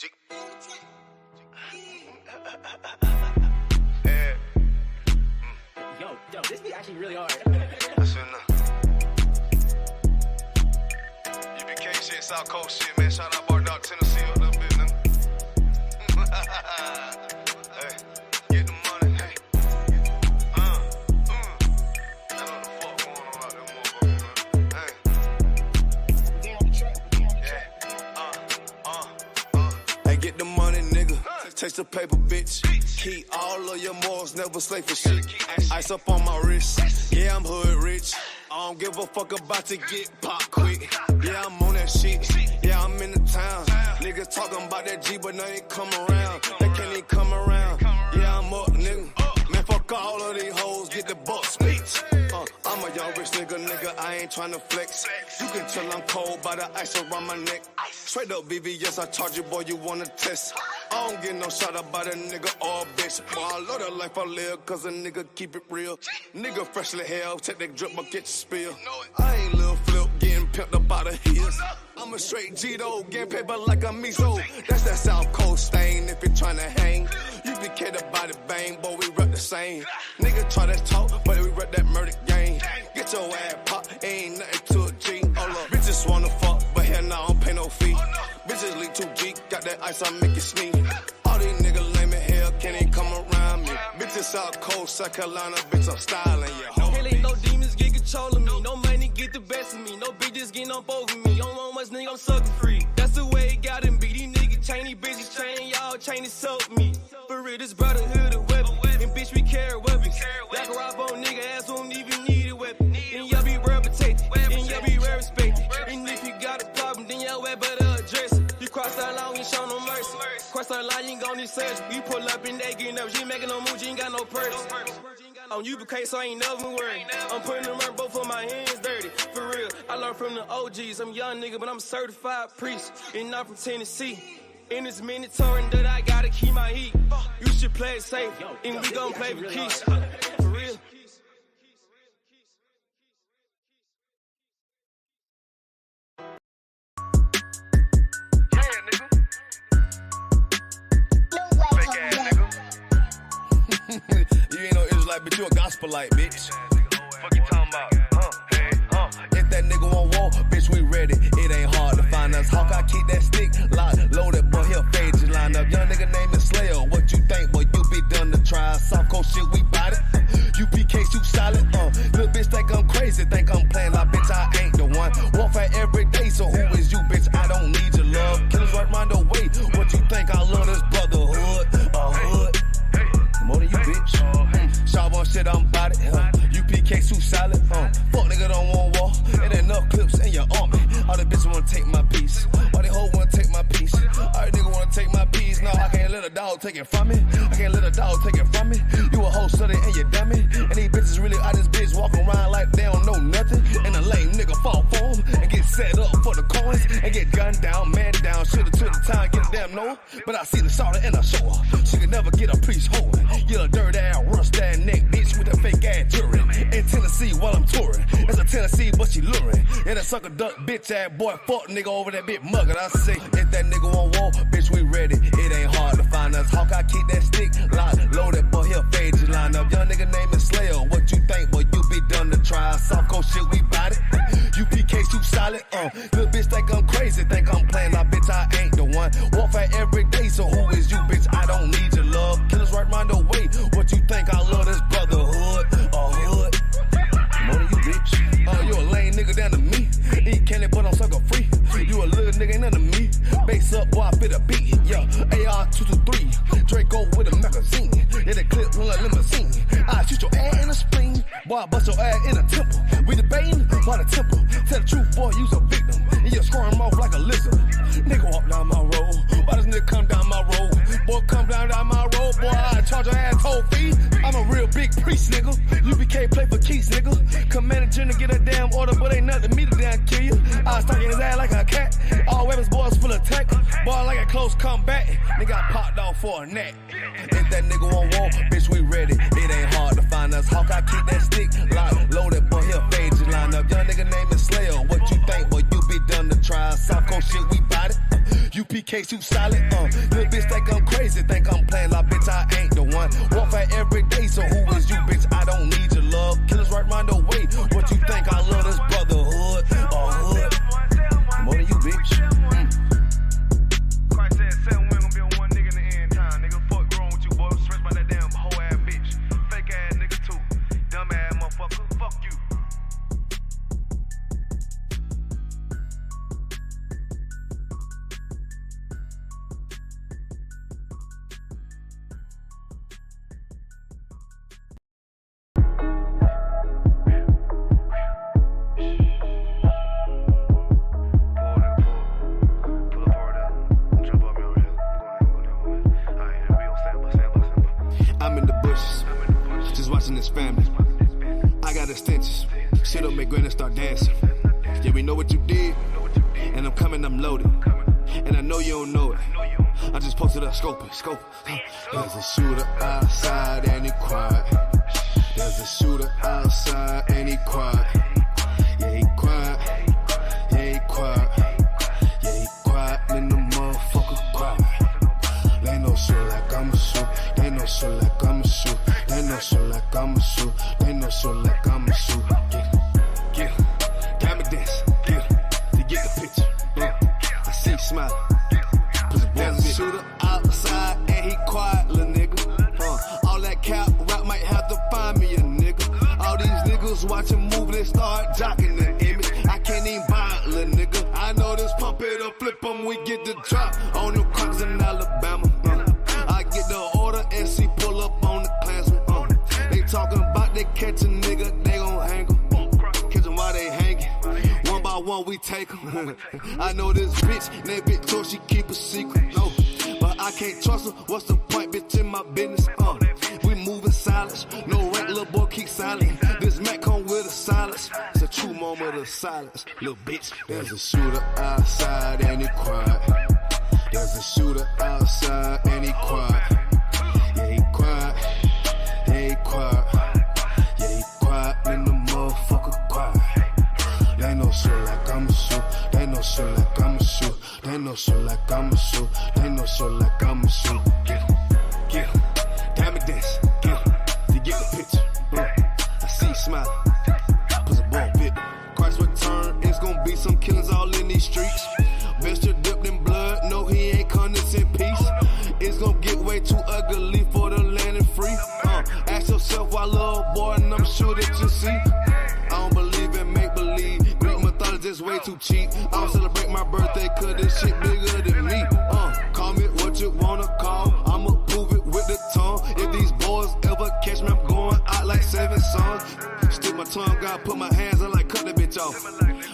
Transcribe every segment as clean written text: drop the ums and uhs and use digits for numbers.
Yo, this be actually really hard. That's enough. UBK shit, South Coast shit, man. Shout out Bar Dog, Tennessee, up that bit, nigga. Hey, get the money, hey. I know what the fuck going on out there, motherfucker, man. Hey. Hey, get the money, nigga. Taste the paper, bitch. Keep all of your morals, never slave for shit. Ice up on my wrist. Yeah, I'm hood rich. I don't give a fuck about to get pop quick. Yeah, I'm on that shit. Yeah, I'm in the town. Niggas talking about that G, but they ain't come around. They can't even come around. Yeah, I'm up, nigga. Man, fuck all of these hoes, get the bucks, bitch. I'm a young rich nigga, I ain't tryna flex. You can tell I'm cold by the ice around my neck. Straight up BBS, I charge you, boy, you wanna test. I don't get no shot up by a nigga or a bitch. Boy, I love the life I live, cause a nigga keep it real. Nigga freshly hell, take that drip, but get your spill. I ain't little flip, getting pimped up out of his. I'm a straight G though, getting paper like a miso. That's that South Coast stain if you're tryna hang. You be the body bang, boy, we rep the same. Nigga try to talk, but we rep that murder game. Get your ass pop, ain't nothing to a G. Hold up, bitches wanna fuck, but hell nah, I don't pay no fee. Bitches lead 2G, got that ice, I make it sneeze. All these niggas lame as hell, can't even come around me. Bitches South Coast, South Carolina, bitch, I'm styling, yeah. Hell ain't no demons get control of me. No money get the best of me. No bitches getting up over me. Don't want much nigga, I'm sucker free. That's the way it gotta be. These niggas chain, these bitches chain, y'all chain to soak me. For real, this brotherhood a weapon. And bitch, we carry weapons. Y'all can rob on nigga ass, won't even need a weapon. And y'all be well protected. And y'all be well respected. And if you got a problem, then y'all better address it. You cross that line, we ain't show no mercy. Cross that line, you ain't gon' need search. We pull up and they getting up. She ain't making no move, she ain't got no purse. On UBK, so I ain't never worried. I'm putting the murder, both of my hands dirty. For real, I learned from the OGs. I'm a young nigga, but I'm a certified priest. And I'm from Tennessee. And it's mandatory that I gotta keep my heat. You should play it safe, and we gon' play for keeps. For real. You ain't no Israelite, but you a gospelite, bitch. Fuck you talking about? If that nigga won't walk, bitch, we ready. It ain't hard to find us. Hawk, I keep that stick locked, loaded, boy, he'll fade you line up. Young nigga named Slayer, what you think, boy, you be done to try. South Coast shit, we bout it. UPK, too solid, Little bitch think I'm crazy, think I'm playing like, bitch, I ain't the one. Warfare every day, so who is you, bitch? I don't need your love. Killers right round the way, what you think? I love this brotherhood, hood. More than you, bitch. Sharp on shit, I'm bout it. UPK too solid. Fuck nigga don't want war. It ain't enough clips in your army. All the bitches wanna take my piece. All they hoes wanna take my piece. All the nigga wanna take my piece. No, I can't let a dog take it from me. I can't let a dog take it from me. You a hoe study and you dummy. And these bitches really out this bitch walking around like they don't know nothing. And a lame nigga fall for them and get set up for the coins and get gunned down, man down. Shoulda took the time, get a damn no. But I see the shorter and I show her. She could never get a priest holding. You a dirt ass, rust ass neck bitch with a fake ass jury. In Tennessee while I'm touring. It's a Tennessee, but she luring. And a sucker duck bitch ass boy, fuck nigga over that bit muggin'. I say, if that nigga won't walk, bitch, we ready. It ain't hard to find us. Hawk, I keep that stick locked, loaded, boy, he'll fade you line up. Young nigga named Slayer, what you think, boy, you be done to try. South Coast shit, we bout it. UPK too solid, Little bitch think I'm crazy, think I'm playing like, bitch, I ain't the one. Warfare every day, so who is you, bitch? I don't need your love. Killers right round the way, what you think? I love this brotherhood, hood. More than you, bitch. You a lame nigga down to me. Eat candy, but I'm sucker free. You a little nigga, ain't none of me. Base up, boy, I fit a beat. Yeah, AR-223. Draco with a magazine. Yeah, the clip run like limousine. I shoot your ass in the spleen. Boy, I bust your ass in a temple. We debating by the temple. Tell the truth, boy, you's a victim. And you're scoring off like a lizard. Nigga walk down my road. Why does nigga come down my road? Boy, come down my road. Boy, I charge your ass toll fee. I'm a real big priest, nigga. UBK play for keys, nigga. Commander General get a damn order, but ain't nothing to me to damn kill you. I was stalking his ass like a cat. All weapons, boys full of tech. Boy, like a close combat. Nigga got popped off for a neck. If that nigga won't walk, bitch, we ready. It ain't hard to find us. Hawk, I keep that stick locked, loaded, boy, he'll fade you line up. Young nigga named Slayer, what you think, boy, you be done to try. South Coast shit, we bout it. UPK case too solid. Little bitch think I'm crazy, think I'm playing like bitch, I ain't the one. Warfare every day, so who is you, bitch? I don't need your love. Killers right round the way. What you think? I love this brotherhood or hood? More than you, bitch. Christ said 7 women gonna be on one nigga in the end time. Nigga, fuck wrong with you, boy. I'm stressed by that damn hoe ass bitch. Fake ass nigga too. Dumb ass motherfucker. Fuck you. I'm in the bushes, just watching this family. I got extensions, shit don't make granny start dancing. Yeah, we know what you did, and I'm coming, I'm loaded. And I know you don't know it, I just posted up, scope it. There's a shooter outside and he quiet. There's a shooter outside and he quiet. Yeah, he quiet. Yeah, he quiet. Yeah, he quiet, and the motherfucker quiet. They know shit like I'ma shoot. They know shit like I'ma shoot. They know shit like I'ma shoot. They know shit like I'ma shoot. Get diamond dance. Get to get the picture. I see you smiling. There's a shooter outside and he quiet, little nigga. All that cap rap might have to find me a nigga. All these niggas watching move, they start jocking the image. I can't even buy it, little nigga. I know this pump it up, flip them, we get the drop on them crackers in Alabama. I get the order and see pull up on the Klansman. They talking about they catch a nigga, they gon' hang em. Catch them while they hanging. One by one we take them. I know this bitch, that bitch told she keep a secret. No, but I can't trust her. What's the point, bitch, in my business? We moving silence. No rank, little boy, keep silent. This Mac come with a silence. It's a true moment of silence, little bitch. There's a shooter outside and he quiet. There's a shooter outside and he quiet. Yeah, he quiet. Yeah, he quiet. Yeah, he quiet, and the motherfucker quiet. They know shit like I'ma shoot. They know shit like I'ma shoot. They know shit like I'ma shoot. They know shit like I'ma shoot. Get diamond dance. Get to get the picture. I see you smiling. Puss a ball bit. Christ return. It's gonna be some killings all in these streets. Vesture dipped in blood. No, he ain't condensed in peace. It's gonna get way too ugly for the land and free. Ask yourself why, little boy, and I'm sure that you see. I don't believe in make believe. Greek mythology is way too cheap. I don't celebrate my birthday cause this shit bigger than me. Call me what you wanna call. I'ma prove it with the tongue. If these boys ever catch me, I'm going out like 7 sons. Stick my tongue, gotta put my hands in like cut the bitch off.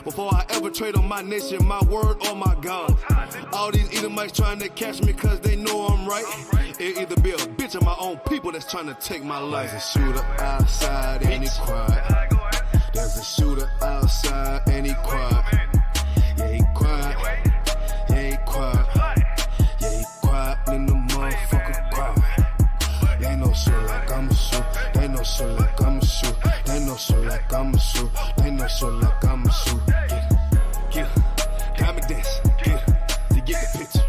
Before I ever trade on my nation, my word or my God. All these Edomites trying to catch me cause they know I'm right. It either be a bitch or my own people that's trying to take my life. There's a shooter outside and he quiet. There's a shooter outside and he quiet. Yeah, he quiet. Yeah, he quiet. Yeah, he quiet, and the motherfucker quiet. They know shit like I'ma shoot. They know shit like I'ma shoot. They know shit like I'ma shoot. They know shit like I'ma shoot. Get diamond dance. Get to get the picture.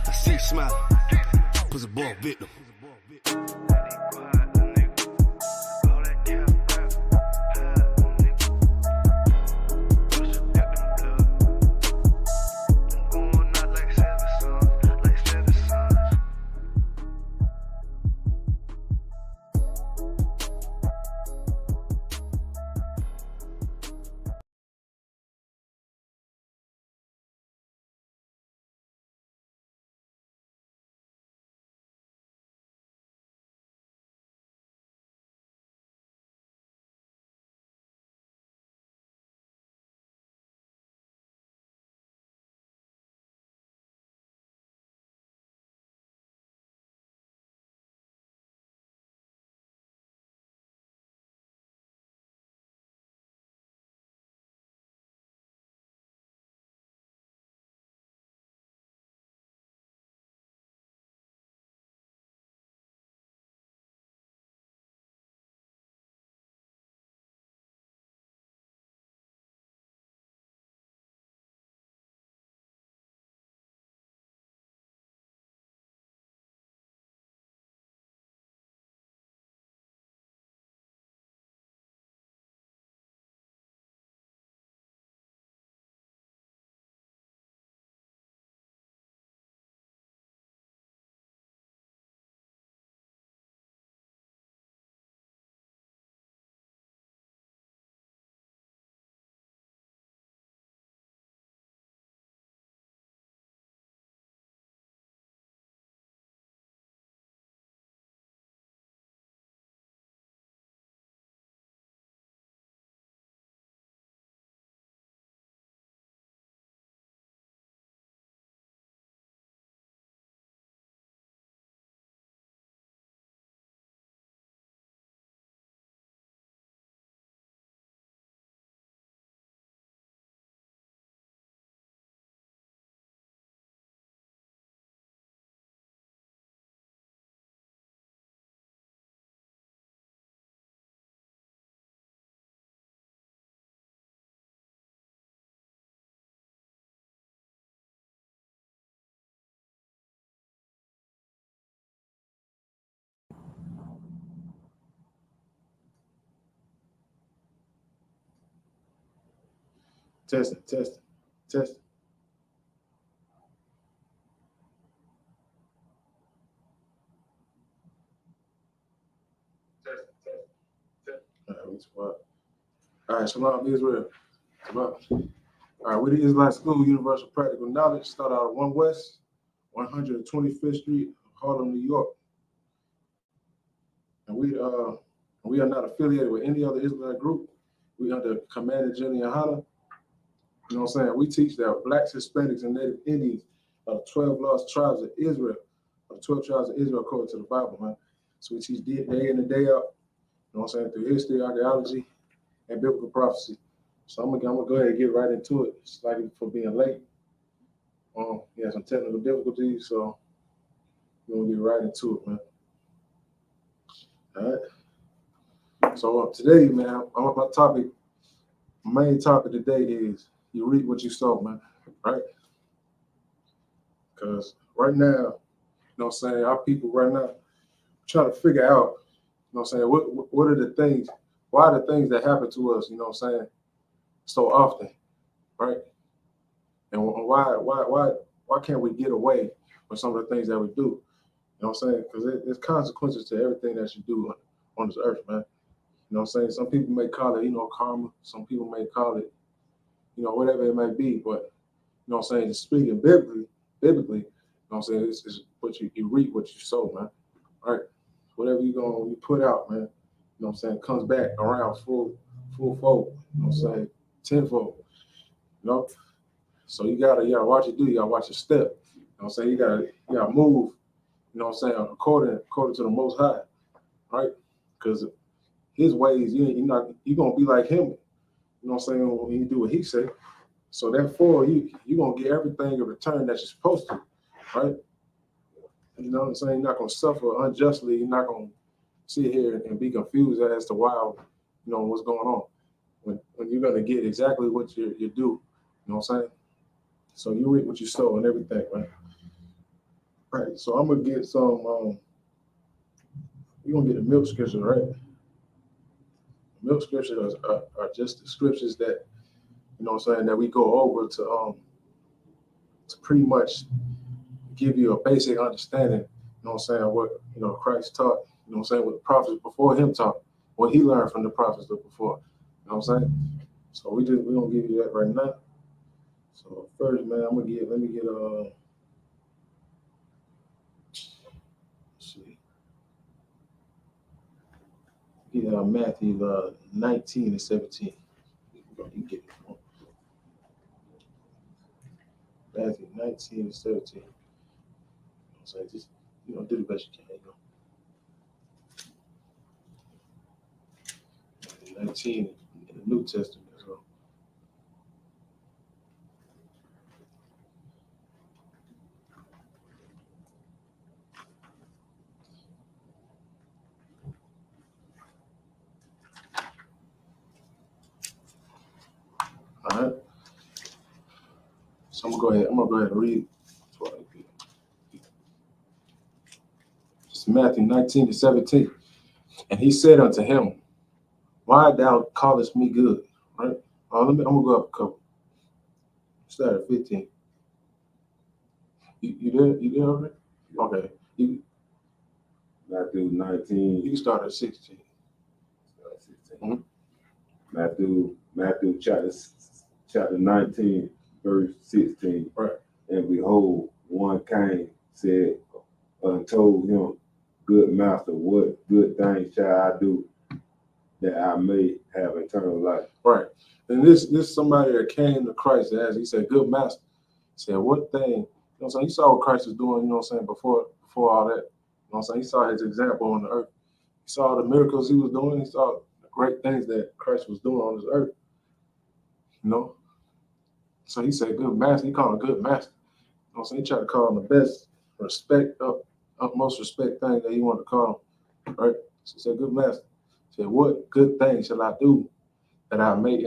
I see you smiling. Puss a ball victim. Testing. All right, Shalom Israel. Shalom. All right, we the Israelite School, Universal Practical Knowledge. Start out at 1 West, 125th Street, Harlem, New York. And we are not affiliated with any other Israelite group. We under Commander Jenny Ahana. You know what I'm saying? We teach that Blacks, Hispanics, and Native Indians are the 12 lost tribes of Israel, or the 12 tribes of Israel according to the Bible, man. So we teach day in and day out, you know what I'm saying, through history, archaeology, and biblical prophecy. So I'm gonna go ahead and get right into it. Slightly for being late. We had some technical difficulties, so we're gonna get right into it, man. All right. So today, man, my main topic today is you reap what you sow, man, right? Because right now, you know what I'm saying, our people right now trying to figure out, you know what I'm saying, what are the things, why are the things that happen to us, you know what I'm saying, so often, right? And why can't we get away with some of the things that we do? You know what I'm saying? Because there's consequences to everything that you do on this earth, man. You know what I'm saying? Some people may call it, karma. Some people may call it, whatever it may be. But, you know what I'm saying? Just speaking biblically, you know what I'm saying? It's what you reap, what you sow, man. All right? Whatever you put out, man, you know what I'm saying, comes back around full fold, you know what I'm saying, tenfold, you know? So you gotta watch it do, you gotta watch your step. You know what I'm saying? You gotta move, you know what I'm saying, according to the Most High, right? Because his ways, you're gonna be like him, you know what I'm saying, when you do what he said. So therefore, you're gonna get everything in return that you're supposed to, right? You know what I'm saying? You're not gonna suffer unjustly. You're not gonna sit here and be confused as to why, what's going on. When you're gonna get exactly what you do, you know what I'm saying? So you reap what you sow and everything, right? Right. So I'm gonna get some. You're gonna get a milk scripture, right? Milk scriptures are just the scriptures that, you know what I'm saying, that we go over to pretty much give you a basic understanding, you know what I'm saying, what, Christ taught, you know what I'm saying, what the prophets before him taught, what he learned from the prophets before, you know what I'm saying? So we're gonna give you that right now. So first, man, let me get let's see. Get Matthew 19 and 17. You can get it. Matthew 19 and 17. So just, do the best you can, 19 in the New Testament as well. All right. So I'm gonna go ahead and read. It's Matthew 19 to 17. And he said unto him, why thou callest me good? Right? I'm gonna go up a couple. Start at 15. You there already? Okay. Matthew 19. You can start at 16. Mm-hmm. Matthew chapter 19, verse 16. Right. And behold, one came, said, told him, good master, what good thing shall I do that I may have eternal life? Right. And this somebody that came to Christ as he said, good master. He said, what thing, you know what I'm saying? He saw what Christ was doing, you know what I'm saying, before all that. You know what I'm saying? He saw his example on the earth. He saw the miracles he was doing. He saw the great things that Christ was doing on this earth. You know? So he said, good master. He called him a good master. You know what I'm saying? He tried to call him the best utmost respect thing that he wanted to call him. Right? So he said, good master. He said, what good thing shall I do that I may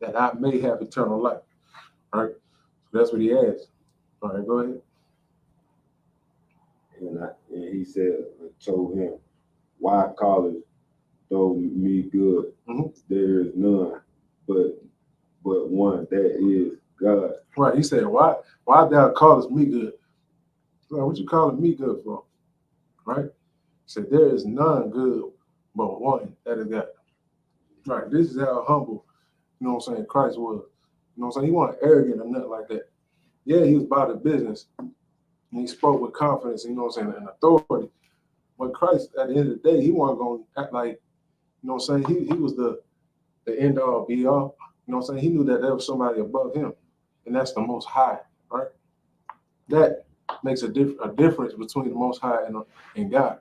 that I may have eternal life? All right. So that's what he asked. All right, go ahead. And he said, told him, why callest thou me good? Mm-hmm. There is none but but one that is God. Right. He said, why thou callest me good? Like, what you calling me good for? Right? He said, there is none good but one, that is God. Right. This is how humble, you know what I'm saying, Christ was. You know what I'm saying? He wasn't arrogant or nothing like that. Yeah, he was about his business. And he spoke with confidence, you know what I'm saying, and authority. But Christ, at the end of the day, he wasn't going to act like, you know what I'm saying, he was the end all be all. You know what I'm saying? He knew that there was somebody above him, and that's the Most High, right? That makes a difference between the Most High and God,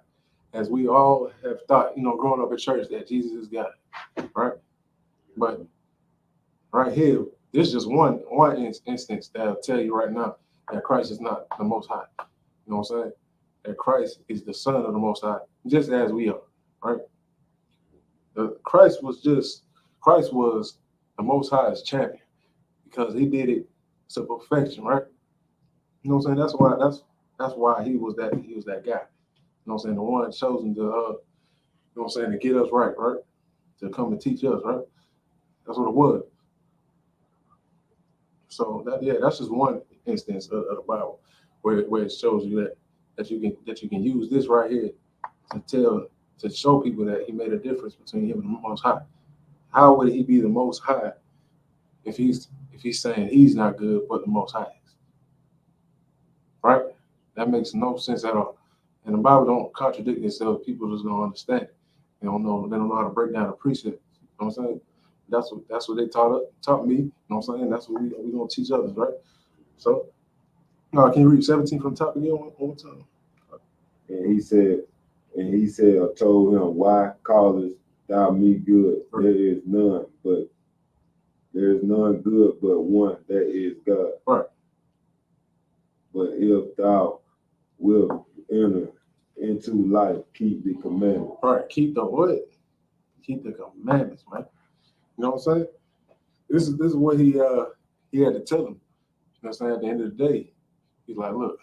as we all have thought, you know, growing up in church, that Jesus is God, right? But right here, this is just one instance that'll tell you right now that Christ is not the Most High. You know what I'm saying? That Christ is the Son of the Most High, just as we are, right? Christ was the Most High's champion because he did it to perfection, right? You know what I'm saying? That's why he was that guy. You know what I'm saying? The one chosen to you know what I'm saying, to get us right? To come and teach us, right? That's what it was. So that's just one instance of the Bible where it shows you that you can use this right here to show people that he made a difference between him and the Most High. How would he be the Most High if he's saying he's not good, but the Most High is? Right? That makes no sense at all. And the Bible don't contradict itself. People just don't understand it. They don't know how to break down the precepts. You know what I'm saying? That's what they taught me. You know what I'm saying? That's what we gonna teach others, right? So, can you read 17 from the top again one more time? And he said, I told him, why callest thou me good? Right. There is none good but one, that is God. Right. But if thou wilt enter into life, keep the commandments. Right. Keep the what? Keep the commandments, man. You know what I'm saying? This is what he had to tell him. You know what I'm saying? At the end of the day, he's like, look.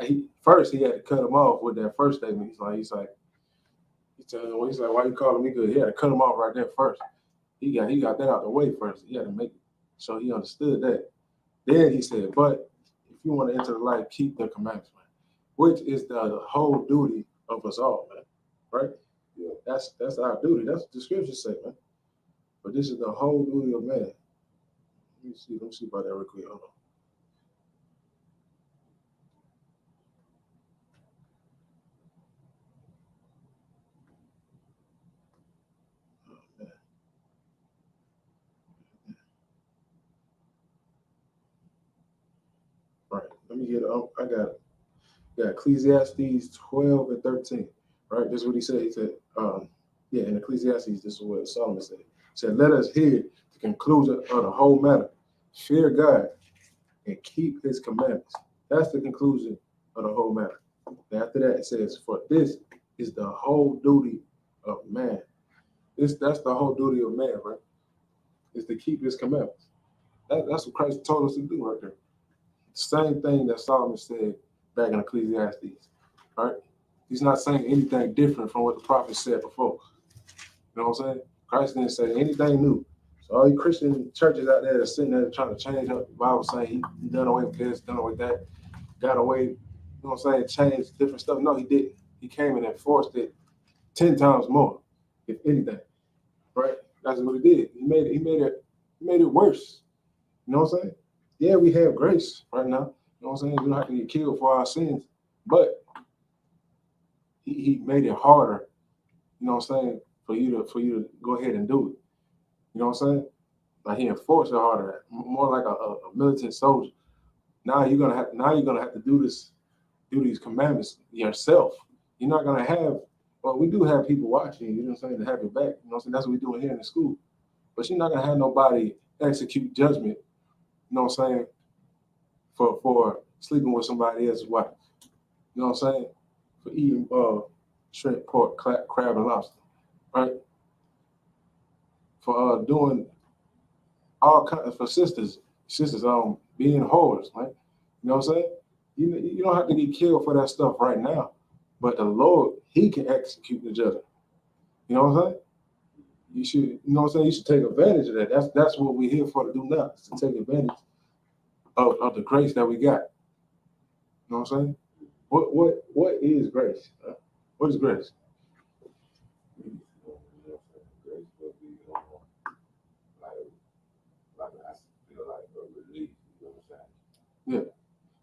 He had to cut him off with that first statement. He's like, why you calling me good? He had to cut him off right there first. He got that out the way first. He had to make it so he understood that. Then he said, but if you want to enter the life, keep the commandments, man, which is the whole duty of us all, man. Right? Yeah, that's our duty. That's what the scriptures say, man. But this is the whole duty of man. Let me see about that real quick. Hold on. Right. Let me get it. I got it. Yeah, Ecclesiastes 12 and 13. Right. This is what he said. He said, in Ecclesiastes, this is what Solomon said. He said, let us hear the conclusion of the whole matter. Fear God and keep his commandments. That's the conclusion of the whole matter. And after that, it says, for this is the whole duty of man. That's the whole duty of man, right? Is to keep his commandments. That's what Christ told us to do right there. Same thing that Solomon said back in Ecclesiastes, right? He's not saying anything different from what the prophet said before. You know what I'm saying? Christ didn't say anything new. So all you Christian churches out there that's sitting there trying to change up the Bible, saying he done away with this, done away with that, got away, you know what I'm saying, changed different stuff. No, he didn't. He came and enforced it 10 times more, if anything. Right? That's what he did. He made it worse. You know what I'm saying? Yeah, we have grace right now. You know what I'm saying? We don't have to get killed for our sins. But he made it harder, you know what I'm saying, for you to go ahead and do it. You know what I'm saying? Like he enforced it harder, more like a militant soldier. Now you're gonna have to do these commandments yourself. You're not gonna have, well, we do have people watching, you know what I'm saying, to have your back. You know what I'm saying? That's what we're doing here in the school. But you're not gonna have nobody execute judgment, you know what I'm saying, for sleeping with somebody else's wife. You know what I'm saying? For eating shrimp, pork, crab, and lobster, right? For doing all kinds, for sisters being whores, right? You know what I'm saying? You don't have to get killed for that stuff right now, but the Lord, he can execute the judgment. You know what I'm saying? you should, you know what I'm saying? You should take advantage of that. That's what we're here for to do now, is to take advantage of the grace that we got. You know what I'm saying? What is grace? What is grace?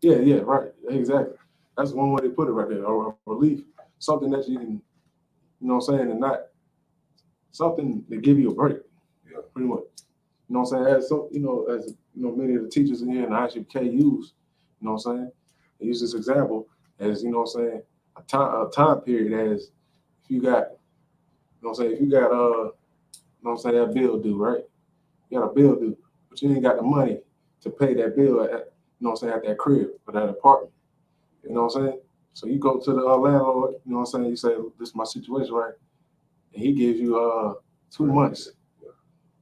Yeah, right. Exactly. That's one way they put it right there. Or relief. Something that you can, you know what I'm saying, and not something to give you a break. Yeah, pretty much. You know what I'm saying? As many of the teachers in here in the ICK use, you know what I'm saying? They use this example as, you know what I'm saying, a time period as if you got, you know what I'm saying, if you got you know what I'm saying, that bill due, right? You got a bill due, but you ain't got the money to pay that bill at, you know what I'm saying, at that crib or that apartment. You know what I'm saying? So you go to the landlord, you know what I'm saying, you say, this is my situation, right? And he gives you 2 months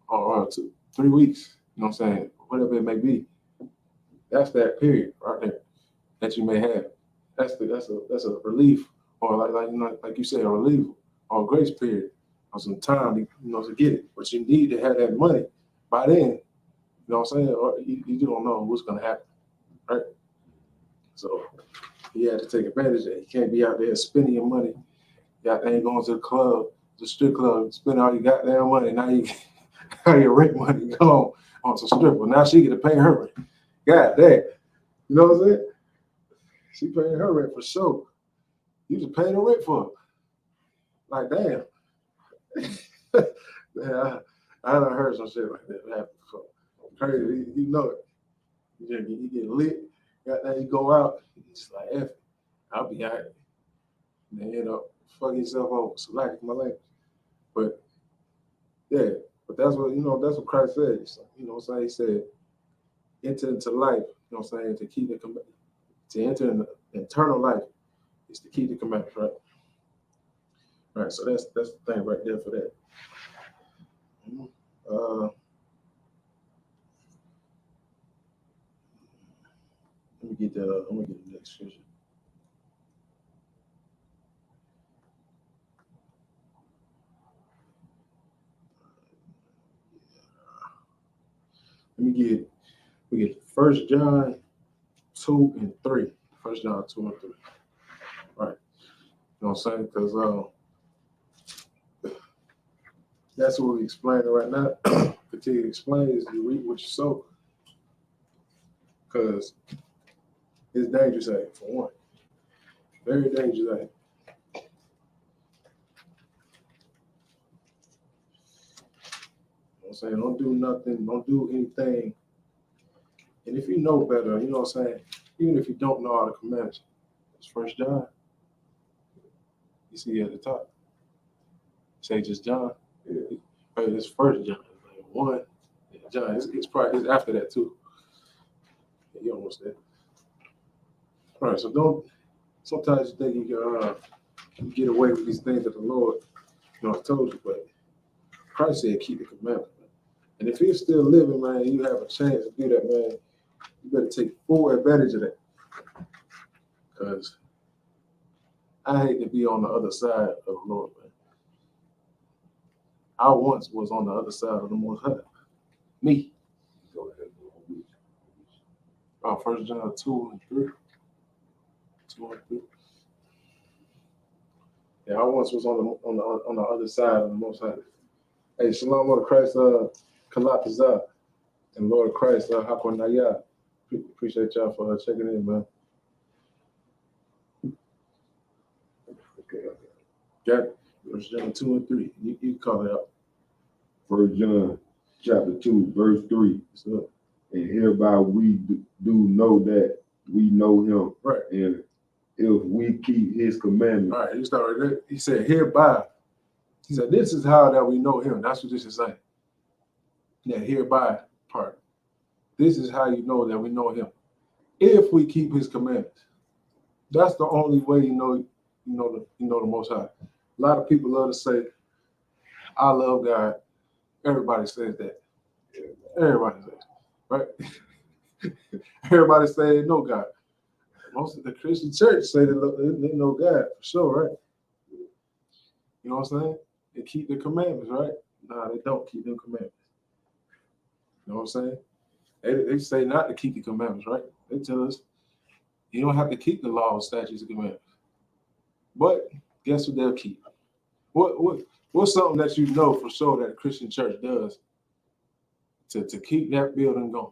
or 3 weeks, you know what I'm saying, whatever it may be. That's that period right there that you may have. That's a relief, or like you said, a relief or a grace period or some time, you know, to get it. But you need to have that money by then, you know what I'm saying, or you don't know what's gonna happen, right? So you have to take advantage of it. You can't be out there spending your money. You out there going to the club, the strip club, spending all your goddamn money. Now you got your rent money gone on some stripper. Now she get to pay her rent. God damn. You know what I'm saying? She paying her rent for sure. You just paying the rent for her. Like, damn. Man, I done heard some shit like that happen before. Crazy. You know it. You get lit. You go out. You just like, F it. I'll be all right. And then, you know, fuck yourself over. So, like, my language. But, yeah. But that's what, you know, that's what Christ said. You know what I'm saying? He said, enter into life, you know what I'm saying, to enter in the eternal life is to keep the commandments, right? All right, so that's the thing right there for that. Let me get the next scripture. We get 1 John 2 and 3. 1 John 2 and 3. Right. You know what I'm saying? Because that's what we explaining right now. Continue to explain is you reap what you sow. Because it's dangerous out here, for one. Very dangerous out here. You know what I'm saying? Don't do nothing, don't do anything. And if you know better, you know what I'm saying? Even if you don't know all the commandments, it's 1 John. You see at the top. Say just John. Yeah. But it's 1 John. Like 1 John. It's after that too. Yeah, you almost there. All right, so don't. Sometimes you think you can get away with these things that the Lord, you know, I told you, but Christ said keep the commandments. And if you're still living, man, you have a chance to do that, man. You better take full advantage of that. Because I hate to be on the other side of the Lord, man. I once was on the other side of the Most High. Me. 1 John 2 and 3. 2 and 3. Yeah, I once was on the other side of the Most High. Hey, Shalom, Lord of Christ, Kalatazah, and Lord of Christ, Hakonaya. Appreciate y'all for checking in, man. Okay. Got it. 1 John 2 and 3. You call it out. 1 John chapter 2, verse 3. So, and hereby we do know that we know him. Right. And if we keep his commandments. All right, you start right there. He said, hereby. He said, this is how that we know him. That's what this is saying. That hereby part. This is how you know that we know him. If we keep his commandments. That's the only way you know the Most High. A lot of people love to say, I love God. Everybody says that. Everybody says, right? Everybody say they know God. Most of the Christian church say they know God for sure, right? You know what I'm saying? They keep the commandments, right? Nah, they don't keep them commandments. You know what I'm saying? They say not to keep the commandments, right? They tell us you don't have to keep the laws, statutes, and commandments. But guess what they'll keep? What's something that you know for sure that a Christian church does to keep that building going?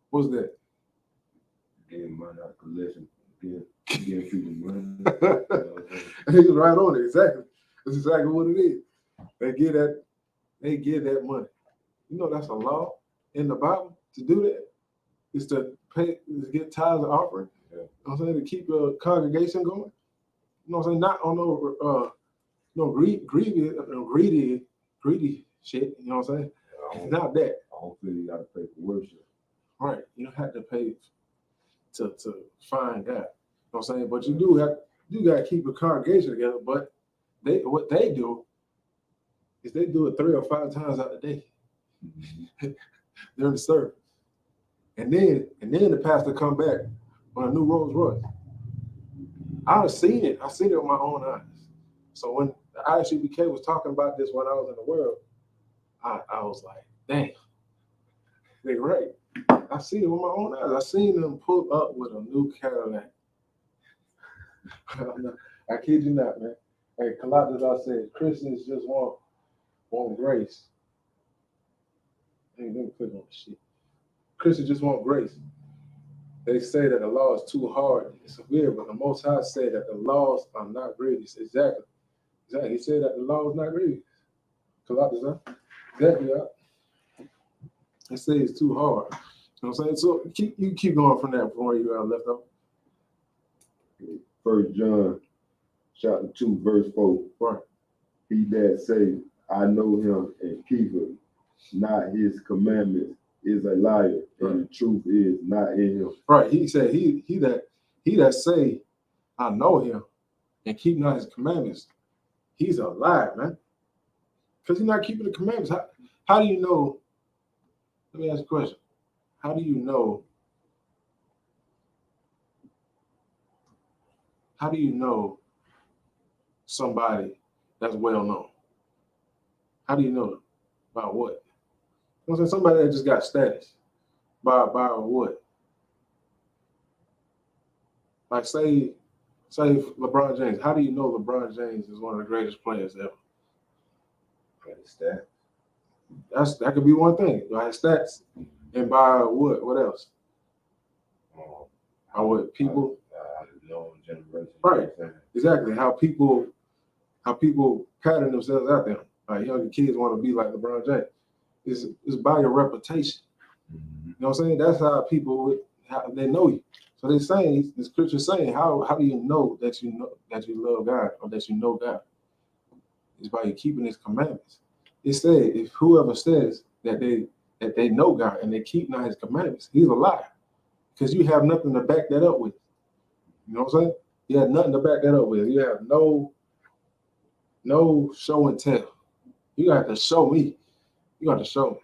What's that? Getting money out of collection, getting people money. He's right on it. Exactly. That's exactly what it is. They give that money. You know that's a law in the Bible to do that. Is to get tithes and offering. Yeah. You know what I'm saying? To keep your congregation going. You know what I'm saying? Not on greedy shit. You know what I'm saying? Not that. I don't feel you gotta pay for worship. Right. You don't have to pay to find God. You know what I'm saying? But you gotta keep a congregation together. But what they do is they do it 3 or 5 times out a day. During the service. And then the pastor come back on a new Rolls Royce. I've seen it. I've seen it with my own eyes. So when the ISUBK was talking about this when I was in the world, I was like, dang, they right. I see it with my own eyes. I seen them pull up with a new Cadillac. I kid you not, man. Hey, Colossus, I said, Christians just want grace. Hey, let me click on the shit. Christians just want grace. They say that the law is too hard. It's weird, but the Most High said that the laws are not grievous. Exactly. He said that the law is not grievous. Colossus, huh? Exactly. They say it's too hard. You know what I'm saying? So you keep going from that from where you left off. 1 John chapter 2, verse 4. Right. He that say, I know him and keepeth not his commandments is a liar, and the truth is not in him. Right. He said he that say, I know him and keep not his commandments, he's a liar, man. Because he's not keeping the commandments. How do you know? Let me ask you a question. How do you know? How do you know somebody that's well known? How do you know them? By what? You know what I'm saying? Somebody that just got status. By what? Like say LeBron James. How do you know LeBron James is one of the greatest players ever? Stats. That could be one thing. By his stats. And by what? What else? How what people? No generation. Right. Exactly. How people pattern themselves out there. Like younger kids want to be like LeBron James. It's by your reputation. You know what I'm saying? That's how people they know you. So they're saying, the scripture saying, how do you know that you love God or that you know God? It's by you keeping his commandments. It said if whoever says that they know God and they keep not his commandments, he's a liar. Because you have nothing to back that up with. You know what I'm saying? You have nothing to back that up with. You have no show and tell. You got to show me. You got to show me.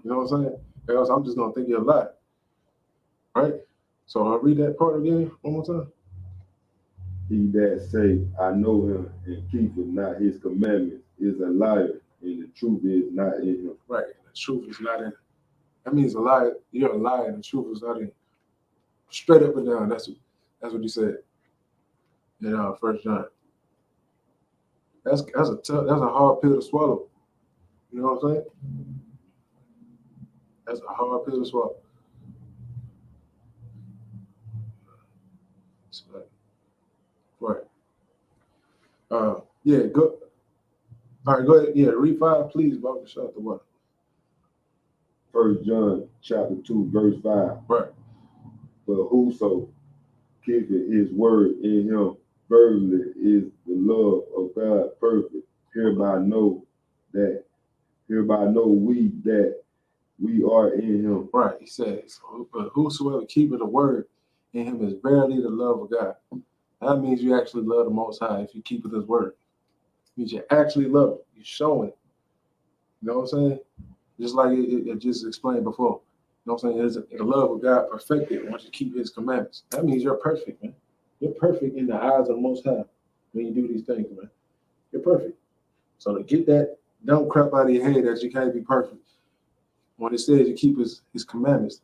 You know what I'm saying? Or else I'm just gonna think you're a lie. Right? So I'll read that part again one more time. He that say, I know him and keepeth not his commandments is a liar, and the truth is not in him. Right. The truth is not in him. That means a liar. You're a liar and the truth is not in him. Straight up and down. That's what he said in 1 John. That's a hard pill to swallow. You know what I'm saying? That's a hard pill to swallow. Right. Yeah, go. All right, go ahead. Yeah, read 5, please, Bob. Shut the what? 1 John chapter 2, verse 5. Right. But whoso keepeth his word in him, verily is the love of God perfect. Hereby know we that we are in him. Right. He says, but whosoever keepeth the word in him is verily the love of God. That means you actually love the Most High if you keep with his word. It means you actually love it. You're showing it. You know what I'm saying? Just like it just explained before. You know what I'm saying? The love of God perfected once you keep his commandments. That means you're perfect, man. You're perfect in the eyes of the Most High when you do these things, man. You're perfect. So to get that dumb crap out of your head that you can't be perfect. When it says you keep his commandments,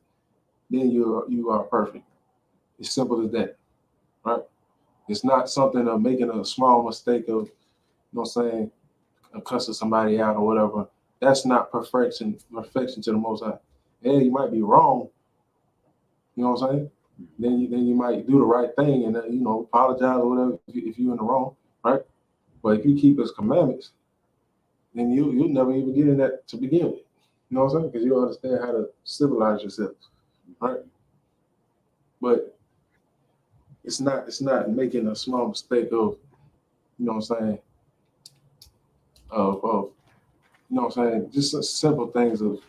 then you are perfect. It's simple as that, right? It's not something of making a small mistake of, you know what I'm saying, cussing somebody out or whatever. That's not perfection to the Most High. Yeah, you might be wrong, you know what I'm saying? Then you might do the right thing and you know, apologize or whatever if you're in the wrong, right? But if you keep his commandments, then you'll never even get in that to begin with. You know what I'm saying? Because you'll understand how to civilize yourself, right? But it's not making a small mistake of, you know what I'm saying, of you know what I'm saying, just simple things of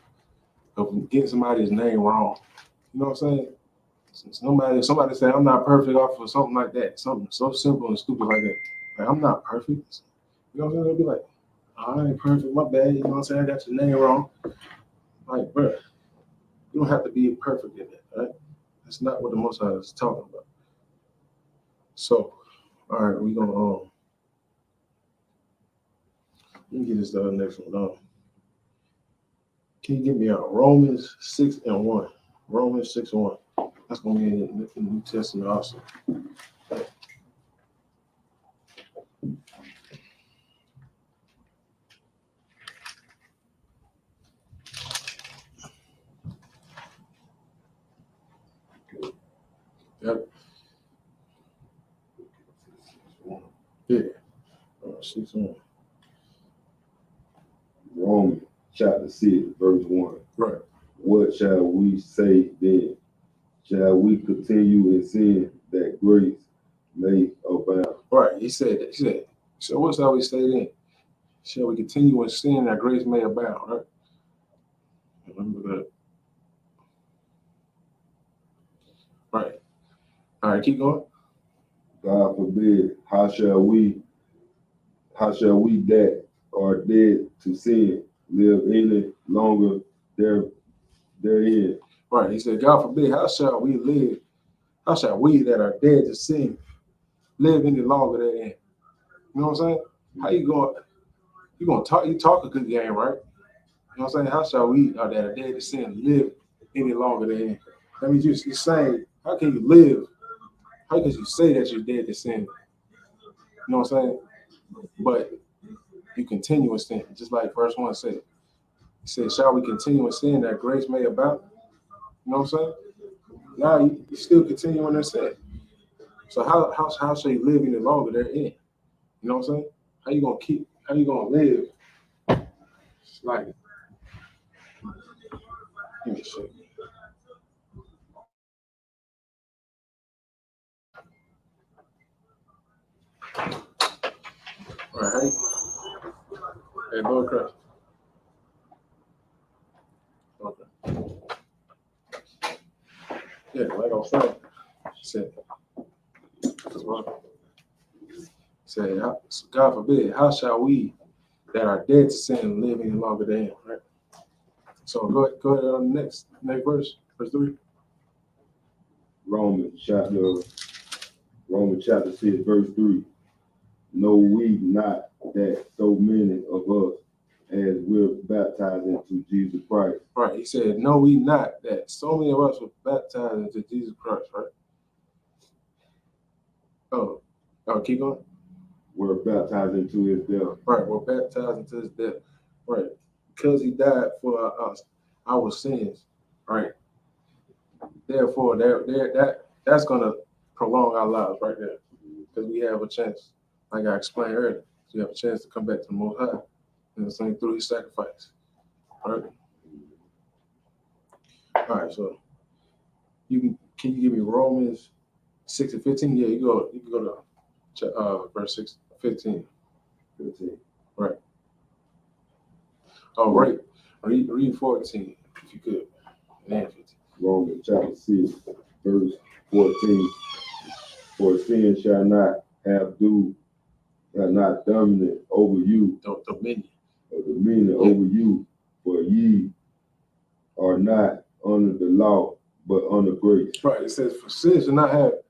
getting somebody's name wrong. You know what I'm saying? Somebody say I'm not perfect off of something like that, something so simple and stupid like that. Like, I'm not perfect. You know what I'm saying? They'll be like, oh, I ain't perfect, my bad. You know what I'm saying? I got your name wrong. Like, bro, you don't have to be perfect in that, right? That's not what the Most High is talking about. So, all right, we're gonna let me get this next one. Can you give me Romans 6:1? Romans 6:1. That's gonna be in the New Testament also. Yep. Yeah. 6:1. Romans chapter 6, verse 1. Right. What shall we say then? Shall we continue in sin that grace may abound? Right. He said that. He said, so what shall we say then? Shall we continue in sin that grace may abound? Right. Remember that. Right. All right, keep going. God forbid, how shall we that are dead to sin live any longer therein? Right. He said, God forbid, how shall we that are dead to sin live any longer therein? You know what I'm saying? How you gonna talk? You talk a good game, right? You know what I'm saying? How shall we that are dead to sin live any longer therein? That means you're saying, how can you live? How can you say that you're dead to sin? You know what I'm saying? But you continue in sin, just like verse 1 said. He said, shall we continue in sin that grace may abound? You know what I'm saying? Now you still continuing in sin. So how shall you live any longer therein? You know what I'm saying? How you gonna live? It's like, give me a second. All right, hey, Lord Christ. Okay. Yeah, like I was saying, said, God forbid, how shall we that are dead to sin live any longer than him, right? So go ahead on the next verse 3. Romans chapter 6, verse 3. Know we not that so many of us, as we're baptized into Jesus Christ. Right. He said, know we not that so many of us were baptized into Jesus Christ, right? Oh, keep going. We're baptized into his death. Right. We're baptized into his death. Right. Because he died for our sins. Right. Therefore, that's gonna prolong our lives right there. Because we have a chance, like I explained earlier, we have a chance to come back to the Most High. And the same through his sacrifice. All right. All right, so can you give me Romans 6:15? Yeah, you can go to verse 6:15. 15. Right. Oh, right. Read 14 if you could. And 15. Romans chapter 6, verse 14. For sin shall not dominate over you. Dominion over you, for ye are not under the law, but under grace. Right. It says, for sin shall not have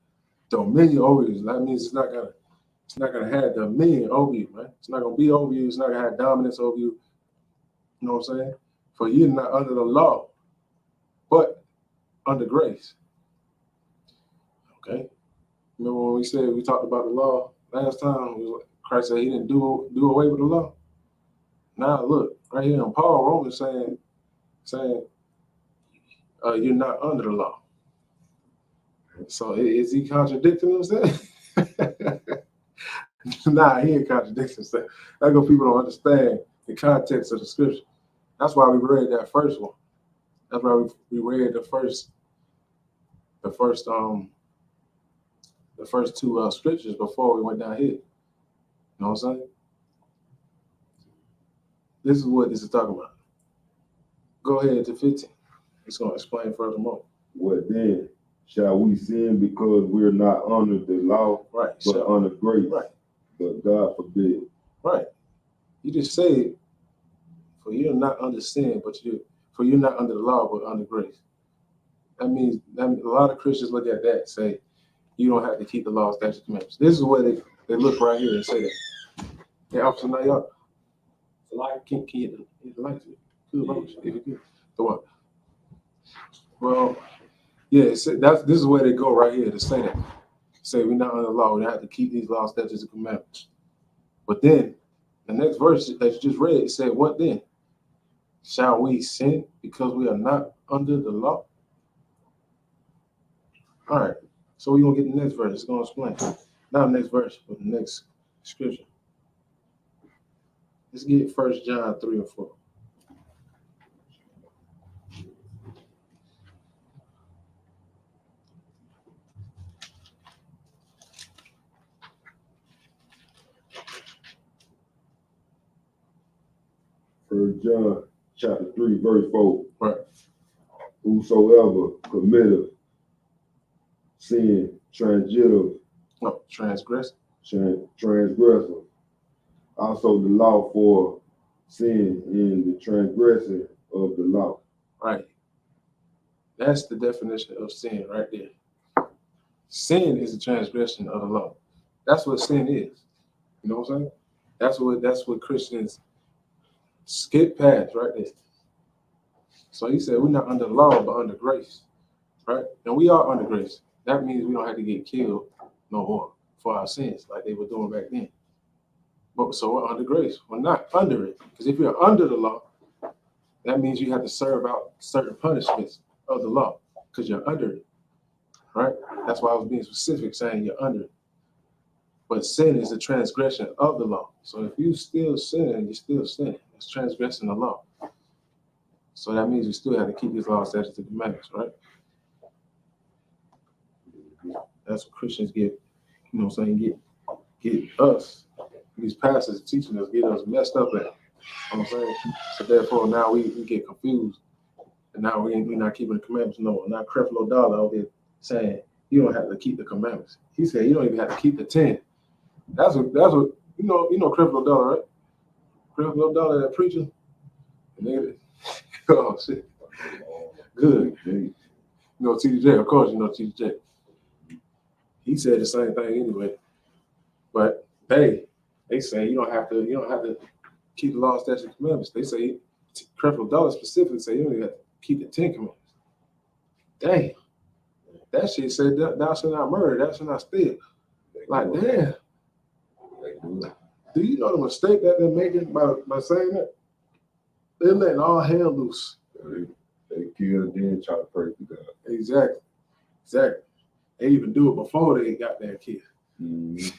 dominion over you. That means it's not gonna have dominion over you, right? It's not gonna be over you. It's not gonna have dominance over you. You know what I'm saying? For you're not under the law, but under grace. Okay. Remember when we talked about the law last time? Christ said he didn't do away with the law. Now look, right here in Paul Romans saying you're not under the law. So is he contradicting himself? Nah, he ain't contradicting himself. That's because people don't understand the context of the scripture. That's why we read that first one. That's why we read the first two scriptures before we went down here. You know what I'm saying? This is what this is talking about. Go ahead to 15. It's going to explain furthermore. What then? Shall we sin because we're not under the law, Right. but under grace? Right. But God forbid. Right. You just said, for you're not under sin, for you're not under the law, but under grace. That means a lot of Christians look at that and say, you don't have to keep the law, statutes, and commandments. This is where they look right here and say that. Hey, officer, now y'all, the light can you the lights? Good, bro. If you could. Go on. Well, yeah, this is where they go right here to say that. Say we're not under the law, we don't have to keep these laws, statutes, and commandments. But then the next verse that you just read, it said, what then? Shall we sin because we are not under the law? All right, so we're going to get the next verse. It's going to explain. Not the next verse, but the next scripture. Let's get 1 John 3 and 4. John chapter 3, verse 4. Right. Whosoever committeth sin, transgressor, also the law for sin in the transgression of the law. Right. That's the definition of sin right there. Sin is a transgression of the law. That's what sin is. You know what I'm saying? That's what Christians skip past right there. So he said we're not under the law, but under grace. Right? And we are under grace. That means we don't have to get killed no more for our sins like they were doing back then. But so we're under grace. We're not under it. Because if you're under the law, that means you have to serve out certain punishments of the law because you're under it. Right? That's why I was being specific saying you're under it. But sin is a transgression of the law. So if you still sin, you're still sinning. It's transgressing the law. So that means we still have to keep these laws, statutes, and commandments, right? That's what Christians get, you know what I'm saying, get us, these pastors teaching us, get us messed up at. You know what I'm saying? So therefore now we get confused. And now we're not keeping the commandments no more. Now Creflo Dollar over here saying you don't have to keep the commandments. He said you don't even have to keep the 10. That's what you know Creflo Dollar, right? Creflo Dollar, that preacher. Oh shit. Good. You know TDJ, of course you know TDJ. He said the same thing anyway. But they say you don't have to keep the law, statutes, and commandments. They say Creflo Dollar specifically say you don't even have to keep the 10 commandments. Dang. That shit said thou shalt not murder, thou shalt not steal. Like damn. Do you know the mistake that they're making by saying that? They're letting all hell loose. They kill and then try to pray to God. Exactly. They even do it before they got their kid. Mm-hmm.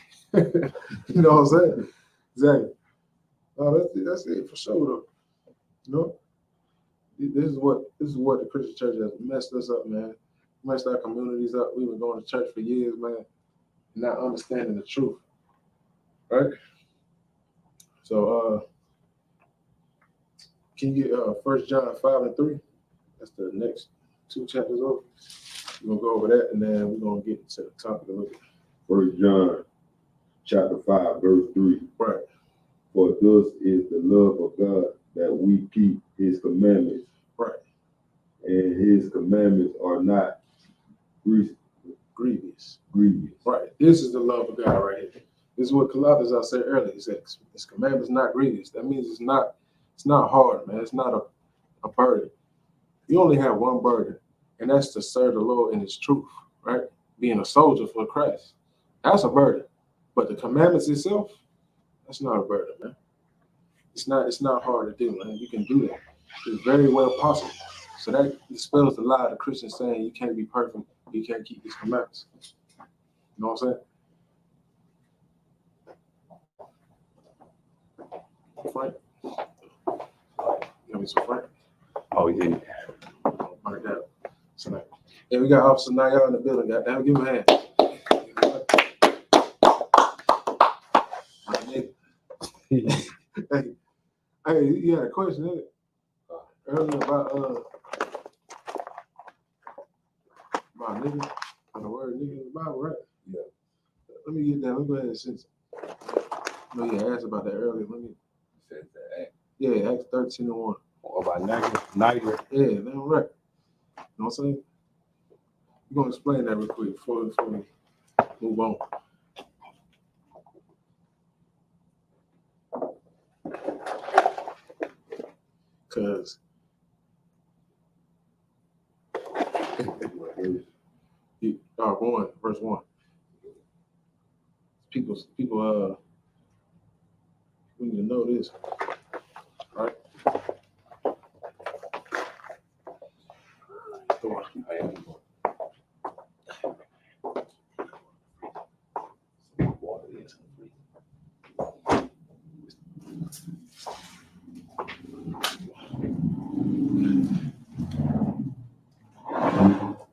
You know what I'm saying? Exactly. No, that's it for sure though. You know? This is what the Christian church has messed us up, man. Messed our communities up. We've been going to church for years, man, not understanding the truth. Right? So can you get 1 John 5 and 3? That's the next 2 chapters over. We're gonna go over that and then we're gonna get to the topic a little bit. 1 John chapter 5, verse 3. Right. For thus is the love of God that we keep his commandments. Right. And his commandments are not Grievous. Right. This is the love of God right here. This is what Colossians I said earlier. He said his commandments not grievous. That means it's not It's not hard, man. It's not a burden. You only have one burden, and that's to serve the Lord in His truth, right? Being a soldier for Christ. That's a burden. But the commandments itself, that's not a burden, man. It's not hard to do, man. You can do that. It's very well possible. So that dispels the lie of the Christian saying you can't be perfect, you can't keep these commandments. You know what I'm saying? Frank? Give me some Frank. Oh, yeah. Like that. So, like, yeah, we got Officer Naya in the building. Goddamn, give him a hand. Hey, you had a question, didn't it? Earlier about nigga, the word nigga in the Bible, right? Yeah. Let me get that. Let me go ahead and send it. No, you asked about that earlier. Let me. Said that. Yeah, Acts 13:1. About Niger. Yeah, that's right. You know what I'm saying? We're gonna explain that real quick before we move on. Cause verse 1. People we need to know this, right?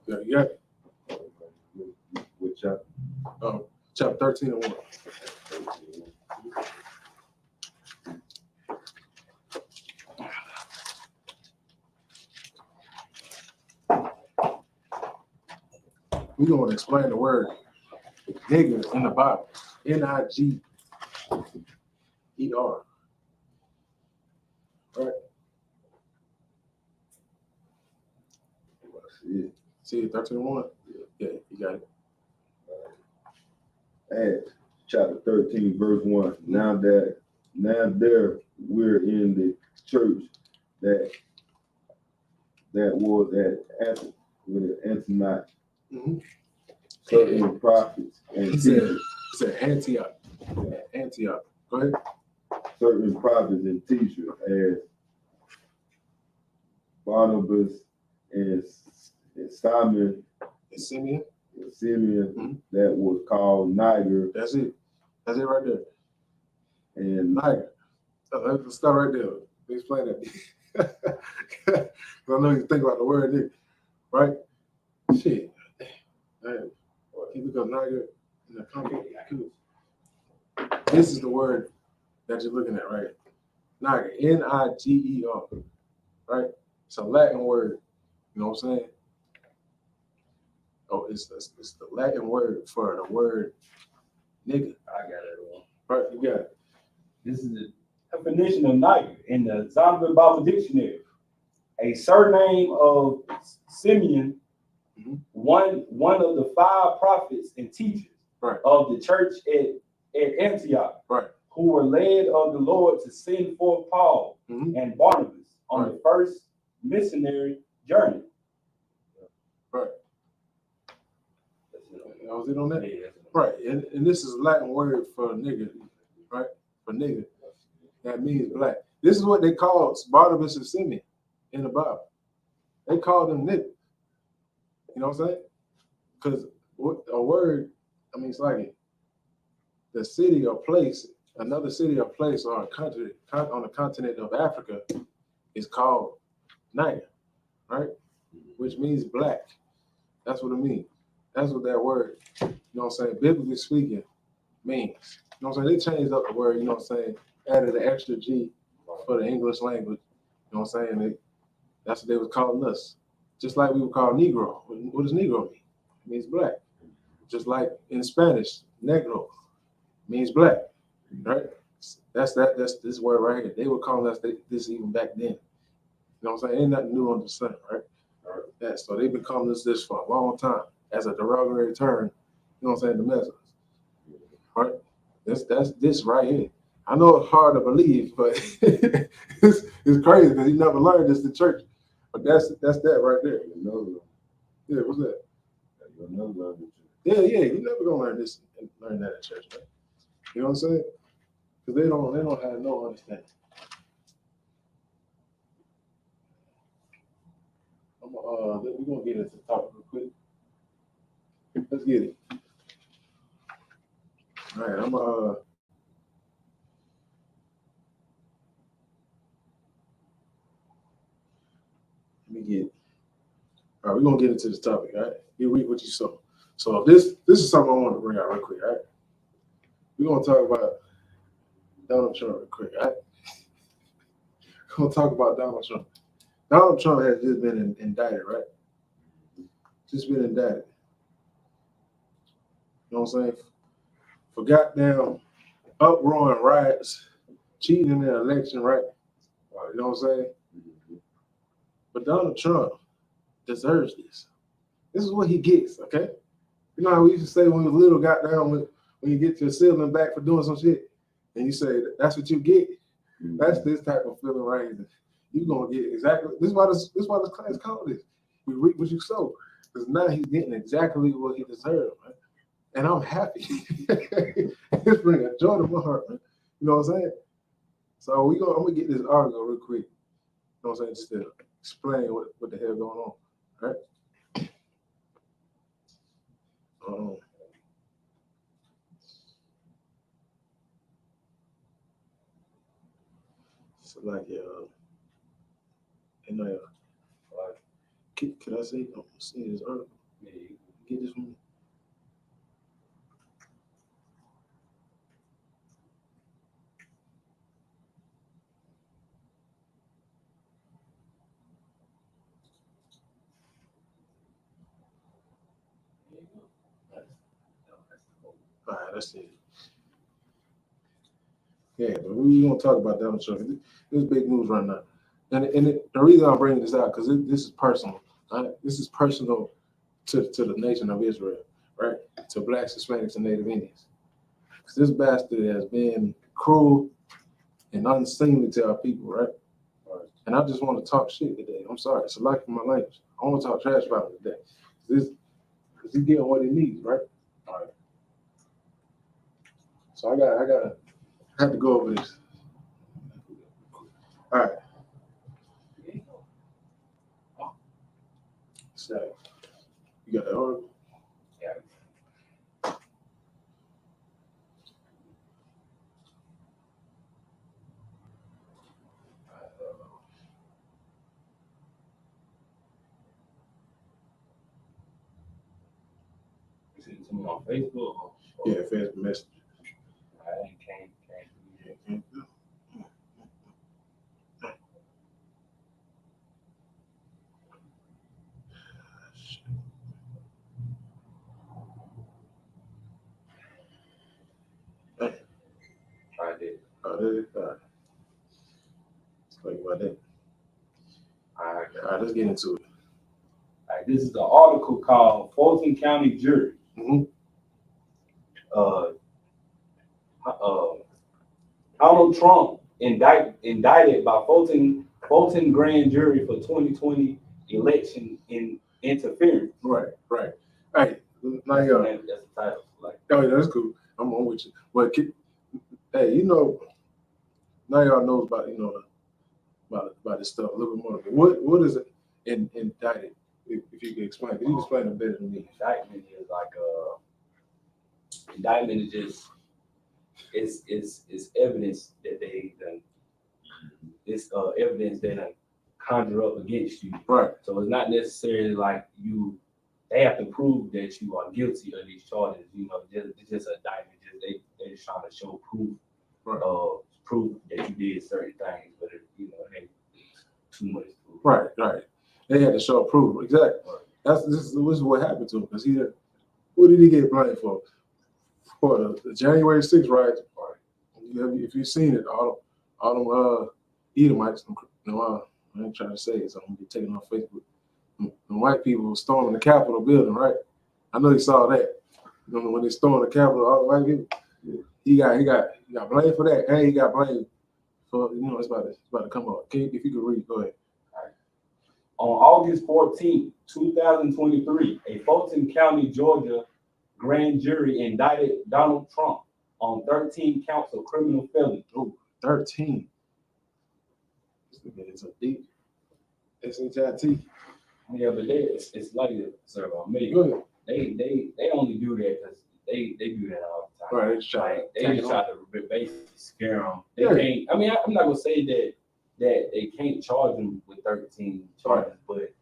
Yeah, you got it. Which chapter? Chapter 13:1. We're going to explain the word nigger in the Bible. Niger. Right? See it, 13:1? Yeah, you got it. Acts chapter 13, verse 1. Now there we're in the church that was at Antioch. Mm-hmm. Certain prophets and teachers. It said Antioch. Antioch. Go ahead. Certain prophets and teachers as Barnabas and Simon And Simeon. Simeon, that was called Niger. That's it. That's it right there. And Niger. Let's start right there. Explain that. I know you think about the word nigga, right? Shit. Man, he look up Niger in the comment. This is the word that you're looking at, right? Niger. Niger. Right? It's a Latin word. You know what I'm saying? Oh, it's the Latin word for the word nigga. I got it wrong. Right, you got it. This is the definition of Niger in the Zondervan Bible Dictionary. A surname of Simeon, one of the 5 prophets and teachers of the church at Antioch, who were led of the Lord to send forth Paul and Barnabas on the first missionary journey. Right. That was it on that? Yeah. Right. And this is a Latin word for nigga, right? For nigga. That means black. This is what they call Barnabas and Simeon in the Bible. They call them niggas. You know what I'm saying? Because a word, I mean, it's like the city or place, another city or place or a country on the continent of Africa is called Niger, right? Which means black. That's what it means. That's what that word, you know what I'm saying, biblically speaking, means. You know what I'm saying? They changed up the word, you know what I'm saying, added an extra G for the English language. You know what I'm saying? That's what they was calling us. Just like we would call Negro. What does Negro mean? It means black. Just like in Spanish, Negro means black, right? That's this word right here. They were calling us this even back then. You know what I'm saying? Ain't nothing new under the sun, right? So they've been calling us this for a long time as a derogatory term, you know what I'm saying, to mess us, right? That's this right here. I know it's hard to believe, but it's crazy because he never learned this in church. But that's that right there. Another, Yeah, what's that? another level. Yeah, you never gonna learn this and learn that at church, man. You know what I'm saying? Because they don't have no understanding. We're gonna get into the topic real quick. Let's get it. All right, let me get. All right, we're gonna get into this topic. All right, you read what you saw. So this is something I want to bring out real quick. All right, we're gonna talk about Donald Trump real quick. All right, we're gonna talk about Donald Trump. Donald Trump has just been indicted, right? Just been indicted. You know what I'm saying? For goddamn uproaring riots, cheating in the election, right? You know what I'm saying? But Donald Trump deserves this. This is what he gets, okay? You know how we used to say when we were little, goddamn, when you get your sibling back for doing some shit, and you say, that's what you get? That's this type of feeling right here. You're gonna get exactly, this is why this class called this. You reap what you sow. Because now he's getting exactly what he deserved, man. And I'm happy. It's bringing joy to my heart, man. You know what I'm saying? So I'm gonna get this article real quick. You know what I'm saying? Just to explain what the hell going on. All right. So like and can I say I'm seeing this article? Yeah, you get this one. All right, that's it. Yeah, but we're gonna talk about Donald Trump. This is big news right now, and the reason I'm bringing this out because this is personal. Right? This is personal to the nation of Israel, right? To Blacks, Hispanics, and Native Indians. Because this bastard has been cruel and unseemly to our people, right? And I just want to talk shit today. I'm sorry, it's a lack of my language. I want to talk trash about him today. Because he's getting what he needs, right? All right. So I have to go over this. All right. So, you got that article? Yeah. You sent it to me on Facebook? Or? Yeah, Facebook Messenger. I can't. I did. Oh, did it? All right. Like about that. All right, let's get into it. All right, this is the article called Fulton County Jury. Mm-hmm. Donald Trump indicted by Fulton Grand Jury for 2020 election interference. Right. Hey, now y'all. That's the title. Like, Oh yeah, that's cool. I'm with you. But hey, you know, now y'all know about about this stuff a little bit more. What is it indicted? If you can explain, because you can explain it better than me. Indictment is like indictment is just it's evidence that they done. It's evidence they done conjure up against you. Right. So it's not necessarily like they have to prove that you are guilty of these charges. You know, it's just an indictment. They just trying to show proof, Right. Proof that you did certain things, but hey, too much proof. Right. They had to show proof. Exactly. Right. This is what happened to him. Because what did he get blamed for? For the January 6th riots. Right. If you've seen it, all them Edomites, I ain't trying to say it, so I'm gonna get taken off Facebook. The white people were storming the Capitol building, right? I know you saw that. You know, when they stormed the Capitol, all the white people, he got blamed for that, and he got blamed for it's about to come up. If you could read, go ahead. On August 14, 2023, a Fulton County, Georgia grand jury indicted Donald Trump on 13 counts of criminal felony. Oh, 13. It's a deep SHIT. Yeah, but it's like sir, me. Go ahead. They only do that because they do that all the time. Right, they just try to basically scare them. They Yeah. can't. I mean, I'm not gonna say that they can't charge them with 13 charges, but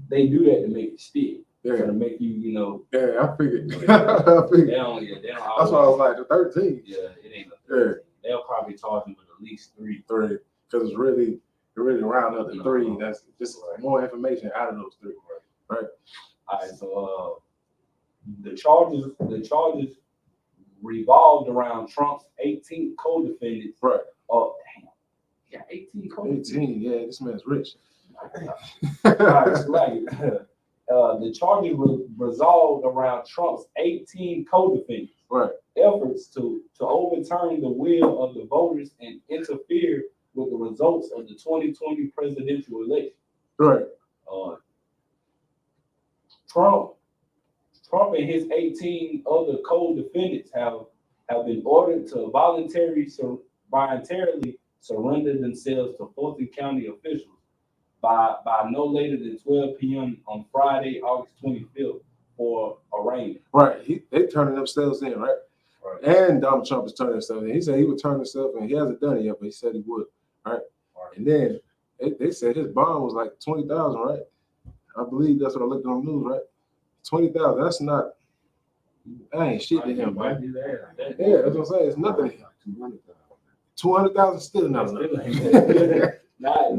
they do that to make it stick. Yeah. So to make you, Yeah, I figured. they I figured. don't. That's why I was like, the 13. Yeah, it ain't. A 13. They'll probably charge them with at least 3. 3. Because it really round up to No. 3. That's just Right. more information out of those 3. Right. All right, so the charges revolved around Trump's 18 co-defendants. Right. Oh, damn. Yeah, 18 co-defendants. 18. Yeah, this man's rich. All right, so like, the charges resolved around Trump's 18 co-defendants. Right. Efforts to overturn the will of the voters and interfere with the results of the 2020 presidential election. Right. Trump and his 18 other co-defendants have been ordered to voluntarily surrender themselves to Fulton County officials by no later than 12 p.m. on Friday, August 25th for arraignment. Right. They turning themselves in, right? Right. And Donald Trump is turning himself in. He said he would turn himself in. He hasn't done it yet, but he said he would. Right. And then they said his bond was like 20,000, right? I believe that's what I looked on the news, right? 20,000. That's not. That ain't shit to him, man. Yeah, that's what I'm saying. It's nothing to him. 200,000 still not enough. Not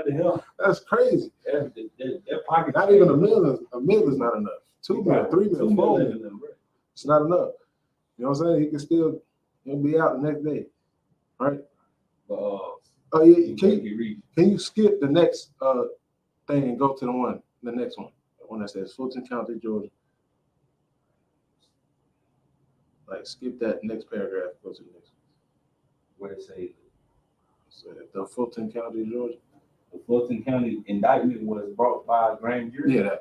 to him. That's crazy. Their pocket. Not even a million. A million is not enough. 2 million, 3 million, 4 million. It's not enough. You know what I'm saying? He can still he'll be out the next day, right? Oh yeah. Can you skip the next thing and go to the next one? The one that says Fulton County, Georgia. Like skip that next paragraph. Go to the next one. What it say? So the Fulton County, Georgia. The Fulton County indictment was brought by a grand jury. Yeah.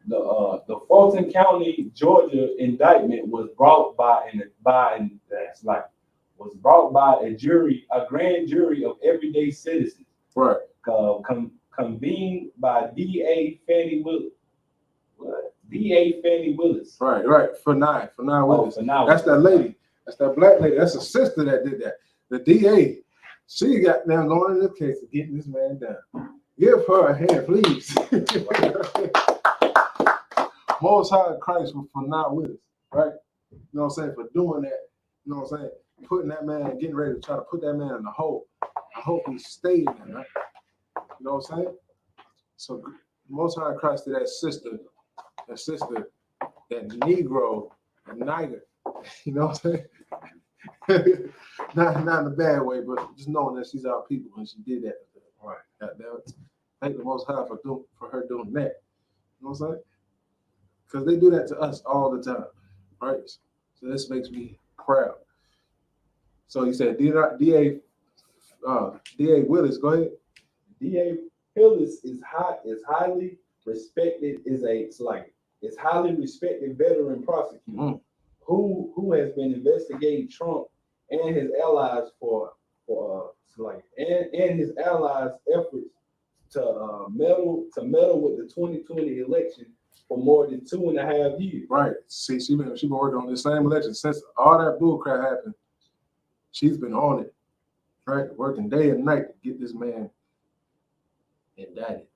The Fulton County, Georgia indictment was brought by a grand jury of everyday citizens. Right. Convened by DA Fannie Willis. What? DA Fannie Willis. Right. For nine Willis. Fannie That's that lady. That's that black lady. That's a sister that did that. The DA. She got down going in this case of getting this man down. Give her a hand, please. Most High Christ for not with us, right? You know what I'm saying? For doing that, you know what I'm saying? Putting that man, getting ready to try to put that man in the hole. I hope he stayed there, right? You know what I'm saying? So Most High Christ to that sister, that Negro, that nigger, you know what I'm saying? not in a bad way, but just knowing that she's our people and she did that. Right. Thank the Most High for her doing that. You know what I'm saying? Because they do that to us all the time, right? So this makes me proud. So you said DA Willis, go ahead. DA Willis is highly respected. It's highly respected veteran prosecutor who has been investigating Trump and his allies and his allies' efforts to meddle with the 2020 election for more than 2.5 years. Right. See, she been working on this same election since all that bull crap happened. She's been on it, right? Working day and night to get this man indicted.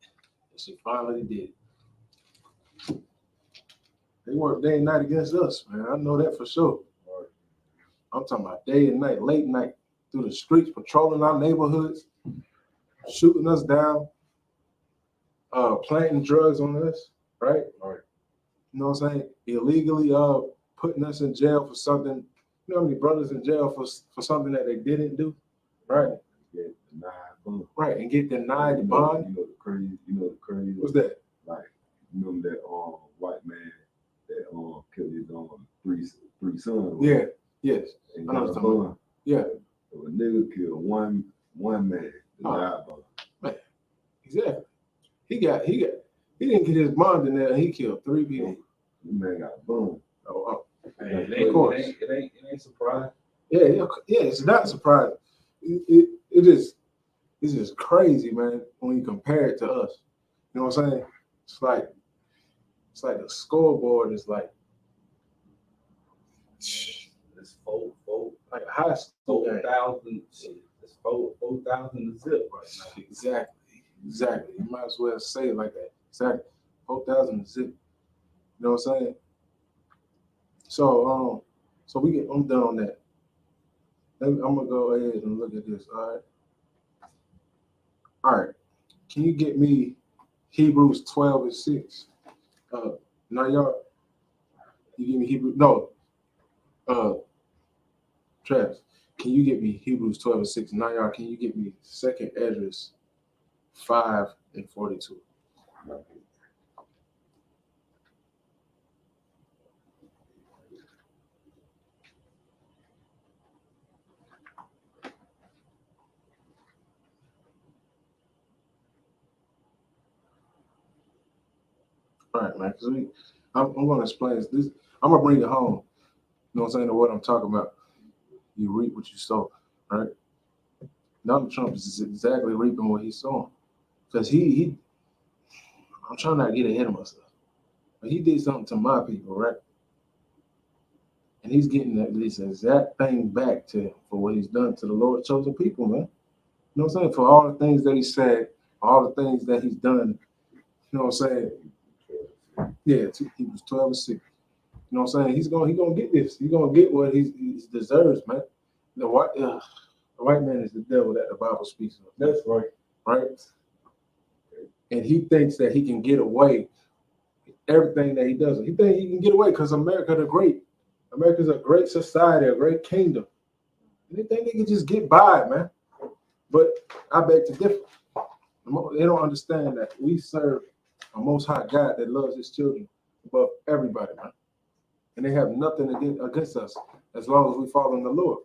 And she finally did. They work day and night against us, man. I know that for sure. I'm talking about day and night, late night, through the streets, patrolling our neighborhoods, shooting us down, planting drugs on us, right? You know what I'm saying? Illegally putting us in jail for something. You know how many brothers in jail for something that they didn't do, right? Get denied bond. Right, and get denied the bond. You know the crazy. What's that? Like, you remember that white man that killed his three sons. Yeah, yes. And I know got what a you're talking bond. Yeah, So a nigga killed one man. The guy bond. exactly. He didn't get his bond in there and he killed 3 people. The man got a bond. Oh, Man, Of course. it ain't surprising. yeah, it's not surprising. It's just crazy, man, when you compare it to us. You know what I'm saying? It's like the scoreboard is like It's four like a high school game. 4,000. It's 4,000 a zip right now. Exactly. You might as well say it like that. Exactly. 4,000 zip. You know what I'm saying? So I'm done on that. I'm gonna go ahead and look at this. All right. Can you get me Hebrews 12:6? Now y'all, you give me Hebrew. No. Travis, can you get me Hebrews 12:6? Now y'all, can you get me 2nd Ezra 5:42? All right, man. Because I'm going to explain this. I'm going to bring it home. You know what I'm saying? To what I'm talking about. You reap what you sow, right? Donald Trump is exactly reaping what he's sowing. Because I'm trying not to get ahead of myself. But he did something to my people, right? And he's getting this exact thing back for what he's done to the Lord's chosen people, man. You know what I'm saying? For all the things that he said, all the things that he's done, you know what I'm saying? Yeah, he was 12:6. You know what I'm saying? He's gonna get this. He's gonna get what he deserves, man. The white man is the devil that the Bible speaks of. That's right. Right? And he thinks that he can get away with everything that he does. He thinks he can get away because America's a great society, a great kingdom. And they think they can just get by, man. But I beg to differ. They don't understand that we serve a most high God that loves his children above everybody, man. And they have nothing against us as long as we follow the Lord.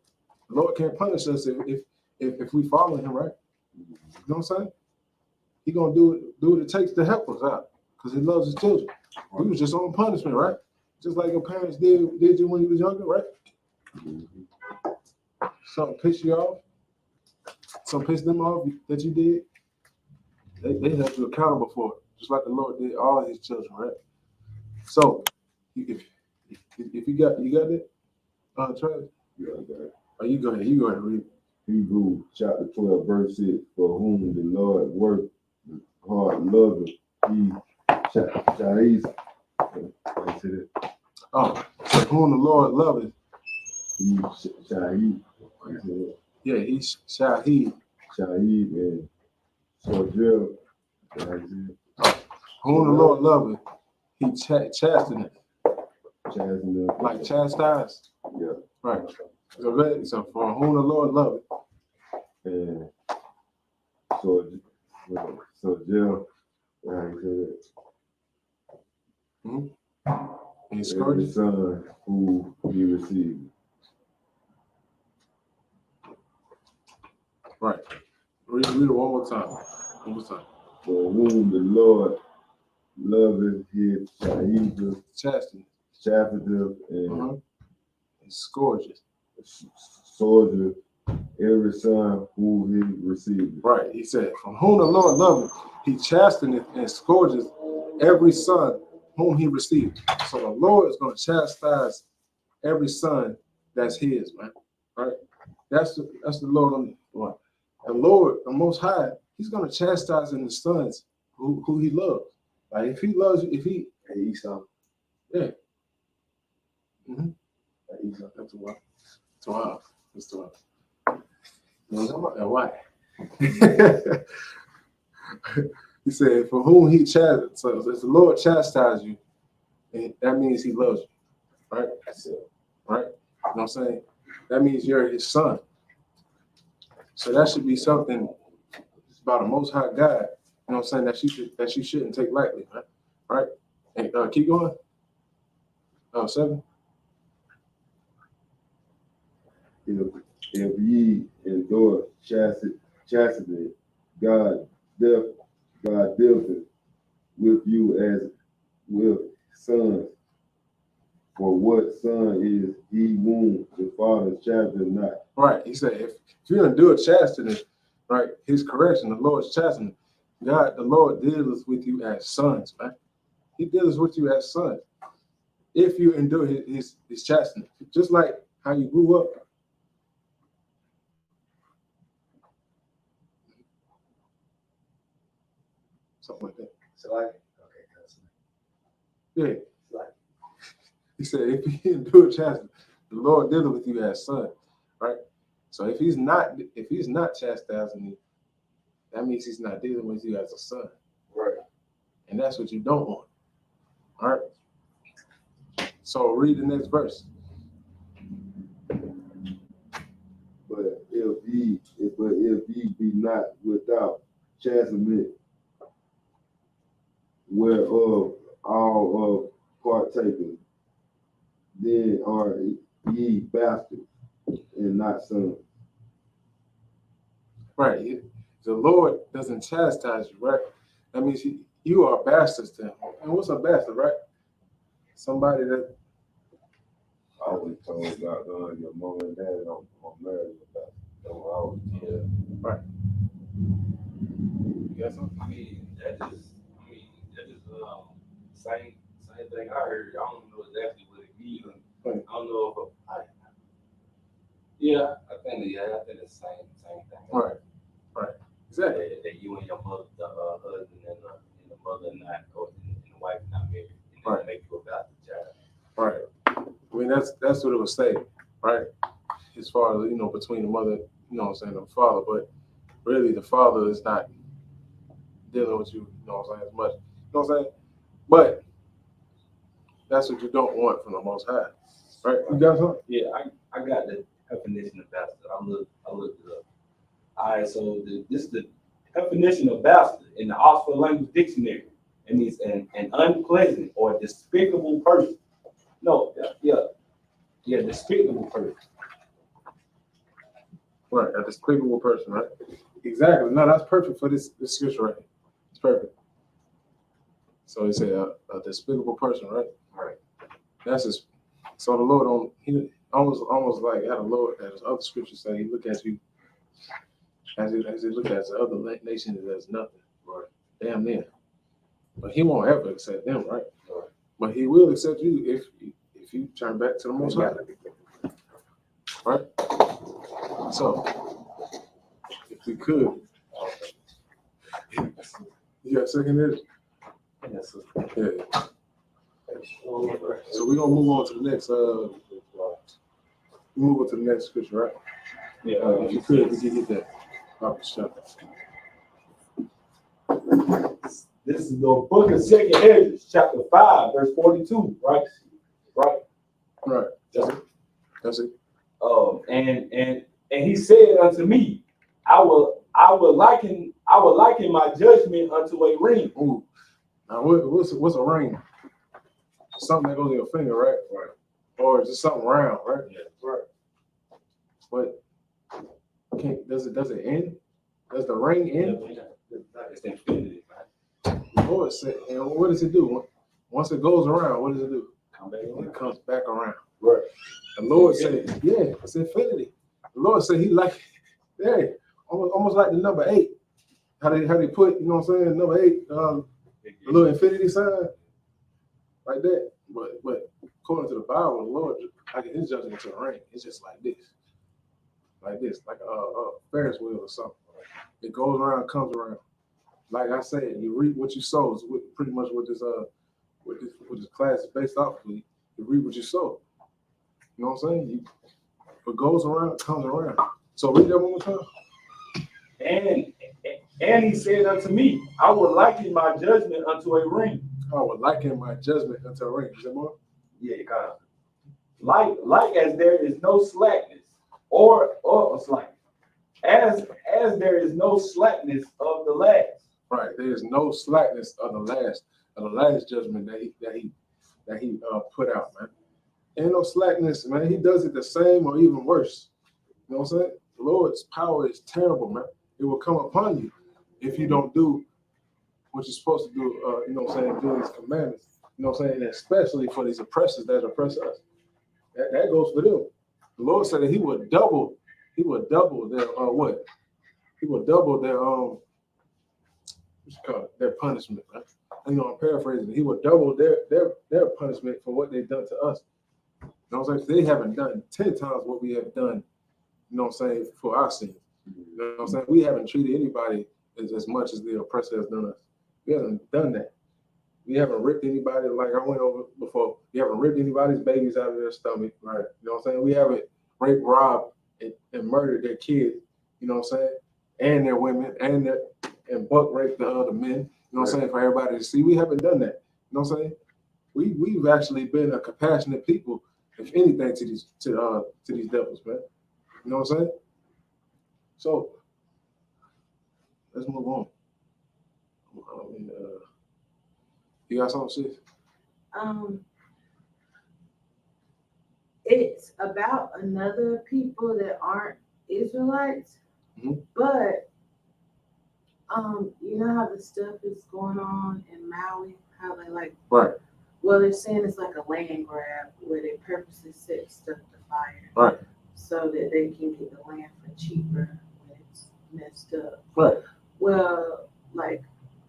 The Lord can't punish us if we follow him, right? You know what I'm saying? He gonna do what it takes to help us out because he loves his children. We was just on punishment, right? Just like your parents did you when you was younger, right? Something pissed you off. Something pissed them off that you did. They have you accountable for it, just like the Lord did all his children, right? So if you got it, Travis? Yeah, I got it. Oh, you go ahead and read it. Hebrews chapter 12, verse 6, for whom the Lord worked hard loving, he shall ease. Oh, so whom the Lord loveth, He shall eat. yeah, he shall heed. Shall eat and so drill. Whom the Lord loveth, he chasteneth, like chastise. Yeah. Right. So for whom the Lord loveth. And so Jill, And every scourge. son who he received. Right. Read it one more time. One more time. For whom the Lord loveth, he shall eat Chasten. chaffeteth and And scourges. soldier every son who he received. Right. He said, from whom the Lord loveth, he chasteneth and scourges every son whom he received. So the Lord is going to chastise every son that's his, man. Right? That's the Lord on the one. The Lord, the Most High, he's going to chastise in the sons who he loves. Like if he loves you, Hey, Esau. yeah. Esau. That's wild. It's wild. It's wild. Why? He said, for whom he chastises. So if the Lord chastises you, and that means he loves you. Right? That's it. Right? You know what I'm saying? That means you're his son. So that should be something about a most high God, you know what I'm saying, that you shouldn't take lightly, right? And keep going. 7. if ye endure chastity, God dealeth with you as with sons. For what son is he whom the father chasteneth not? Right. He said, if you endure chastity, right, his correction, the Lord's chastening, God, the Lord deals with you as sons, man. He deals with you as sons. If you endure his chastening, just like how you grew up. Something like that. So like, okay, Yeah. like, He said, if you endure chastity, the Lord deals with you as son, right? So if he's not chastising you, that means he's not dealing with you as a son. right. And that's what you don't want. All right. So read the next verse. But if ye be not without chastisement, whereof all of partakers, then are ye bastards and not sons. Right. The Lord doesn't chastise you, right? That means you are bastards to him. And what's a bastard, right? Somebody that, I always told about your mom and dad don't marry you about. Don't always right. You got something? I mean, that is same thing I heard. I don't know exactly what it means. Right. I don't know if I think it's the same thing. Right. Exactly. That you and your mother, the husband and the mother not, or and the wife not married, and then Right. make you a bastard child. Right. I mean, that's what it was saying, right? As far as, between the mother, and the father, but really the father is not dealing with you, as much. You know what I'm saying? But that's what you don't want from the Most High, right? You got something? Yeah, I got the definition of bastard. I looked it up. All right, so this is the definition of bastard in the Oxford Language Dictionary. It means an unpleasant or despicable person. No, despicable person. Right, a despicable person, right? Exactly. No, that's perfect for this scripture right here. It's perfect. So he said a despicable person, right? Right. That's just so the Lord he almost like how the Lord, as other scriptures say, he look at you as he look at the other nations as nothing, right? Damn near. But he won't ever accept them, right? Right. But he will accept you if you turn back to the Most High. Right? So if we could, you got second edge? Yes, sir. Yeah. So we're gonna move on to the next scripture, right? Yeah. If you could, we could get that off the shelf. This is the book of 2 Ezra, chapter 5, verse 42, right? Right. That's it. And he said unto me, I will liken my judgment unto a ring. Ooh. Now what's a ring? Something that goes in your finger, right? Right. Or just something round, right? Yeah. Right. But does it end? Does the ring end? It's infinity, man. The Lord said, and what does it do? Once it goes around, what does it do? Come back It comes back around. Right. The Lord said, yeah, it's infinity. The Lord said he almost like the number 8. How they put, you know what I'm saying, number 8, the little infinity sign, like that. But according to the Bible, the Lord, like his judgment to the ring, it's just like this, like a Ferris wheel or something. It goes around, comes around. Like I said, you reap what you sow. Is pretty much what this class is based off of. You reap what you sow. You know what I'm saying? What goes around comes around. So read that one more time. And he said unto me, I will liken my judgment unto a ring. I would liken my judgment unto a ring. Is that more? Yeah, you got it. Like as there is no slackness or slackness, as there is no slackness of the last. Right. There is no slackness of the last judgment that he put out, man. Ain't no slackness, man. He does it the same or even worse. You know what I'm saying? The Lord's power is terrible, man. It will come upon you if you don't do what you're supposed to do, you know what I'm saying, do these commandments. You know what I'm saying? Especially for these oppressors that oppress us. That goes for them. The Lord said that he would double their what? He would double their what's it called? Their punishment, right? You know, I'm paraphrasing. He would double their punishment for what they've done to us. You know what I'm saying? They haven't done 10 times what we have done, you know what I'm saying, for our sins. You know what I'm saying? We haven't treated anybody as much as the oppressor has done us. We haven't done that. We haven't ripped anybody, like I went over before. We haven't ripped anybody's babies out of their stomach, right? You know what I'm saying? We haven't raped, robbed, and murdered their kids, you know what I'm saying? And their women, and buck raped the other men, you know what I'm saying, for everybody to see. We haven't done that. You know what I'm saying? We've actually been a compassionate people, if anything, to these devils, man. You know what I'm saying? So let's move on. You got something, sis? It's about another people that aren't Israelites, but you know how the stuff is going on in Maui, how they like, right? Well, they're saying it's like a land grab where they purposely set stuff to fire, right, so that they can get the land for cheaper when it's messed up, right? Well, like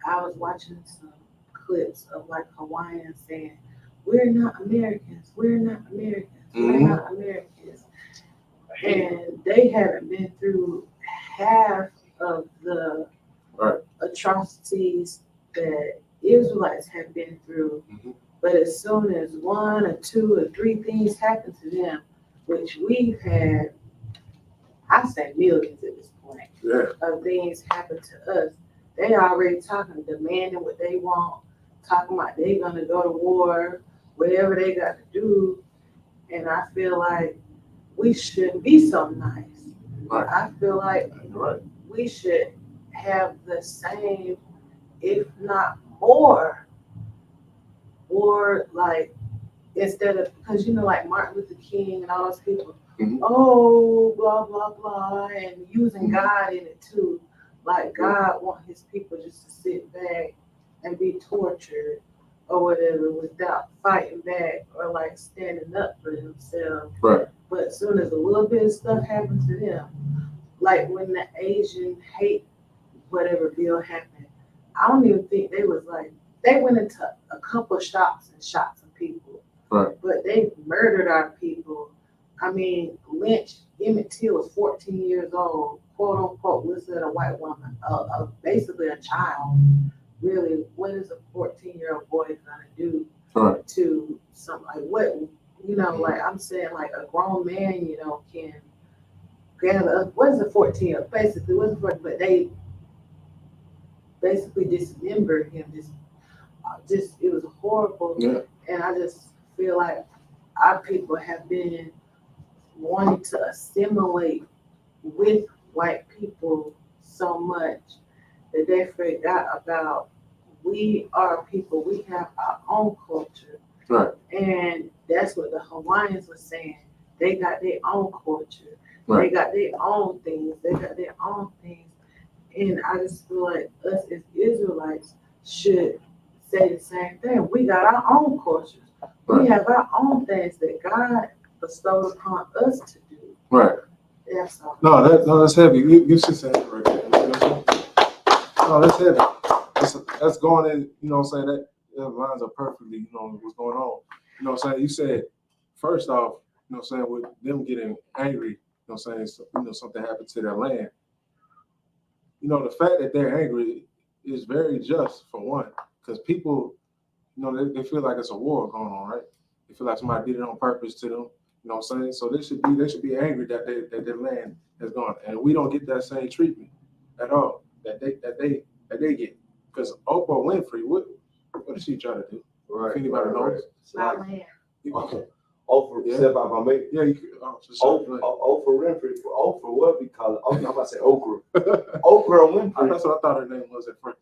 I was watching some clips of like Hawaiians saying, "We're not Americans. We're not Americans. We're not Americans," and they haven't been through half of the atrocities that Israelites have been through. But as soon as 1 or 2 or 3 things happen to them, which we've had, I say millions at this point, of things happen to us, they already talking, demanding what they want, talking about they gonna go to war, whatever they got to do. And I feel like we shouldn't be so nice. Right. I feel like we should have the same, if not more, like instead of, because you know, like Martin Luther King and all those people, oh, blah, blah, blah, and using God in it too. Like God want his people just to sit back and be tortured or whatever without fighting back or like standing up for themselves. Right. But as soon as a little bit of stuff happens to them, like when the Asian hate whatever bill happened, I don't even think they was like, they went into a couple of shops and shot some people. Right. But they murdered our people. I mean, lynched Emmett Till was 14 years old, quote unquote, listed a white woman, basically a child. Really, what is a 14-year-old boy gonna do to something like what, you know, like I'm saying, like a grown man, you know, can gather up, what is a 14, basically, what's a 14, but they basically dismembered him, just it was horrible. And I just feel like our people have been wanting to assimilate with white people so much that they forgot about we are people, we have our own culture. Right. And that's what the Hawaiians were saying. They got their own culture. Right. They got their own things. They got their own things. And I just feel like us as Israelites should say the same thing. We got our own cultures. Right. We have our own things that God bestowed upon us to do. Right. That's all. No, that's heavy. You should say it right there. You know what I'm saying? No, that's heavy. That's going in, you know what I'm saying? That lines up perfectly, you know, what's going on. You know what I'm saying? You said, first off, you know what I'm saying, with them getting angry, you know what I'm saying, so, you know, something happened to their land. You know, the fact that they're angry is very just, for one, because people, you know, they feel like it's a war going on, right? They feel like somebody did it on purpose to them, you know what I'm saying? So they should be angry that their land has gone, and we don't get that same treatment at all that they get. Because Oprah Winfrey, what did she try to do? Right. If anybody knows. My land. Oprah, step out my mate. Yeah, you could. Oprah Winfrey. Oprah, what we call it? I'm about to say Oprah. Oprah Winfrey. That's what I thought her name was at first.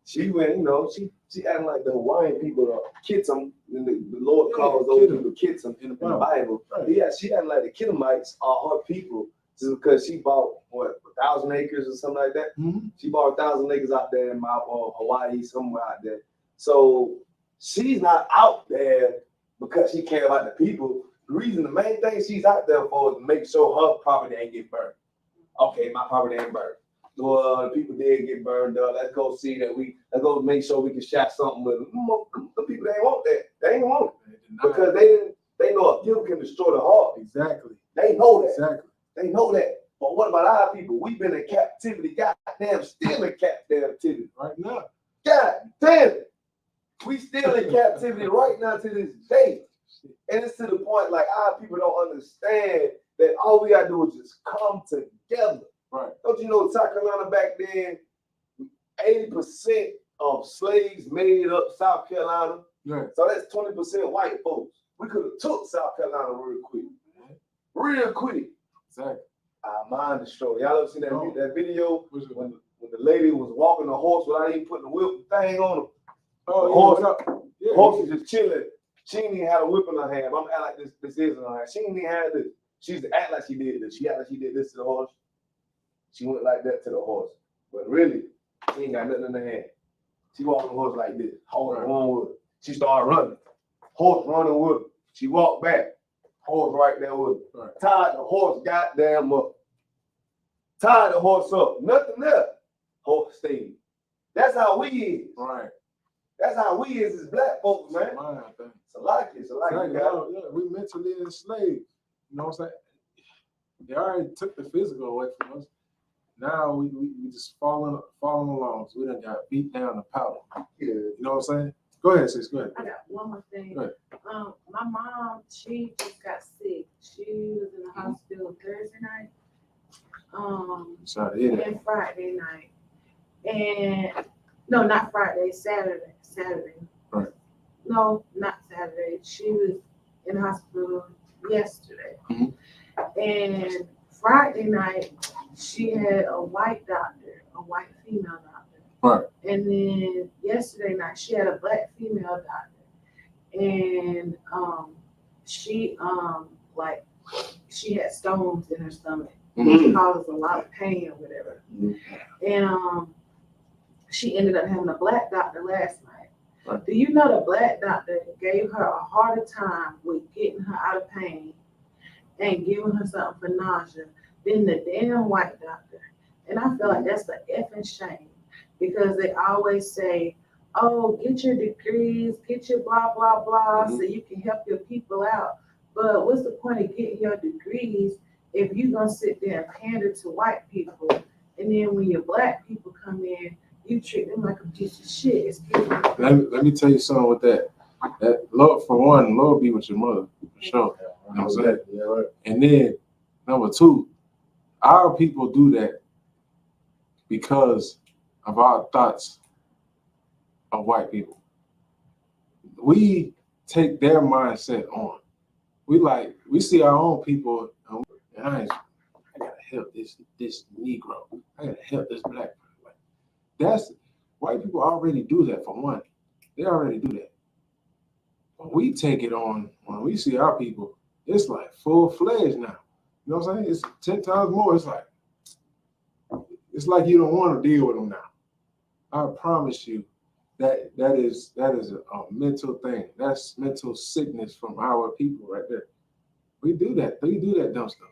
She went, you know, she acting like the Hawaiian people are Kitsum. The Lord calls those people Kitsum in the Bible. Right. Yeah, she acting like the Kittamites are her people just because she bought what 1,000 acres or something like that. Mhm. She bought 1,000 acres out there in Hawaii, somewhere out there. So she's not out there because she cares about the people. The main thing she's out there for is to make sure her property ain't get burned. Okay, my property ain't burned. Well, the people did get burned up. Let's go see that let's go make sure we can share something with them. The people, they ain't want that. They ain't want it because they know a guilt can destroy the heart. Exactly. They know that. Exactly. They know that. But what about our people? We've been in captivity. Goddamn, still in captivity. Right now. God damn it. We still in captivity right now to this day. And it's to the point like our people don't understand that all we gotta do is just come together. Right. Don't you know South Carolina back then, 80% of slaves made up South Carolina. Yeah. So that's 20% white folks. We could have took South Carolina real quick. Real quick. Exactly. Our mind destroyed. Y'all ever seen that video What's it? when the lady was walking the horse without even putting the whip thing on her? Oh, The horse, yeah. the horse was just chilling. She didn't even have a whip in her hand. I'm acting like this is in her hand. She didn't even have this. She used to act like she did this. She acted like she did this to the horse. She went like that to the horse. But really, she ain't got nothing in her hand. She walked the horse like this. Horse run with her. She started running. Horse running with her. She walked back. Horse right there with her. Right. Tied the horse goddamn up. Tied the horse up. Nothing there. Horse stayed. That's how we is. Right. That's how we is as black folks, man. Mine, I think. It's a lot. It's a lot. Exactly. Yeah, we mentally enslaved. You know what I'm saying? They already took the physical away from us. Now we just following along. So we done got beat down to powder. Yeah. You know what I'm saying? Go ahead, sis. Go ahead. I got one more thing. Go ahead. My mom, she just got sick. She was in the hospital Thursday night. Sorry to hear that. And Friday night. And no, not Friday, Saturday. Right. No, not Saturday. She was in the hospital yesterday. Mhm. And Friday night, she had a white doctor, a white female doctor. Right. And then yesterday night, she had a black female doctor. And she she had stones in her stomach, which causes a lot of pain or whatever. And she ended up having a black doctor last night. Right. Do you know the black doctor gave her a harder time with getting her out of pain and giving her something for nausea than the damn white doctor? And I feel like that's the effing shame, because they always say, oh, get your degrees, get your blah, blah, blah, so you can help your people out. But what's the point of getting your degrees if you're going to sit there and pander to white people, and then when your black people come in, you treat them like a piece of shit? Excuse me. Let me tell you something with that. That Lord, for one, Lord be with your mother, for sure. You know what I'm saying? Yeah, right. And then, number two, our people do that because of our thoughts of white people. We take their mindset on. We see our own people, and I gotta help this Negro. I gotta help this black person. That's white people already do that for one. They already do that. But we take it on when we see our people. It's like full-fledged now. You know what I'm saying? It's 10 times more. It's like you don't want to deal with them now. I promise you that is a mental thing. That's mental sickness from our people right there. We do that. We do that dumb stuff.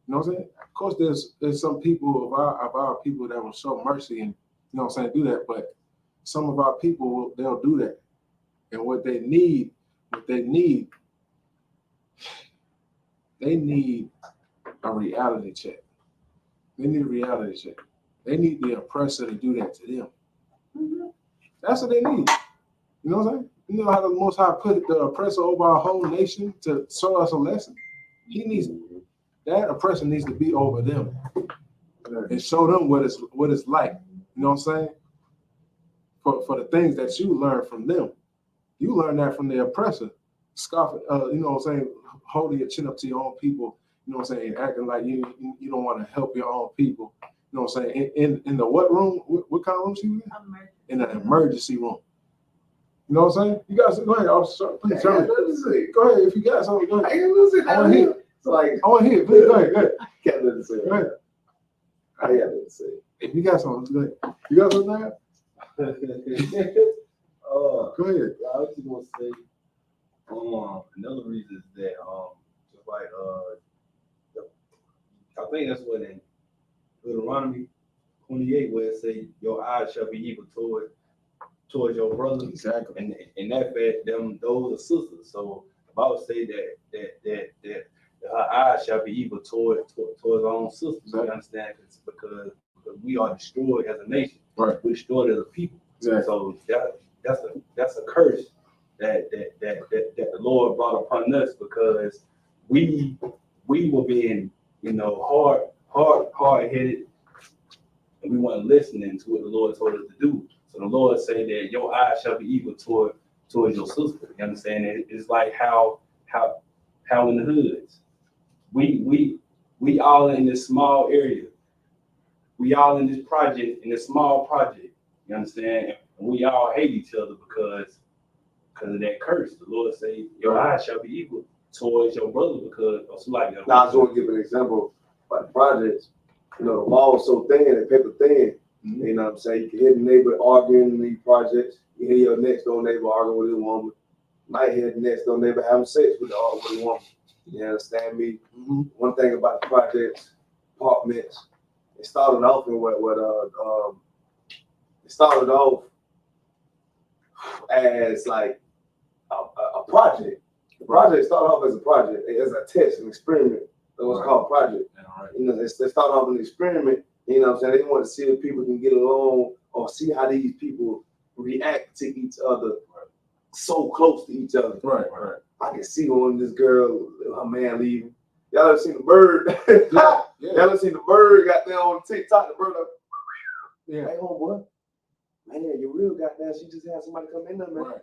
You know what I'm saying? Of course, there's some people of our people that will show mercy and, you know what I'm saying, do that. But some of our people, they'll do that. And what they need a reality check. They need a reality check. They need the oppressor to do that to them. Mm-hmm. That's what they need. You know what I'm saying? You know how the Most High put the oppressor over our whole nation to show us a lesson? That oppressor needs to be over them and show them what it's like. You know what I'm saying? For the things that you learn from them. You learn that from the oppressor. Scoffing, you know what I'm saying, holding your chin up to your own people, you know what I'm saying, acting like you don't want to help your own people. You know what I'm saying? In the what room? What kind of room she was in? In an emergency room. You know what I'm saying? You guys go ahead, officer. Please tell me. Go ahead if you got something. Go ahead. So like, I want to hear it. Please, go ahead. got nothing to say. Go ahead. I got nothing to say. If you got something, go ahead. You got something there? Go ahead. I was just gonna say, another reason is that, just like, I think that's what in Deuteronomy 28, where it say, your eyes shall be equal towards your brother. Exactly. And that fact, those are sisters. So the Bible say that her eyes shall be equal towards our own sisters. Exactly. You understand? It's because we are destroyed as a nation. Right. We're destroyed as a people. Exactly. So that's a curse that the Lord brought upon us, because we were being, hard-headed, and we weren't listening to what the Lord told us to do. So the Lord said that your eyes shall be equal towards your sister. You understand? It's like how in the hoods, we all in this small area. We all in this project, in this small project. You understand? And we all hate each other because of that curse. The Lord say your eyes shall be equal towards your brother, because of like that. Now I just want to give an example about the projects. The wall is so thin and paper thin. Mm-hmm. You know what I'm saying? You can hear the neighbor arguing in these projects. You hear your next door neighbor arguing with his woman. Might hear the next door neighbor having sex with the woman. You understand me? Mm-hmm. One thing about the projects, apartments, it started off in it started off as like a project. The project started off as a project, as a test, an experiment. That was called project. They started off an experiment. You know what I'm saying? They want to see if people can get along or see how these people react to each other so close to each other. Right. I can see on this girl, her man leaving. Y'all ever seen the bird? Yeah. Y'all ever seen the bird got there on TikTok? The bird, Yeah. hey homeboy, man, you real goddamn. She just had somebody come in there, man. Right.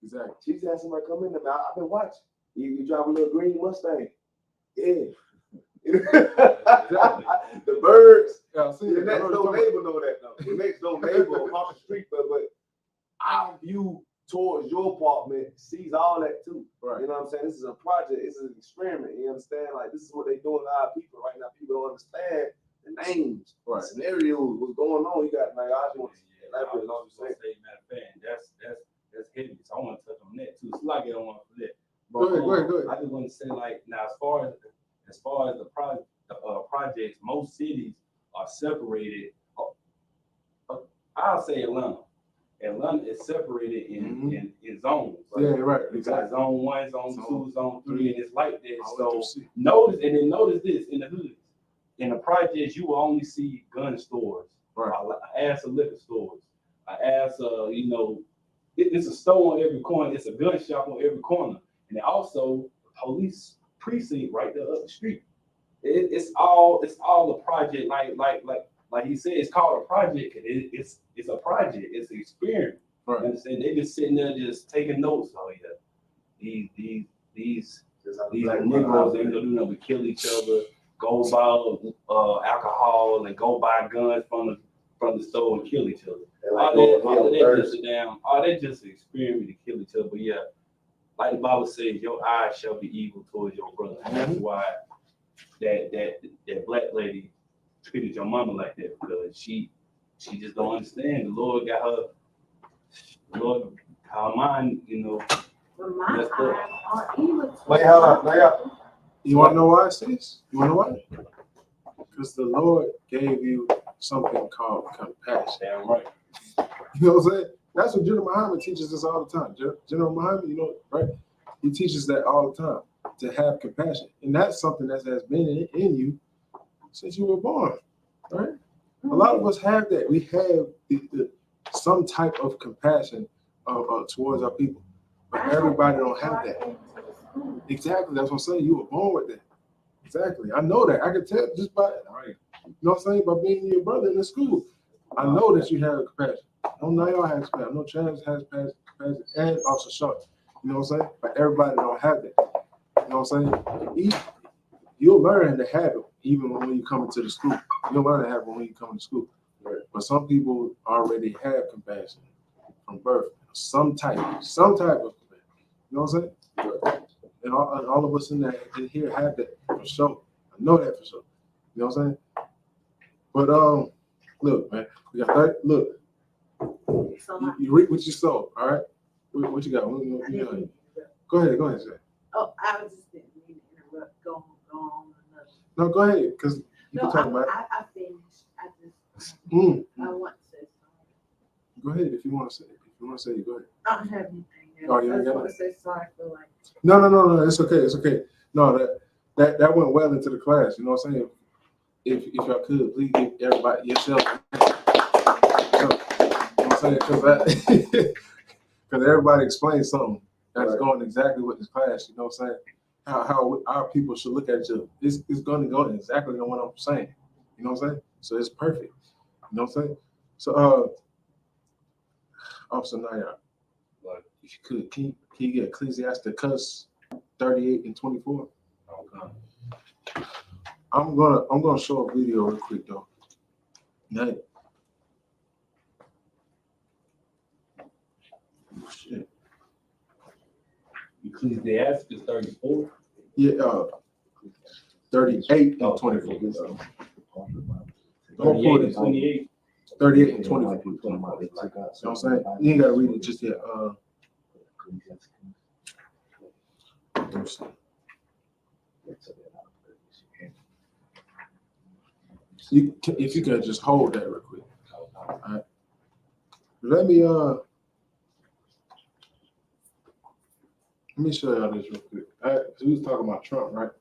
Exactly. She just had somebody come in there, man. I've been watching. You drive a little green Mustang. Yeah. The birds. Yeah, see, The next door neighbor know that though. The next door neighbor across the street, but our view towards your apartment sees all that too. Right. You know what I'm saying? This is a project. This is an experiment. You understand? Like this is what they doing to our people right now. People don't understand the names, Right. the scenarios, what's going on. You got like I just want to I was also gonna say, matter of fact, that's heavy. So I want to touch on that too. It's like I don't want to forget. Go ahead. I just want to say, like, now as far as the projects, most cities are separated. I'll say Atlanta. Atlanta is separated in zones. Yeah, right. You got zone 1, zone 2, zone 3, and it's like that. So See. notice this in the hood. In the projects, you will only see gun stores. Right. I asked liquor stores. I asked, it's a store on every corner. It's a gun shop on every corner, and then also police precinct right there up the street. It's all a project. Like he said, it's called a project. It's a project. It's an experiment. Right. You understand? They just sitting there just taking notes. Oh yeah, these Negroes ain't gonna do nothing but kill each other. Go buy alcohol and go buy guns from the store and kill each other. All that just experiment to kill each other. But yeah, like the Bible says, your eyes shall be evil towards your brother. And that's why that black lady treated your mama like that, because she just don't understand. The Lord got her mind, But my eyes are evil. Wait, hold up. You want to know why, sis? You want to know why? Because the Lord gave you something called compassion. Damn right. You know what I'm saying? That's what General Muhammad teaches us all the time. General Muhammad, right? He teaches that all the time, to have compassion. And that's something that has been in you since you were born, right? A lot of us have that. We have some type of compassion towards our people. But everybody don't have that. Exactly. That's what I'm saying. You were born with that. Exactly. I know that. I can tell just by, you know what I'm saying, by being your brother in the school. I know that you have compassion. I don't know y'all have compassion. I know Chance has compassion and also Sean. You know what I'm saying? But everybody don't have that. You know what I'm saying? You'll learn to have it even when you come into the school. You'll learn to have it when you come to school. But some people already have compassion from birth. Some type of compassion. You know what I'm saying? And all of us in here have that. for sure. I know that for sure. You know what I'm saying? But look, man, we got that. Look, So you reap what you sow. All right. What you got? Go ahead, sir. Oh, I was just didn't mean to interrupt. Go on. No, go ahead, because you No, can talk about it. I finished. I just I want to say something. Go ahead if you want to say it. If you want to say it, go ahead. I don't have anything else. Oh, you I ain't just got want to say sorry for like. No. It's okay. No, that went well into the class. You know what I'm saying? If y'all could, please give everybody yourself. You know what I'm saying? Because everybody explained something that's going exactly with this class. You know what I'm saying? How our people should look at each other. It's going to go exactly on what I'm saying. You know what I'm saying? So it's perfect. You know what I'm saying? So, Officer Naya, if you could, can you get Ecclesiasticus 38 and 24? Okay. I'm gonna show a video real quick though. Now, shit. Ecclesiastes 34. Yeah, 38 and 24. 38 and 28. 38 and 24. You know what I'm saying? You ain't gotta read it just yet. Let me see. If you could just hold that real quick. All right. Let me show y'all this real quick. We was talking about Trump, right?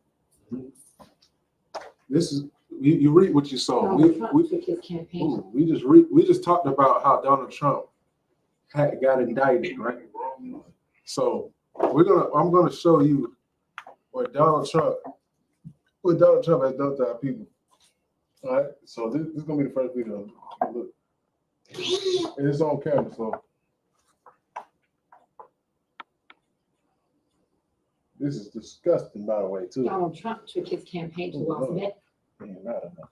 This is you read what you saw. We just talked about how Donald Trump got indicted, right? So I'm gonna show you what Donald Trump has done to our people. All right, so this is gonna be the first video. Look, and it's on camera, so this is disgusting, by the way, too. Donald Trump took his campaign to Las Vegas. Man, I don't know.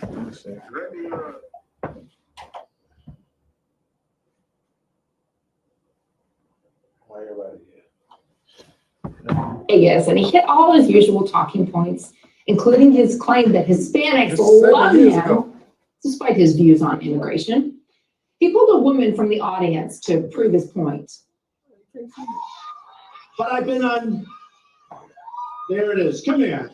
Let me see. Why everybody here? Vegas, and he hit all his usual talking points, including his claim that Hispanics This is 7 love years him, ago. despite his views on immigration. He pulled a woman from the audience to prove his point. But I've been on, there it is. Come here.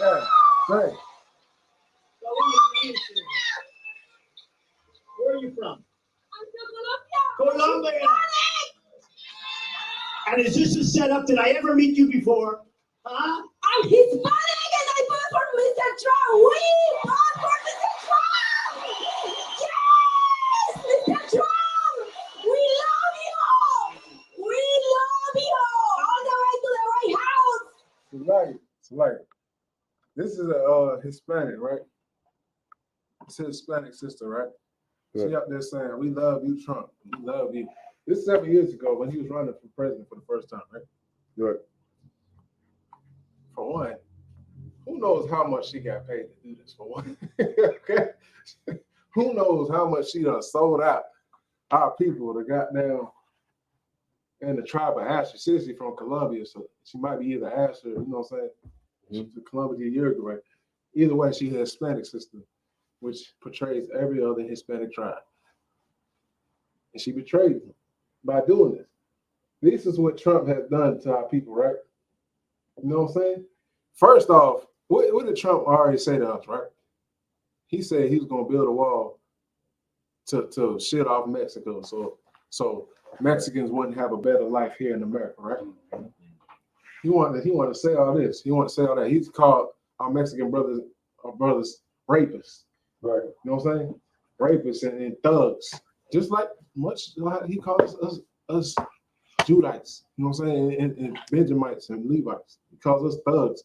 Yeah, right. Where are you from? Colombia. And is this a setup? Did I ever meet you before? Huh? I'm Hispanic and I vote for Mr. Trump. We vote for Mr. Trump. Yes, Mr. Trump. We love you. We love you. All the way to the White House. Right. This is a Hispanic, right? It's a Hispanic sister, right? Right. She up there saying, "We love you, Trump. We love you." This is 7 years ago when he was running for president for the first time, right? Right. For one, who knows how much she got paid to do this? For one, okay? Who knows how much she done sold out our people to goddamn in the tribe of Asher. She's from Colombia, so she might be either Asher, you know what I'm saying? She's from Colombia a year ago, right? Either way, she has a Hispanic sister, which portrays every other Hispanic tribe. And she betrayed them by doing this. This is what Trump has done to our people, right? You know what I'm saying? First off, what did Trump already say to us, right? He said he was going to build a wall to shit off Mexico, so Mexicans wouldn't have a better life here in America, right? He wanted to say all this. He wanted to say all that. He's called our Mexican brothers rapists, right? You know what I'm saying? Rapists and thugs, just like he calls us Judites. You know what I'm saying? And Benjamites and Levites. He calls us thugs,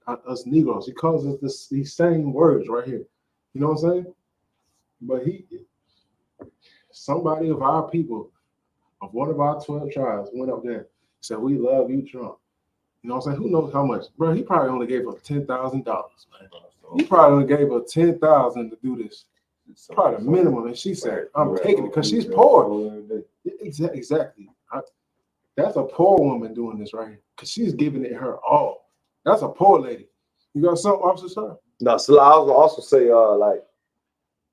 us Negroes. He calls us these same words right here. You know what I'm saying? But somebody of our people, of one of our 12 tribes, went up there and said, "We love you, Trump." You know what I'm saying? Who knows how much? Bro, he probably only gave her $10,000, man. He probably only gave her $10,000 to do this. Probably the minimum. And she said, I'm taking it because she's poor. Exactly. That's a poor woman doing this right here because she's giving it her all. That's a poor lady. You got something, Officer Sir? No, so I was gonna also say, like,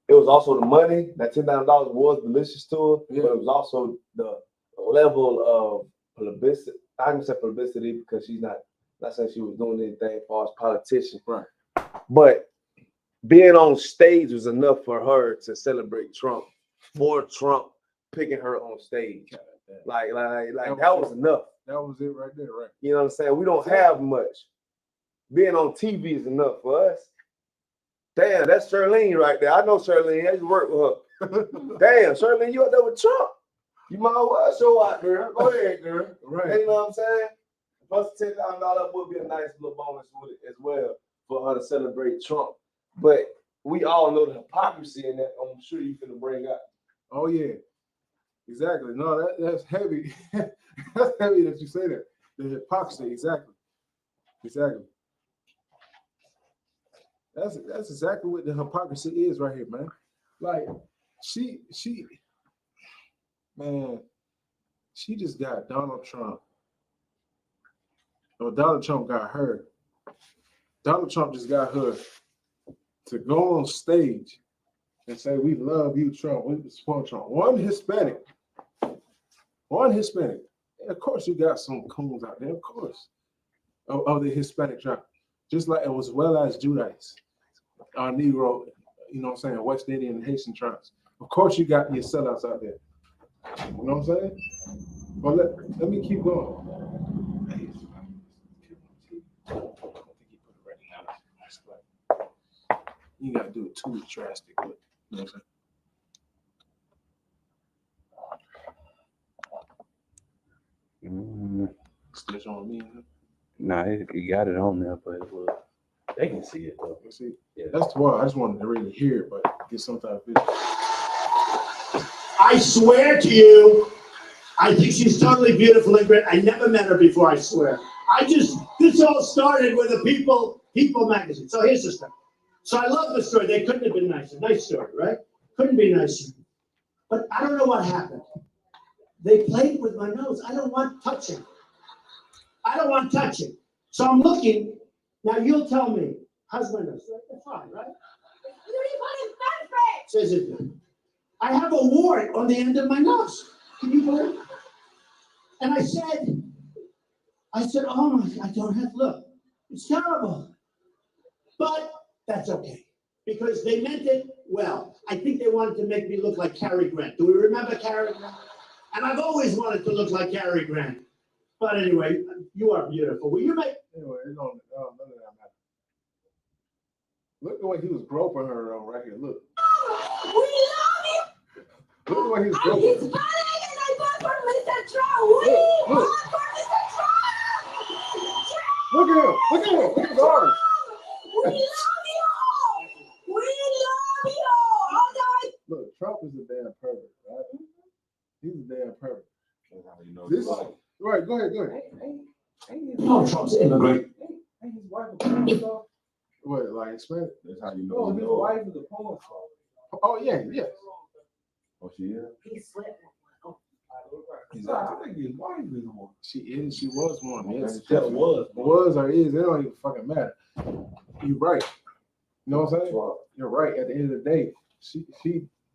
it was also the money. That $10,000 was delicious to her, but it was also the level of publicity. I can say publicity because she's not saying she was doing anything as far as politician. Right. But being on stage was enough for her to celebrate Trump, for Trump picking her on stage. Like that was enough. That was it right there, right? You know what I'm saying? We don't have much. Being on TV is enough for us. Damn, that's Shirlene right there. I know Shirlene. I used to work with her. Damn, Shirlene, you up there with Trump? You might as well show out, girl. Go ahead, girl. Right. You know what I'm saying? Plus $10,000 would be a nice little bonus with it as well for her to celebrate Trump. But we all know the hypocrisy in that. I'm sure you finna bring up. Oh yeah, exactly. No, that's heavy. That's heavy that you say that. The hypocrisy, exactly. That's exactly what the hypocrisy is right here, man. Like she just got Donald Trump. Or Donald Trump got her. Donald Trump just got her to go on stage and say, we love you, Trump. We support Trump. One Hispanic. And of course, you got some coons out there, of course, of the Hispanic tribe. Just like as well as Judites, our Negro, you know what I'm saying, West Indian and Haitian tribes. Of course, you got your sellouts out there. You know what I'm saying? But let me keep going. You gotta do it too drastic, but you know what I'm saying? Stitch on me. Nah, you got it on there, but they can see it though. Let's see. Yeah. That's why I just wanted to really hear it, but get some type of video. I swear to you, I think she's totally beautiful and great. I never met her before, I swear. This all started with a People magazine. So here's the story. So I love the story. They couldn't have been nicer. Nice story, right? Couldn't be nicer. But I don't know what happened. They played with my nose. I don't want touching. So I'm looking. Now you'll tell me. How's my nose? It's fine, right? Says it. I have a wart on the end of my nose. Can you believe it? And I said, oh my, I don't have to look. It's terrible. But that's okay. Because they meant it well. I think they wanted to make me look like Cary Grant. Do we remember Cary Grant? And I've always wanted to look like Cary Grant. But anyway, you are beautiful. Will you make... Anyway, none of that matter. Look at the way he was groping her right here. Look. We love you. Look at the way he was I'm groping her. Hispanic and I vote for Mr. Trump. We vote for Mr. Trump. Look at him. Look at his arms. We love you. All the way. Look, Trump is a damn pervert, right? He's a damn pervert. You know, This right, go ahead. Oh, Trump's immigrant. Ain't his wife a porn star? What, like explain it? That's how you know. No, his wife is a porn star. Oh yeah, yes. Oh, she is? He slept with Exactly. I think his wife is one. She was one. Yes, That was. or is. It don't even fucking matter. You're right. You know what I'm saying? You're right. At the end of the day, she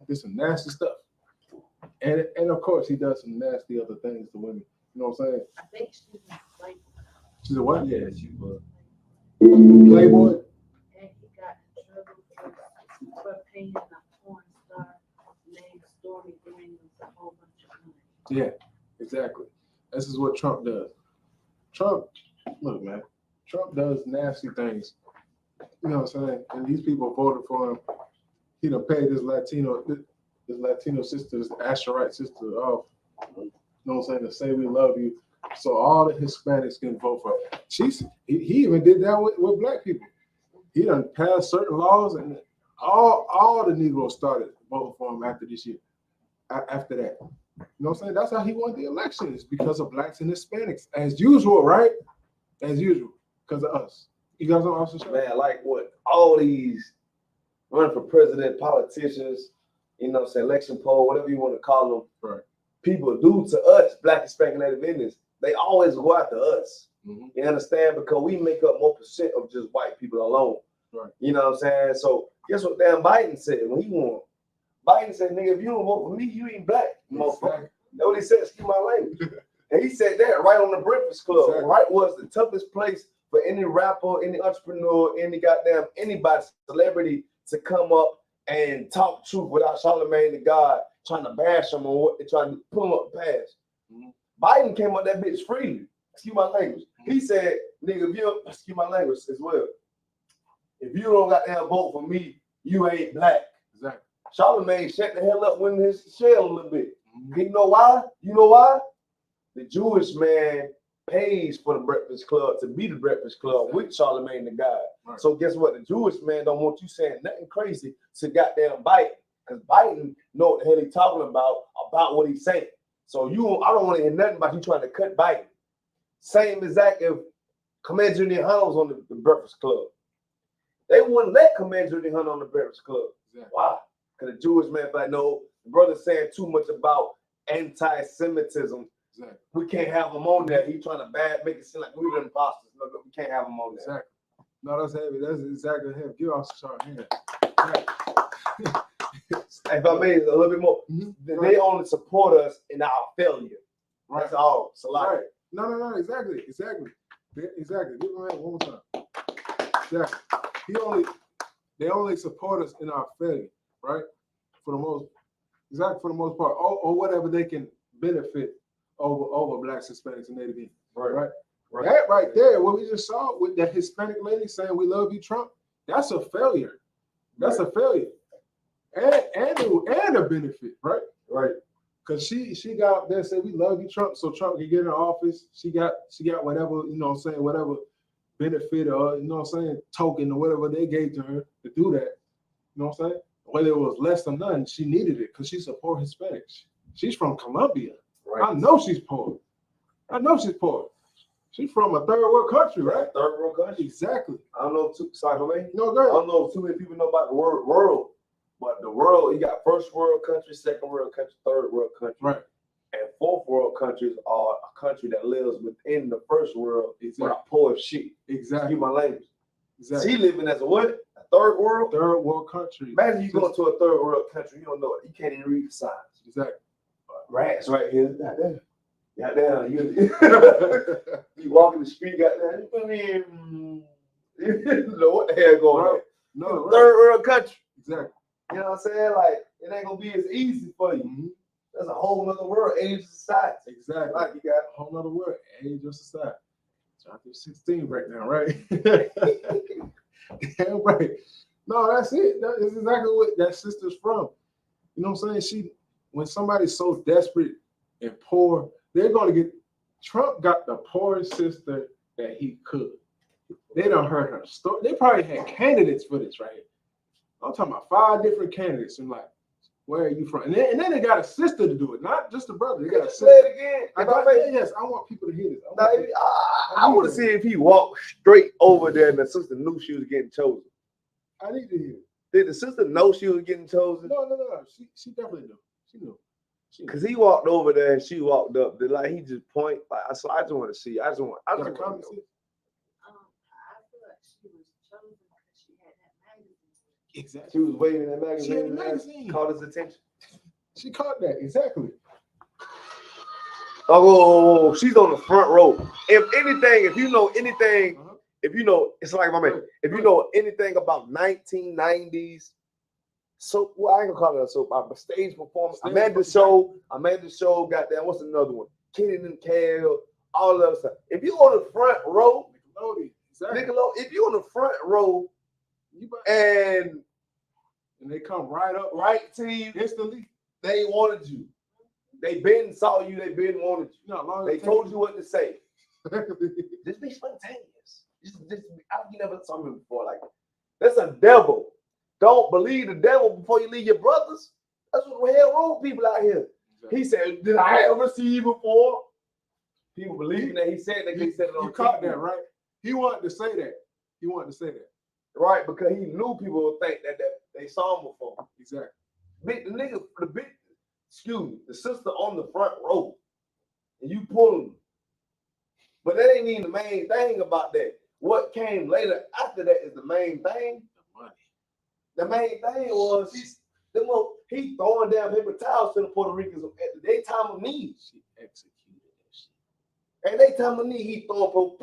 did some nasty stuff. And of course he does some nasty other things to women. You know what I'm saying? I think she's a Playboy. She's a what? Yeah, she was. Playboy? And he got in trouble for paying a porn star named Stormy Daniels a whole bunch of money. Yeah, exactly. This is what Trump does. Look, man, Trump does nasty things. You know what I'm saying? And these people voted for him. He done paid his Latino sister, his Asherite sister off. You know what I'm saying? To say we love you. So all the Hispanics can vote for her. He even did that with black people. He done passed certain laws and all the Negroes started voting for him after this year. After that. You know what I'm saying? That's how he won the elections, because of blacks and Hispanics. As usual, right? as usual, because of us. You guys don't also show? Man, like what all these running for president, politicians, you know, selection poll, whatever you want to call them, right? People do to us, Black Hispanic Native Indians, they always go after us. Mhm. You understand? Because we make up more percent of just white people alone. Right. You know what I'm saying? So guess what damn Biden said when he won? Biden said, nigga, if you don't vote for me, you ain't black, motherfucker. That's what he said, excuse my language. And he said that right on the Breakfast Club. Exactly. Right was the toughest place for any rapper, any entrepreneur, any goddamn anybody, celebrity to come up and talk truth without Charlamagne the God trying to bash them on what they're trying to pull up past. Mhm. Biden came up that bitch freely. Excuse my language. He said, nigga, if you don't, excuse my language as well. If you don't goddamn vote for me, you ain't black. Exactly. Charlamagne shut the hell up when his shell a little bit. You know why? You know why? The Jewish man pays for the Breakfast Club to be the Breakfast Club with Charlamagne the God. Right. So guess what? The Jewish man don't want you saying nothing crazy to goddamn Biden. Because Biden know what the hell he's talking about what he's saying. So I don't want to hear nothing about you trying to cut Biden. Same exact if Commander Junior Hunt was on the Breakfast Club. They wouldn't let Commander Junior Hunt on the Breakfast Club. Exactly. Why? Because the Jewish man, but no, the brother's saying too much about anti-Semitism. Exactly. We can't have him on there. He's trying to make it seem like we were imposters. No, we can't have him on there. Exactly. No, that's heavy. That's exactly him. Give us a short hand. If I may, a little bit more, they only support us in our failure. Right. That's all. It's a lot. Right. No. Exactly. Give him that one more time. Exactly. They only support us in our failure, right? For the most part, or whatever they can benefit over Blacks, Hispanics, and Native Indians. Right. That right there, what we just saw with that Hispanic lady saying we love you, Trump, that's a failure. That's a failure. And a benefit, right? Right. Because she got up there and said we love you, Trump, so Trump can get in office. She got whatever, whatever benefit or token or whatever they gave to her to do that. You know what I'm saying? Whether it was less or none, she needed it because she supports Hispanics. She's from Colombia. Right. I know she's poor. She's from a third world country, right? Third world country. Exactly. I don't know sorry for me. No, go ahead. I don't know if too many people know about the word world, but the world, you got first world country, second world country, third world country. Right. And fourth world countries are a country that lives within the first world, but are poor as shit. Exactly. Excuse my language. Exactly. She living as a what? A third world? Third world country. Imagine you going to a third world country, you don't know it. You can't even read the signs. Exactly. Rats right here. Goddamn. You walk in the street, goddamn. You know what the hell going on? No, third world country. Exactly. You know what I'm saying? Like, it ain't gonna be as easy for you. Mm-hmm. That's a whole nother world, age of society. Exactly. Like you got a whole nother world, age of society. Chapter 16 right now, right? Damn right. No, that's it. That is exactly what that sister's from. You know what I'm saying? When somebody's so desperate and poor, they're gonna get. Trump got the poorest sister that he could. They done heard her story. They probably had candidates for this right here. I'm talking about 5 different candidates. And like, where are you from? And then they got a sister to do it, not just a brother. They got a sister. Say it again. Yes, I want people to hear this. I want to see if he walked straight over there and the sister knew she was getting chosen. I need to hear it. Did the sister know she was getting chosen? No. She definitely knew. She knew. Cause he walked over there and she walked up. Like he just point. Like so, I just want to see. I just want. I feel like she was chosen because she had that magazine. Exactly. She was waving that magazine. She had a magazine. Caught his attention. She caught that exactly. Oh, she's on the front row. If anything, if you know anything, if you know, it's like my man. If you know anything about 1990s. So well, I ain't gonna call it a soap opera, stage performance. Amanda Show, goddamn, what's another one? Kenan and Kel, all of stuff. If you on the front row, Nickelodeon, if you on the front row, and they come right up, right to you instantly, they wanted you. They been saw you, they been wanted you. No, they told you what to say. Just be spontaneous. I've never saw me before like that. That's a devil. Don't believe the devil before you leave your brothers. That's what the hell wrong with people out here. He said, did I ever see you before? people believing that he said that. He said it on You caught TV. that, right? He wanted to say that. Right, because he knew people would think that they saw him before. Exactly. The sister on the front row, and you pull him. But that ain't even the main thing about that. What came later after that is the main thing. The money. The main thing was he throwing down paper towels to the Puerto Ricans at their time of need. She executed that shit. At their time of need, he throwing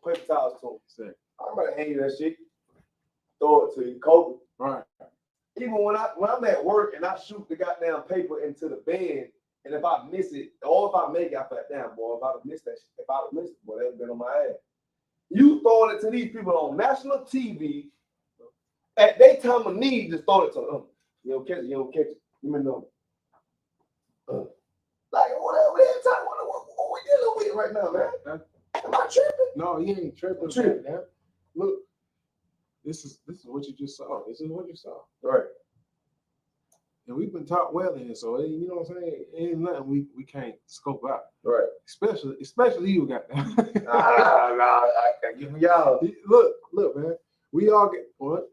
paper towels to them. Exactly. I'm about to hand you that shit. Throw it to you, Kobe. Right. Even when I'm at work and I shoot the goddamn paper into the bin, and if I miss it, or if I make it, I feel like, damn, boy, if I'd have missed that shit, boy, that'd been on my ass. You throwing it to these people on national TV at their time of need, just throwing it to them. You don't catch it. Give me no. Like, what we dealing with right now, man? Am I tripping? No, you ain't tripping. Tripping. Man. Look, this is what you just saw. This is what you saw. Right. And we've been taught well in here, so you know what I'm saying? Ain't nothing we can't scope out. Right. Especially you, goddamn. I can't give y'all. Look, man. We all get what?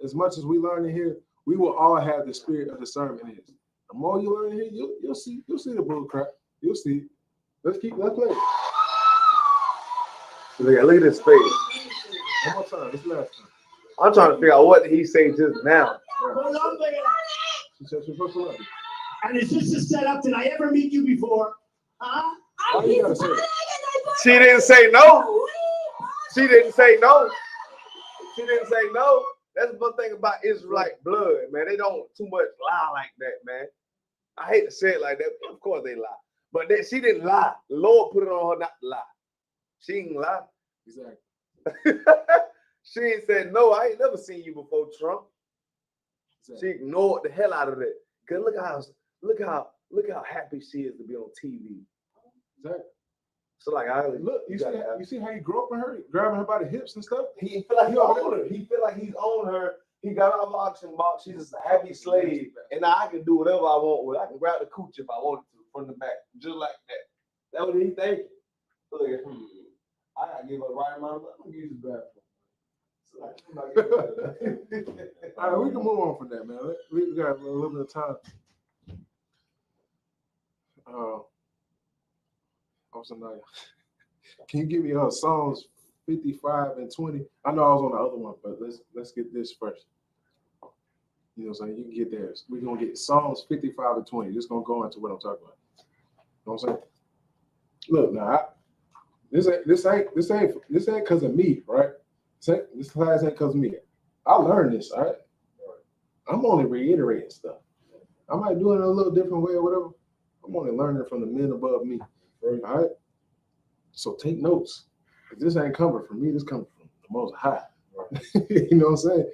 As much as we learn in here, we will all have the spirit of discernment in this. The more you learn in here, you'll see the bull crap. You'll see. Let's play. Look at this face. One more time. This last time. I'm trying to figure out what did he say just now. And is this a setup? Did I ever meet you before? Huh? Why you gotta say that? She didn't say no. She didn't say no. She didn't say no. That's one thing about Israelite blood, man. They don't too much lie like that, man. I hate to say it like that. Of course they lie. But she didn't lie. The Lord put it on her not to lie. She didn't lie. Exactly. She ain't said, no, I ain't never seen you before, Trump. Exactly. She ignored the hell out of that. Cause look how happy she is to be on TV. Exactly. So like you see how he grew up with her, grabbing her by the hips and stuff? He feel like he owned her. He feel like he's owned her. He got out of auction box. She's just a happy slave. And now I can do whatever I want with her. I can grab the cooch if I wanted to from the back. Just like that. That's what he thinking. Look at I gotta give her the right amount of money. I'm gonna use the bathroom. All right, we can move on from that, man. We got a little bit of time. Can you give me Psalms 55 and 20? I know I was on the other one, but let's get this first. You know what I'm saying? You can get theirs. We're gonna get Psalms 55 and 20. Just gonna go into what I'm talking about. You know what I'm saying? Look, now this ain't because of me, right? This class ain't because of me. I learned this, all right? I'm only reiterating stuff. I might do it in a little different way or whatever. I'm only learning from the men above me. All right? So take notes. This ain't coming from me. This coming from the Most High. You know what I'm saying?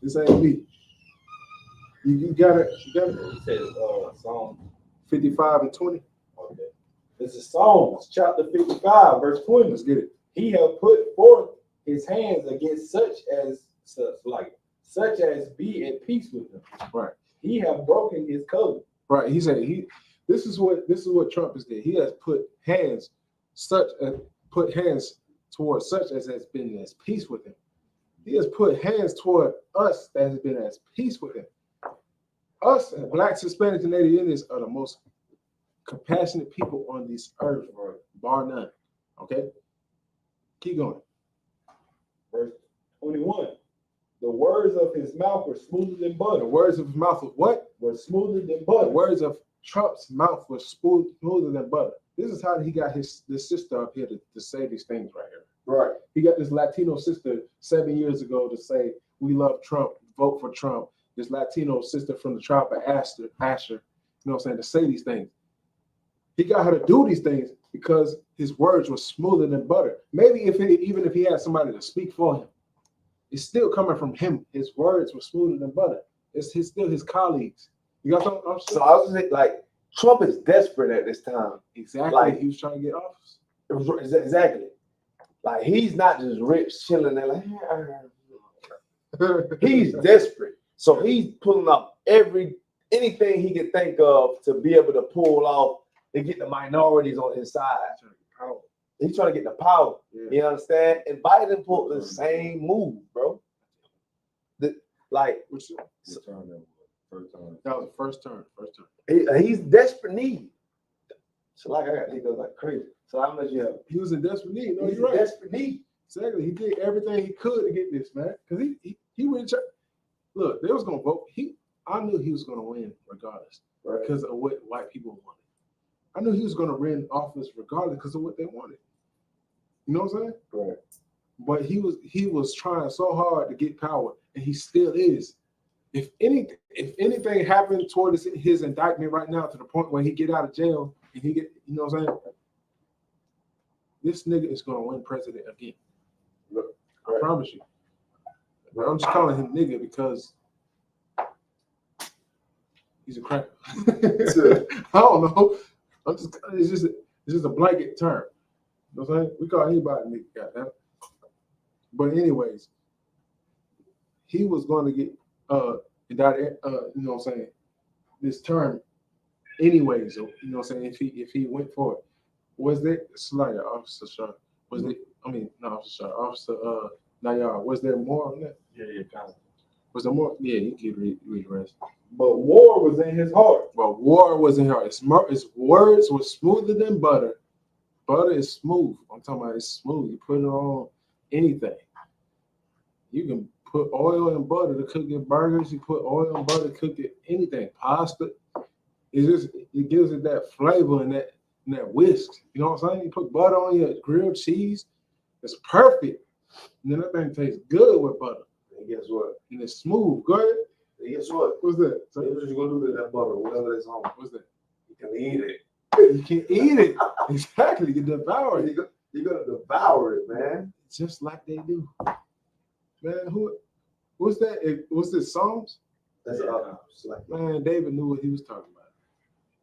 This ain't me. You got it. He says Psalm 55 and 20. Okay. This is Psalms chapter 55, verse 20. Let's get it. He have put forth his hands against such as be at peace with him. Right. He have broken his covenant. Right. He said this is what Trump has did. He has put hands towards such as has been at peace with him. He has put hands toward us that has been at peace with him. Us, Blacks, Hispanics, and Native Indians are the most compassionate people on this earth, bar none. Okay? Keep going. Verse 21. The words of his mouth were smoother than butter. The words of his mouth were what? Were smoother than The butter. words of Trump's mouth were smoother than butter. This is how he got this sister up here to say these things right here. Right. He got this Latino sister 7 years ago to say, we love Trump, vote for Trump. This Latino sister from the tribe of Asher, you know what I'm saying, to say these things. He got her to do these things because his words were smoother than butter. Maybe even if he had somebody to speak for him, it's still coming from him. His words were smoother than butter. It's still his colleagues. You got something? So I was like, Trump is desperate at this time. Exactly. Like, he was trying to get office. Exactly. Like, he's not just rich, chilling there like, he's desperate. So he's pulling up anything he can think of to be able to pull off to get the minorities on his side. power. He's trying to get the power. Yeah. You understand? And Biden pulled the same move, bro. Like, What time that was? First time. That was the first turn. he's desperate need. So like I got niggas like crazy. So how much you have? He was in desperate need. No, He's you're in right. desperate need. Exactly. He did everything he could to get this, man. Because he really tried. Look, they was gonna vote. I knew he was gonna win regardless Right. because of what white people wanted. I knew he was gonna win office regardless because of what they wanted. You know what I'm saying? Right. But he was trying so hard to get power, and he still is. If anything happened toward his indictment right now, to the point where he get out of jail and he get, you know what I'm saying? This nigga is gonna win president again. Look, I promise you. But I'm just calling him nigga because he's a cracker. I don't know. It's just a blanket term. You know what I'm saying? We call anybody nigga, goddamn. But anyways, he was going to get indicted, you know what I'm saying, this term anyways, you know what I'm saying, if he went for it. Was there, Slayer, Officer Shaw, was there, I mean, not Officer Shaw, Officer Nayar, was there more on that? Yeah, kind of. Was there more? Yeah, you can read the rest. But war was in his heart. Well, war was in her. His words were smoother than butter. Butter is smooth. I'm talking about it's smooth. You put it on anything. You can put oil and butter to cook your burgers. You put oil and butter to cook it anything. Pasta. It gives it that flavor and that whisk. You know what I'm saying? You put butter on your grilled cheese. It's perfect. And then that thing tastes good with butter. And guess what? And it's smooth. Go ahead. And guess what? What's that? So what you gonna do to that butter, whatever that's on? What's that? You can eat it. You can eat it. Exactly. You can devour it. You're gonna devour it, man. Just like they do. Man, what's that? What's this, Psalms? That's like, man, David knew what he was talking about.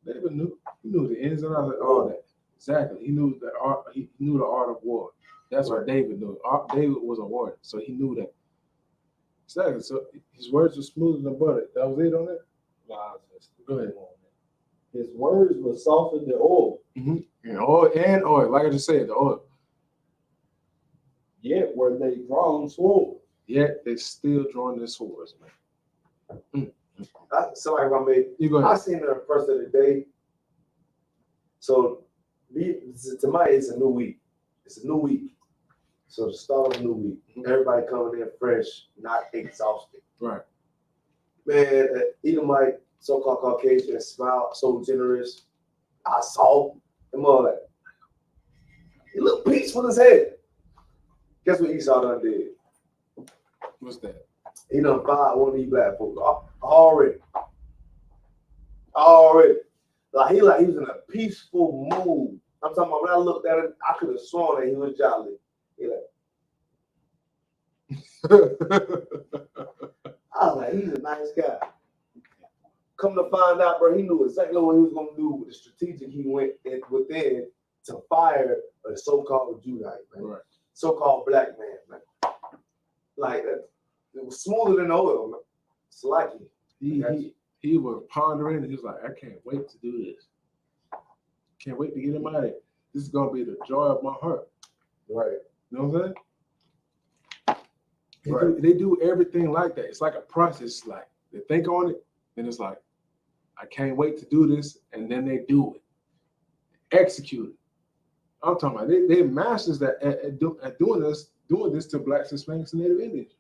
David knew the ins and outs of all that. Exactly. He knew the art, he knew the art of war. That's what David knew. David was a warrior, so he knew that. Exactly. So his words were smoother than butter. That was it on that? Go ahead. His words were softer than oil. Mm-hmm. And oil. Like I just said, the oil. Yet were they drawn swords. Yet they still drawing their swords, man. Somebody gonna make. You go ahead. I seen the first of the day. So, tonight it's a new week. It's a new week. So the start of a new week. Everybody coming in fresh, not exhausted. Right. Man, Edomite, so-called Caucasian, smile, so generous. I saw him all that. He looked peaceful as hell. Guess what Esau done did? What's that? He done fired one of these black folks already. Like he was in a peaceful mood. I'm talking about when I looked at him, I could have sworn that he was jolly. He I was like, he's a nice guy. Come to find out, bro, he knew exactly what he was gonna do with the strategic he went within to fire a so-called Judite, man. Right. So-called black man. Like it was smoother than oil, man. It's like he was pondering and he was like, I can't wait to do this. Can't wait to get him out of here. This is gonna be the joy of my heart. Right. You know what I'm saying? They do everything like that. It's like a process. Like they think on it, and it's like, I can't wait to do this, and then they do it, execute it. I'm talking about they're masters at doing this to Blacks, Hispanics, and Native Indians.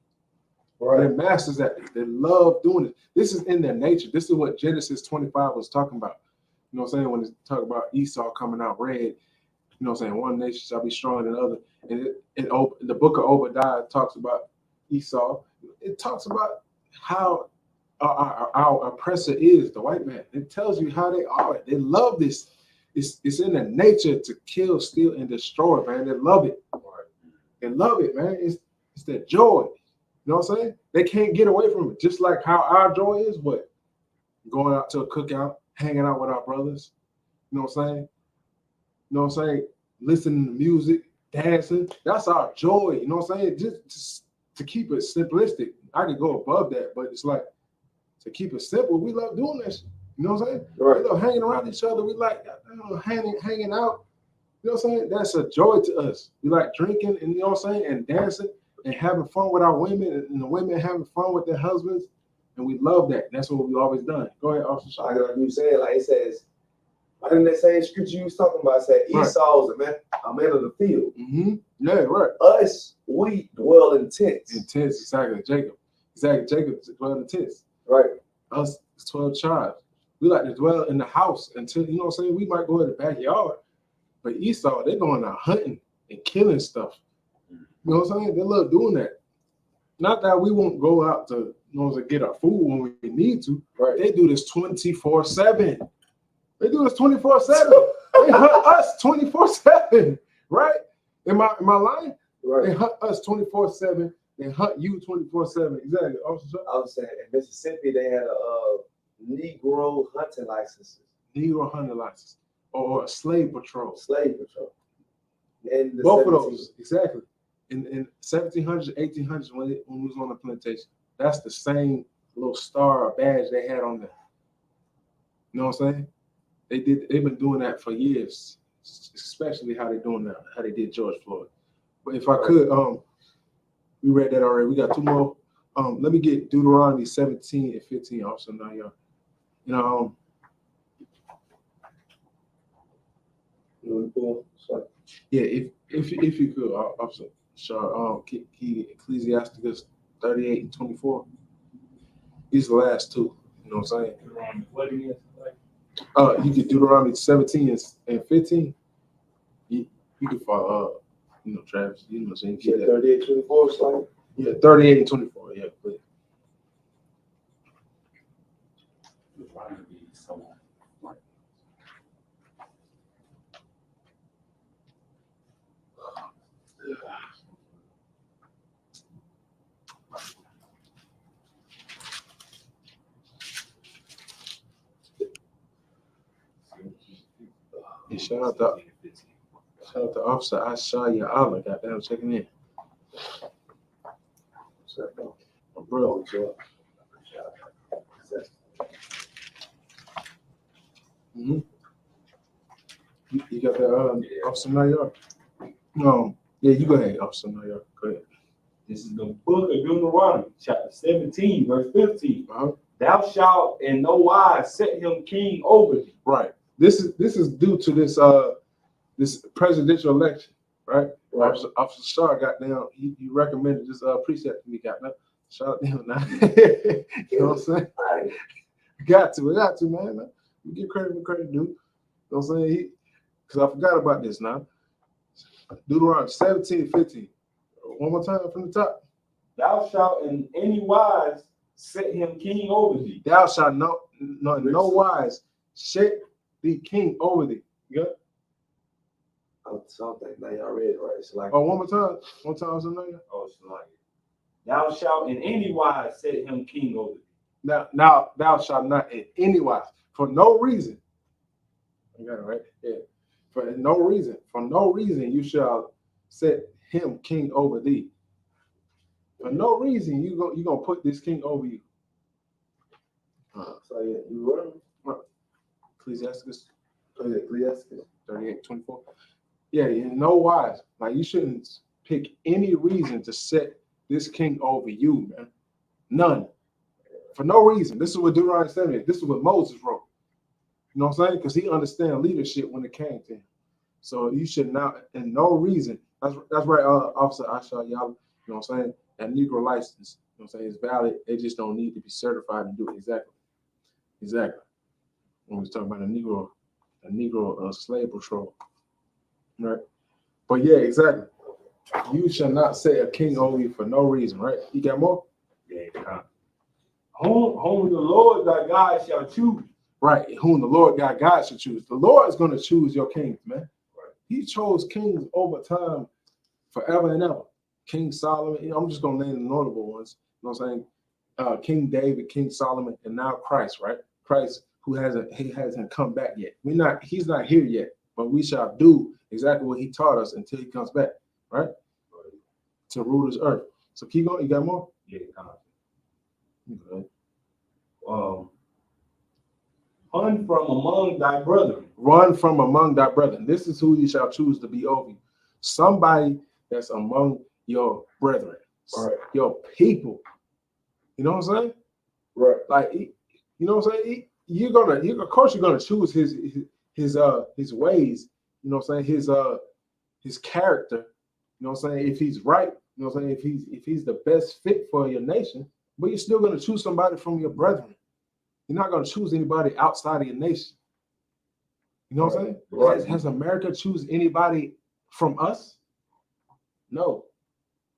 Right. They're masters at it. They love doing it. This is in their nature. This is what Genesis 25 was talking about. You know what I'm saying? When it's talking about Esau coming out red, you know what I'm saying? One nation shall be stronger than the other. And the book of Obadiah talks about Esau. It talks about how our oppressor is, the white man. It tells you how they are. They love this. It's in their nature to kill, steal, and destroy, man. They love it. They love it, man. It's their joy. You know what I'm saying? They can't get away from it. Just like how our joy is, what? Going out to a cookout, hanging out with our brothers. You know what I'm saying? You know what I'm saying? Listening to music, dancing. That's our joy. You know what I'm saying? Just to keep it simplistic. I could go above that, but it's like to keep it simple. We love doing that shit. You know what I'm saying? Right. We love hanging around each other. We like hanging out. You know You know what I'm saying? That's a joy to us. We like drinking and you know what I'm saying, and dancing and having fun with our women, and the women having fun with their husbands, and we love that. That's what we've always done. Go ahead, Officer. Like you said, like it says, I think that same scripture you was talking about said Esau's a man of the field. Mm-hmm. Yeah, right. Us, we dwell in tents. In tents, exactly. Jacob dwelled in tents. Right. Us 12 tribes. We like to dwell in the house until, you know what I'm saying, we might go in the backyard. But Esau, they're going out hunting and killing stuff. You know what I'm saying? They love doing that. Not that we won't go out to, you know, to get our food when we need to. Right. They do this 24/7. They do this 24/7. They hunt us 24/7. Right? Am I lying? Right. They hunt us 24/7. They hunt you 24/7. Exactly. Officer. I was saying in Mississippi they had a Negro hunting license. Negro hunting license. Or a slave patrol. Slave patrol. And both of those, exactly. In 1700s, 1800s, when we was on the plantation, that's the same little star or badge they had on there. You know what I'm saying? They've been doing that for years, especially how they doing that, how they did George Floyd. But if I could, we read that already. We got two more. Let me get Deuteronomy 17 and 15 also now, y'all. You know, yeah, if you could, Officer Shaw, Ecclesiasticus 38 and 24. These are the last two. You know what I'm saying? What again? You get Deuteronomy 17 and 15. You can follow, you know, Travis. You know what I'm saying? Yeah, 38, 24, like. Yeah, 38 and 24. Yeah, please. Yeah, shout out to Officer Ashaya Allah. Goddamn, checking in. My brother. Mm-hmm. You got that, Officer Nayar? No. Yeah, you go ahead, Officer Nayar. Go ahead. This is the book of Deuteronomy, chapter 17, verse 15. Thou shalt in no wise set him king over thee. Right. This is due to this presidential election, right? Officer Shaw got down. He recommended this precept to me. Got down. Shout out to him now. You know what I'm saying? Got to, man. We give credit where credit due. You know what I'm saying? Because I forgot about this now. Deuteronomy 17, 15. One more time from the top. Thou shalt in any wise set him king over thee. Thou shalt no wise set the king over thee. You got it? Something now y'all read it, right? It's like, one more time. One time, something. Oh, it's like, thou shalt in any wise set him king over thee. Now thou shalt not in any wise, for no reason. You got it right? Yeah. For no reason you shall set him king over thee. For no reason you gonna put this king over you. So yeah, you were Ecclesiasticus. Ecclesiasticus 38, 24. Yeah, in no wise. Like you shouldn't pick any reason to set this king over you, man. None. For no reason. This is what Deuteronomy 7 is. This is what Moses wrote. You know what I'm saying? Because he understands leadership when it came to him. So you should not, and no reason. That's right, Officer Asha, y'all. You know what I'm saying? That Negro license, you know what I'm saying, is valid. They just don't need to be certified to do it. Exactly. When we talking about a Negro slave patrol. Right? But yeah, exactly. You shall not set a king over you for no reason, right? You got more? Yeah. Whom the Lord thy God shall choose. Right. Whom the Lord thy God shall choose. The Lord is going to choose your kings, man. Right. He chose kings over time, forever and ever. King Solomon. I'm just going to name the notable ones. You know what I'm saying? King David, King Solomon, and now Christ, right? Christ, who hasn't come back yet. He's not here yet, but we shall do exactly what he taught us until he comes back, right? To rule this earth. So keep going. You got more? Yeah. Okay. Whom Run from among thy brethren. Run from among thy brethren. This is who you shall choose to be over you. Somebody that's among your brethren, Right. your people. You know what I'm saying? Right. Like, you know what I'm saying? Of course, you're gonna choose his ways. You know what I'm saying? His character. You know what I'm saying? If he's right. You know what I'm saying? If he's the best fit for your nation, but you're still gonna choose somebody from your brethren. You're not gonna choose anybody outside of your nation. You know what I'm saying? Right. Has America choose anybody from us? No.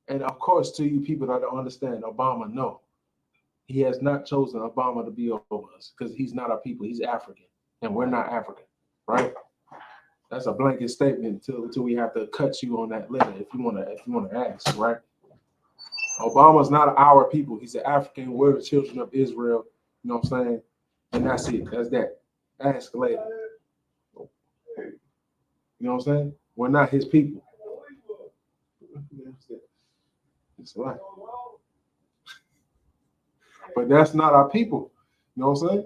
And of course, to you people that don't understand, Obama, no. He has not chosen Obama to be over us because he's not our people. He's African, and we're not African, right? That's a blanket statement until we have to cut you on that letter if you want to ask, right? Obama's not our people. He's an African. We're the children of Israel. You know what I'm saying? And that's it. That's that. Ask later. You know what I'm saying? We're not his people. It's a lie. But that's not our people. You know what I'm saying?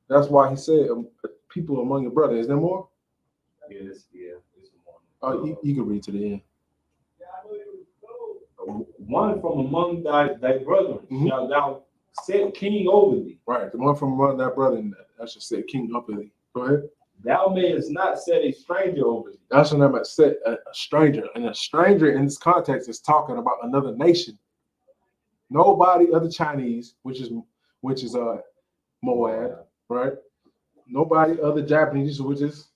That's why he said people among your brothers. Is there more? Yes, yeah. More. Oh, you can read to the end. One from among thy brethren shall thou set king over thee. Right, the one from among thy brethren, I should say king over thee. Go ahead. Thou mayest not set a stranger over thee. Thou shalt not set a stranger. And a stranger in this context is talking about another nation. Nobody other Chinese, which is Moab, right? Nobody other Japanese, which is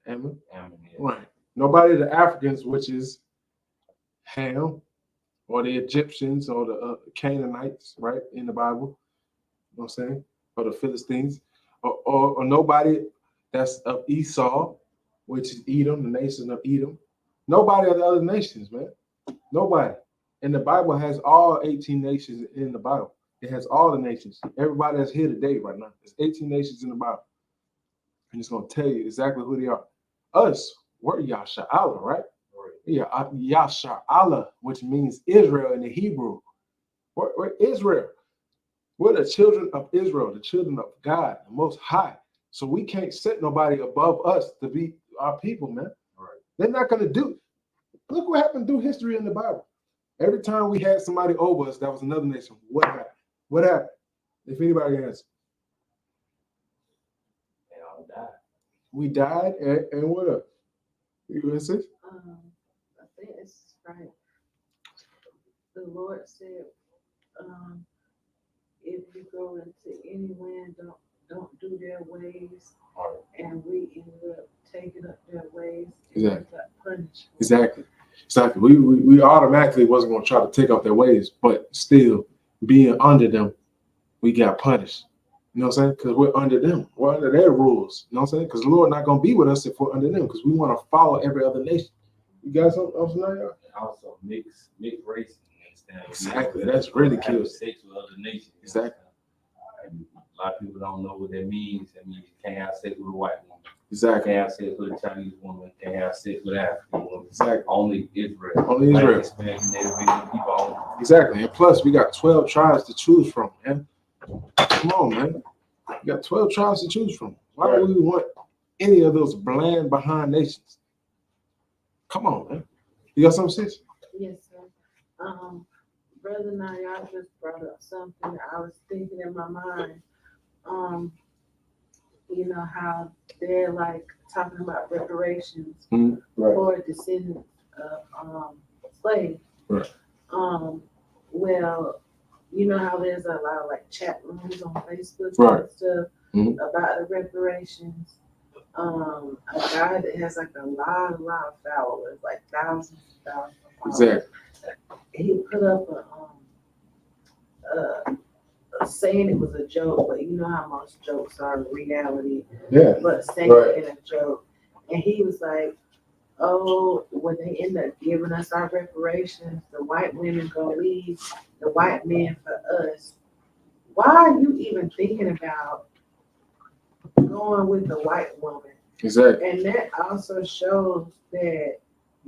Ammon. Ammon, yeah. Right. Nobody the Africans, which is Ham, or the Egyptians, or the Canaanites, right, in the Bible. You know what I'm saying? Or the Philistines. Or nobody that's of Esau, which is Edom, the nation of Edom. Nobody of the other nations, man. Nobody. And the Bible has all 18 nations in the Bible. It has all the nations. Everybody that's here today right now. There's 18 nations in the Bible. And it's going to tell you exactly who they are. Us, we're Yasha'Allah, right? Yeah, Yasha'Allah, which means Israel in the Hebrew. We're Israel. We're the children of Israel, the children of God, the Most High. So we can't set nobody above us to be our people, man. Right. They're not going to do. Look what happened through history in the Bible. Every time we had somebody over us that was another nation, what happened? What happened? If anybody can answer. They all died. We died, and what up? You gonna say? I think it's right. The Lord said, if you go into any land, don't do their ways, and we ended up taking up their ways. Exactly. And got punished. Exactly. We automatically wasn't going to try to take up their ways, but still being under them, we got punished. You know what I'm saying? Because we're under them. We're under their rules. You know what I'm saying? Because the Lord not going to be with us if we're under them, because we want to follow every other nation. You guys something else now, y'all? Also, mixed race. Exactly. That's really killed. Sex with other nations. Exactly. And a lot of people don't know what that means. That means you can't have sex with a white woman. Exactly. Can't have sex with a Chinese woman. Can't have sex with an African woman. Exactly. Only Israel. Only Israel. Exactly. And plus, we got 12 tribes to choose from, man. Come on, man. We got 12 tribes to choose from. Why do we want any of those bland behind nations? Come on, man. You got something, sis? Yes, sir. Brother Nayah just brought up something that I was thinking in my mind. You know how they're like talking about reparations for descendants of slaves. Right. Well, you know how there's a lot of like chat rooms on Facebook Right. and stuff about the reparations. A guy that has like a lot of followers, like thousands of followers. Exactly. He put up saying it was a joke, but you know how most jokes are reality. Yeah. But saying it in a joke. And he was like, oh, when they end up giving us our reparations, the white women gonna leave the white men for us. Why are you even thinking about going with the white woman? Exactly. And that also shows that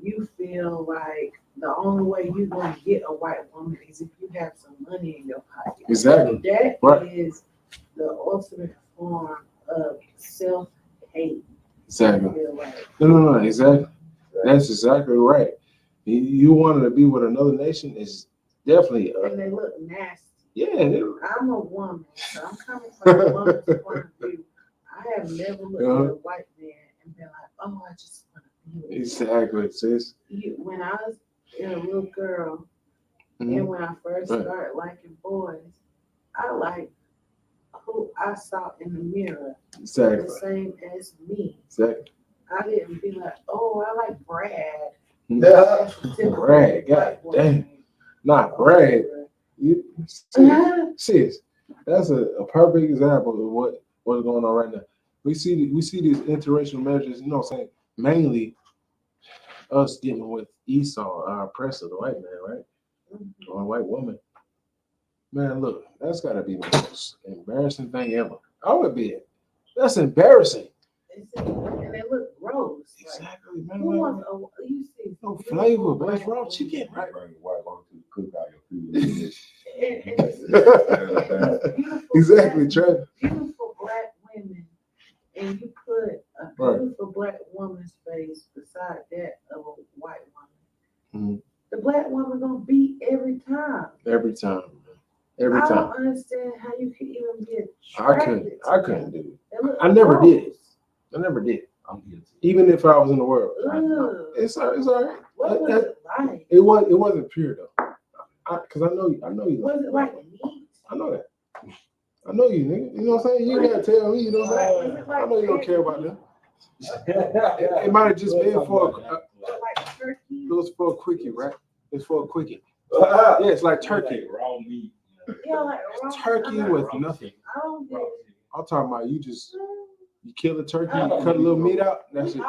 you feel like the only way you're going to get a white woman is if you have some money in your pocket. Exactly. That Right. is the ultimate form of self-hate. Exactly. I feel like. No, exactly. That's exactly right. You wanting to be with another nation is definitely And they look nasty. yeah. I'm a woman, so I'm coming from a woman's point of view. I have never looked at a white man and been like, oh, I just want to be with you. Exactly, sis. When I was a little girl, and when I first started liking boys, I liked who I saw in the mirror. Exactly. The same as me. Exactly. I didn't be like, oh, I like Brad. Yeah. Brad, god damn. Not Brad. You, sis, that's a perfect example of what's going on right now. We see these interracial marriages, you know what I'm saying? Mainly us getting with Esau, our oppressor, the white man, right? Or a white woman. Man, look, that's gotta be the most embarrassing thing ever. I would be it. That's embarrassing. And they look gross. Exactly, man. Who wants you see no flavor, but it's raw chicken, right? White woman to cook out your food. Exactly, Trey. Beautiful black women, and you put a beautiful black woman's face beside that of a white woman. The black woman gonna beat every time. Every time. Every I time. don't understand how you can even be attracted. I couldn't do it. I never did it. I never did. I'm guilty. Even if I was in the world. It's all right. What was it like? It wasn't pure though. Cause I know you. Was it like meat? I know that. I know you, nigga. You know what I'm saying? You gotta tell me. You know what I'm saying? I know you don't care about them. It might have just been for it was for a quickie, right? It's for a quickie. Yeah, it's like turkey. Raw meat. Yeah, like Turkey with nothing. I don't get it. I'm talking about you kill the turkey, you cut a little meat out. That's it.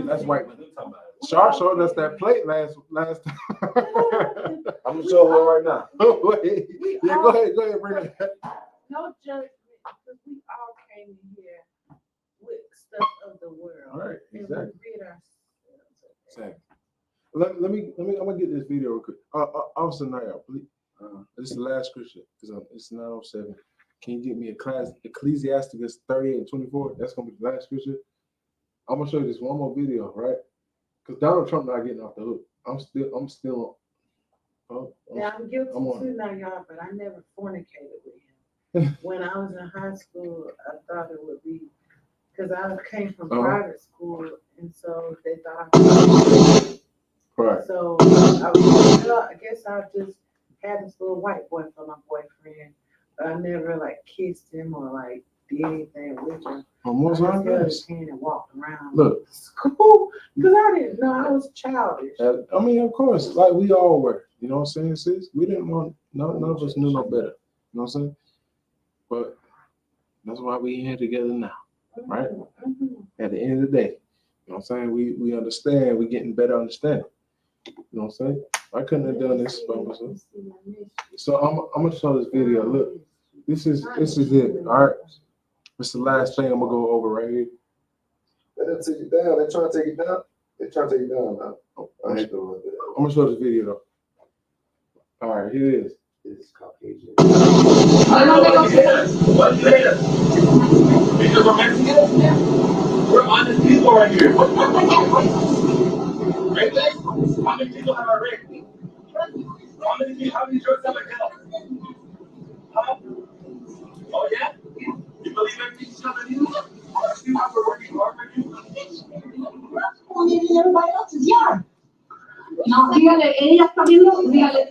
That's white man. Shark showed us that plate last time. I'm gonna show her right now. Wait. Yeah, go ahead, bring it. No judgment, because we all came in here with stuff of the world. All right, exactly. And we rid ourselves. Exactly. Let me. I'm gonna get this video real quick. Officer Naya, please. This is the last scripture. It's 9:07. Can you get me Ecclesiasticus 38:24? That's gonna be the last scripture. I'm gonna show you this one more video, right? Because Donald Trump not getting off the hook. I'm still. Yeah, I'm guilty too now, y'all, but I never fornicated with him. When I was in high school, I thought it would be because I came from private school, and so they thought I was right. So I guess I just had this little white boy for my boyfriend, but I never like kissed him or like did anything with him. I just held his hand and walked around. Look, school because I didn't know. I was childish. I mean, of course, like we all were. You know what I'm saying, sis? We didn't know. None of us knew no better. You know what I'm saying? But that's why we here together now, right? At the end of the day, you know what I'm saying? We understand. We getting better understanding. You know what I'm saying? I couldn't have done this by myself. So I'm gonna show this video. Look, this is it. All right. It's the last thing I'm gonna go over right here. Let them take it down. They're trying to take it down. They're trying to take it down now. I ain't doing that. I'm gonna show this video though. All right, here it is. It's Caucasian. What is it? Because we're Mexican? We're honest people right here. Right there? How many people have I raped? How many drugs have I dealt? Huh? Oh yeah? You believe everything's coming in? You have to work hard for you? In everybody else's yard. No, dígale, ella está viendo, dígale,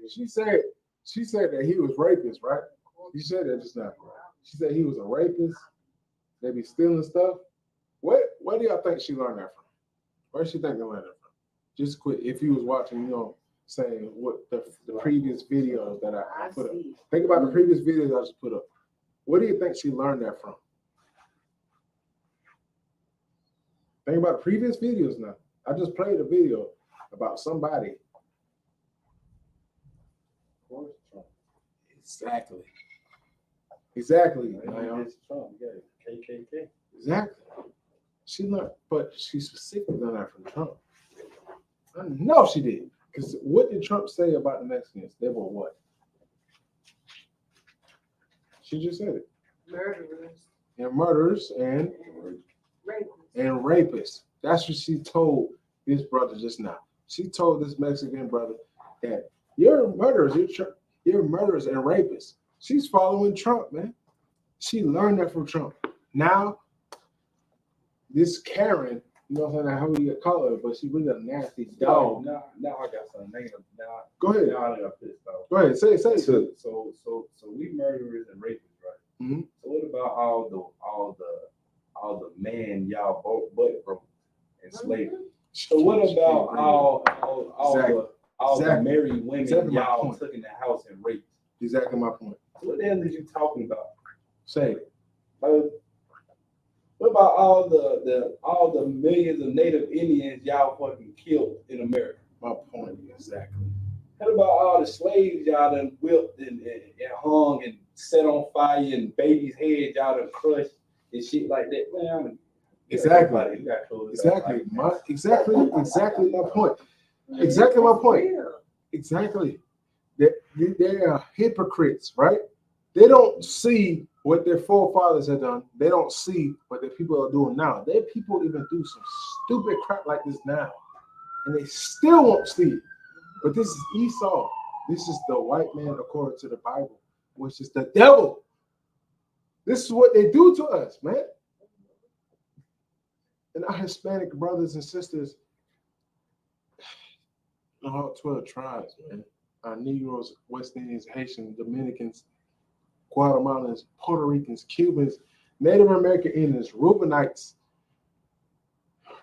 She said that he was rapist, right? You said that just now. She said he was a rapist. They be stealing stuff. Where do y'all think she learned that from? Where does she think they learned that from? Just quick, if you was watching, you know, saying what the previous videos that I put up. Think about the previous videos I just put up. Where do you think she learned that from? Think about the previous videos now. I just played a video about somebody. Exactly. KKK. Exactly. She learned, but she specifically learned that from Trump. I know she did. Because what did Trump say about the Mexicans? They were what? She just said it. Murderers. And murderers and rapists. That's what she told this brother just now. She told this Mexican brother that you're murderers, you're murderers and rapists. She's following Trump, man. She learned that from Trump. Now, this Karen, you know what I'm saying, how you call her, but she really a nasty dog. Now I got something negative. Now, Go ahead. Now I got pissed off. Go ahead, say it. So we murderers and rapists, right? Mm-hmm. So what about all the man y'all both butt broke in slavery? So what about all the married women y'all took in the house and raped? Exactly my point. So what the hell is you talking about? Say it. What about all the millions of Native Indians y'all fucking killed in America? My point, exactly. What about all the slaves y'all done whipped and hung and set on fire and babies' heads y'all done crushed and shit like that? Man, exactly my point. Exactly my point. Exactly. They are hypocrites, right? They don't see what their forefathers have done. They don't see what their people are doing now. Their people even do some stupid crap like this now, and they still won't see it. But this is Esau. This is the white man according to the Bible, which is the devil. This is what they do to us, man. And our Hispanic brothers and sisters, all 12 tribes, man. Our Negroes, West Indians, Haitians, Dominicans, Guatemalans, Puerto Ricans, Cubans, Native American Indians, Reubenites,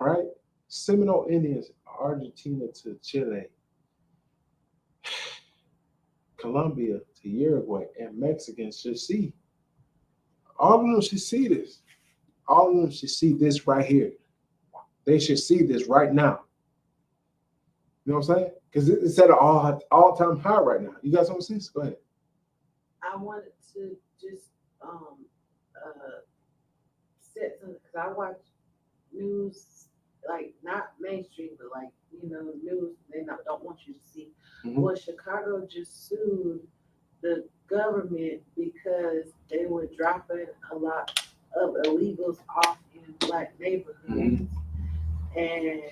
right? Seminole Indians, Argentina to Chile, Colombia to Uruguay, and Mexicans should see. All of them should see this. All of them should see this right here. They should see this right now. You know what I'm saying? Because it's at an all-time high right now. You got something to say? Go ahead. I wanted to just set something because I watch news, like not mainstream, but like news they don't want you to see. Mm-hmm. Well, Chicago just sued the government because they were dropping a lot of illegals off in Black neighborhoods. Mm-hmm. And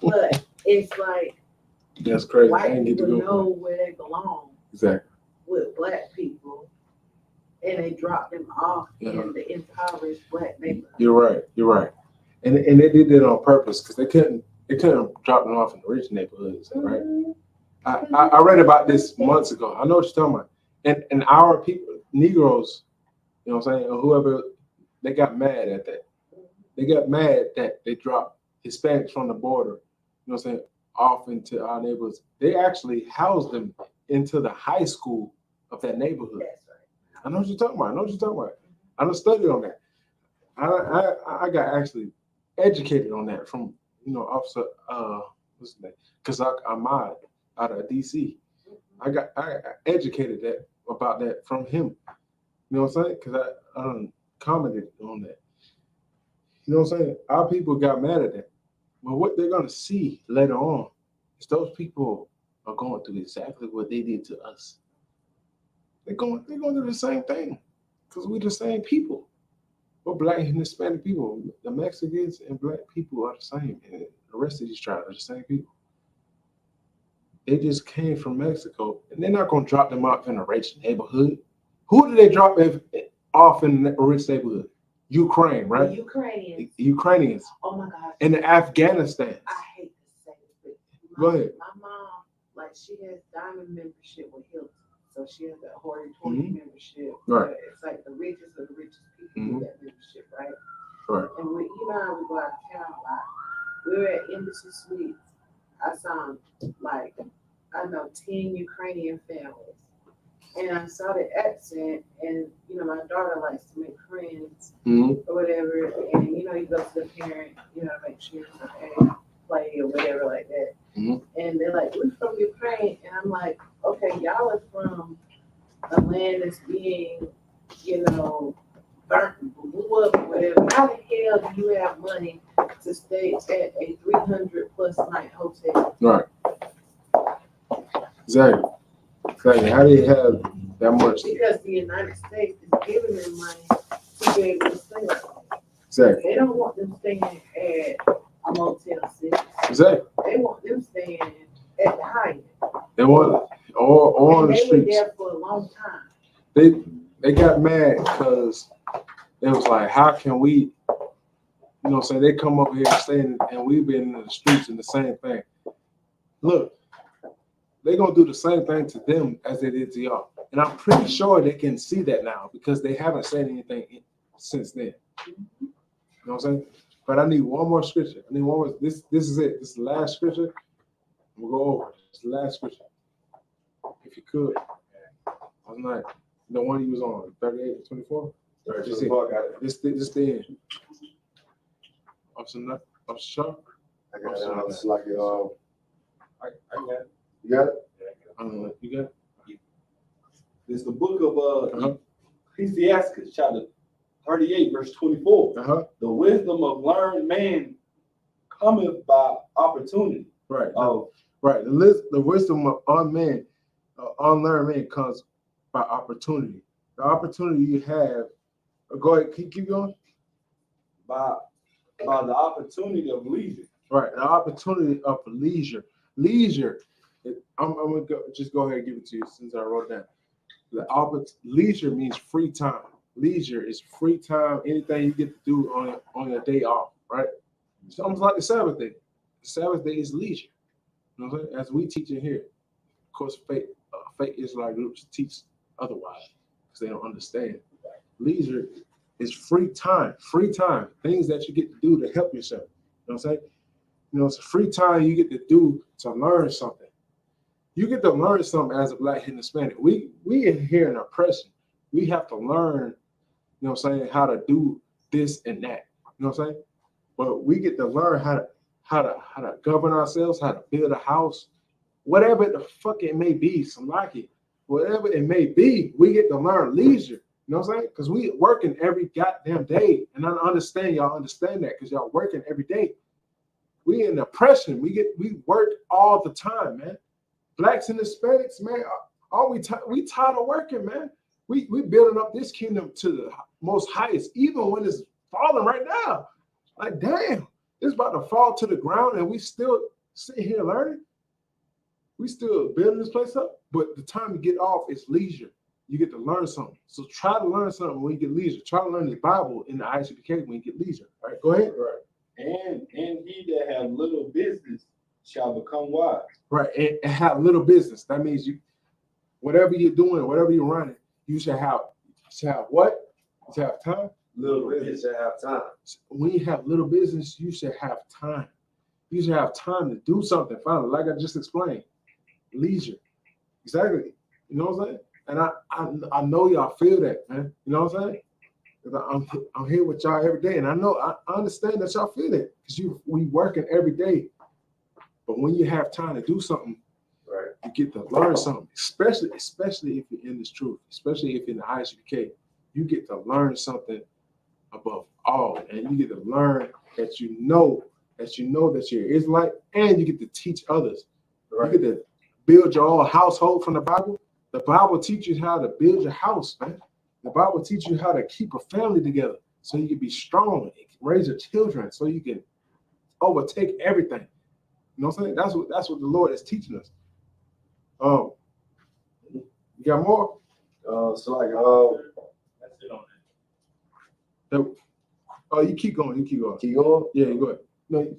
but it's like that's crazy. White people know where they belong. Exactly. With Black people, and they drop them off in the impoverished Black neighborhood. You're right. And they did that on purpose because they couldn't drop them off in the rich neighborhoods, right? Mm-hmm. I read about this months ago. I know what you're talking about. And our people, Negroes, you know what I'm saying, or whoever, they got mad at that. They got mad that they dropped Hispanics from the border, you know what I'm saying, off into our neighborhoods. They actually housed them into the high school of that neighborhood. That's right. I know what you're talking about. I done studied on that. I got actually educated on that from, Officer, what's his name? Kazak Ahmad out of DC. I educated about that from him. You know what I'm saying? Because I commented on that. You know what I'm saying? Our people got mad at that. But what they're going to see later on is those people are going through exactly what they did to us. They're going to do the same thing because we're the same people. We're Black and Hispanic people. The Mexicans and Black people are the same. And the rest of these tribes are the same people. They just came from Mexico, and they're not going to drop them off in a rich neighborhood. Who did they drop off in a rich neighborhood? Ukraine, right? The Ukrainians. Oh my God. And the Afghanistan. I hate to say this, but Go ahead. My mom, she has diamond membership with Hilton. So she has that hoity-toity membership. Right. It's like the richest of the richest people Mm-hmm. get that membership, right? Right. And we go out of town a lot. We were at Embassy Suites. I saw 10 Ukrainian families. And I saw the accent, and my daughter likes to make friends or whatever. And you go to the parent, make sure it's okay, play or whatever like that. Mm-hmm. And they're like, "We're from Ukraine," and I'm like, "Okay, y'all are from a land that's being, burnt, blew up, or whatever. How the hell do you have money to stay at a 300+ night hotel. Right. Exactly. Exactly. How do you have that much? Because the United States is giving them money to be able to stay. Exactly. They don't want them staying at a Motel 6. Exactly. They want them staying at the Hyatt. They want or on And the they were streets. there for a long time. They got mad because it was like, how can we, you know what I'm saying? They come over here saying, and we've been in the streets and the same thing. Look, they're gonna do the same thing to them as they did to y'all. And I'm pretty sure they can see that now because they haven't said anything since then. You know what I'm saying? But I need one more scripture. I need one more. This is it. This is the last scripture. We'll go over. It's the last scripture. If you could. Last night. The one he was on, 38 to 24. Just it. This the end. Officer Sharp. I got it. It's like I got it. You got it? You got it? It's the book of Ecclesiastes, chapter 38, verse 24. The wisdom of learned man cometh by opportunity. Right. Right. The wisdom of unlearned man comes by opportunity. The opportunity you have. Go ahead. Keep going. By the opportunity of leisure. Right. The opportunity of leisure. Leisure. I'm gonna just go ahead and give it to you since I wrote it down. Leisure means free time. Leisure is free time. Anything you get to do on your day off. Right. It's almost like the Sabbath day. The Sabbath day is leisure. You know what I'm saying? As we teach it here. Of course, fake Israelite groups teach otherwise because they don't understand. Leisure is free time. Free time. Things that you get to do to help yourself. You know what I'm saying? You know, it's free time you get to do to learn something. You get to learn something as a Black and Hispanic. We in here in oppression. We have to learn, you know what I'm saying, how to do this and that. You know what I'm saying? But we get to learn how to govern ourselves, how to build a house, whatever the fuck it may be, some like it, whatever it may be, we get to learn leisure. You know what I'm saying? Because we working every goddamn day. And I understand y'all understand that because y'all working every day. We in oppression. We work all the time, man. Blacks and Hispanics, man, we tired of working, man. We building up this kingdom to the most highest, even when it's falling right now. Like, damn, it's about to fall to the ground and we still sitting here learning. We still building this place up, but the time to get off is leisure. You get to learn something. So try to learn something when you get leisure. Try to learn the Bible in the ISUPK when you get leisure. All right, go ahead. Right. And he that have little business shall become wise. Right, and have little business. That means you, whatever you're doing, whatever you're running, you should have what? You should have time. Little business should have time. When you have little business, you should have time. You should have time to do something. Finally, like I just explained, leisure. Exactly. You know what I'm saying? And I know y'all feel that, man. You know what I'm saying? Because I'm here with y'all every day, and I understand that y'all feel that because we working every day. But when you have time to do something, right, you get to learn something. Especially if you're in this truth, especially if you're in the ISUPK, you get to learn something above all, and you get to learn that you know that you're Israelite, and you get to teach others. Right. You get to build your own household from the Bible. The Bible teaches you how to build your house, man. The Bible teaches you how to keep a family together so you can be strong and raise your children so you can overtake everything. You know what I'm saying? That's what the Lord is teaching us. You got more? That's it on that. Oh, you keep going. Keep going? Yeah, you go ahead. No.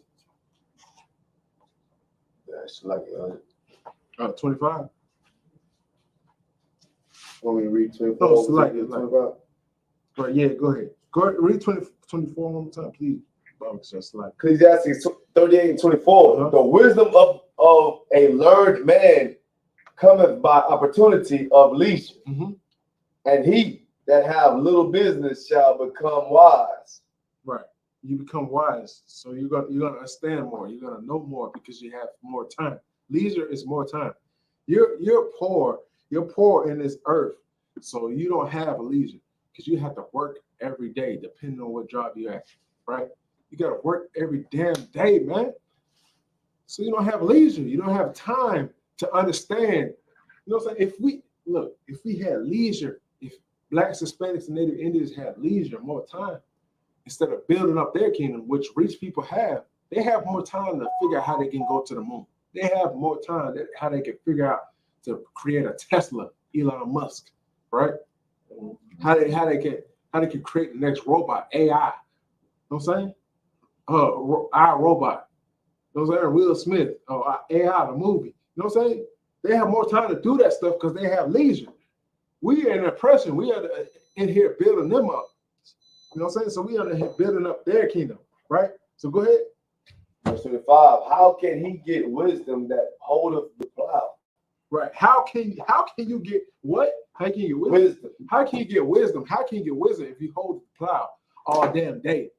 That's like 25. Want me to read 24? No, it's like 25. Right, yeah, go ahead. Go ahead, read 24 one more time, please. Just like Ecclesiastes 38 and 24. The wisdom of a learned man cometh by opportunity of leisure. And he that have little business shall become wise. Right. You become wise. So you're gonna understand more. You're gonna know more because you have more time. Leisure is more time. You're poor. You're poor in this earth. So you don't have a leisure because you have to work every day depending on what job you're at. Right? You gotta work every damn day, man. So you don't have leisure. You don't have time to understand. You know what I'm saying? If we had leisure, if Blacks, Hispanics, and Native Indians had leisure, more time, instead of building up their kingdom, which rich people have, they have more time to figure out how they can go to the moon. They have more time how they can figure out to create a Tesla, Elon Musk, right? How they can create the next robot, AI. You know what I'm saying? Our robot. You know what I'm saying? Will Smith, AI, the movie. You know what I'm saying? They have more time to do that stuff because they have leisure. We are in oppression. We are in here building them up. You know what I'm saying? So we are in here building up their kingdom, right? So go ahead. Verse 25. How can he get wisdom that holdeth the plow? Right. How can you get what? How can you get wisdom? How can you get wisdom? How can you get wisdom if you hold the plow all damn day?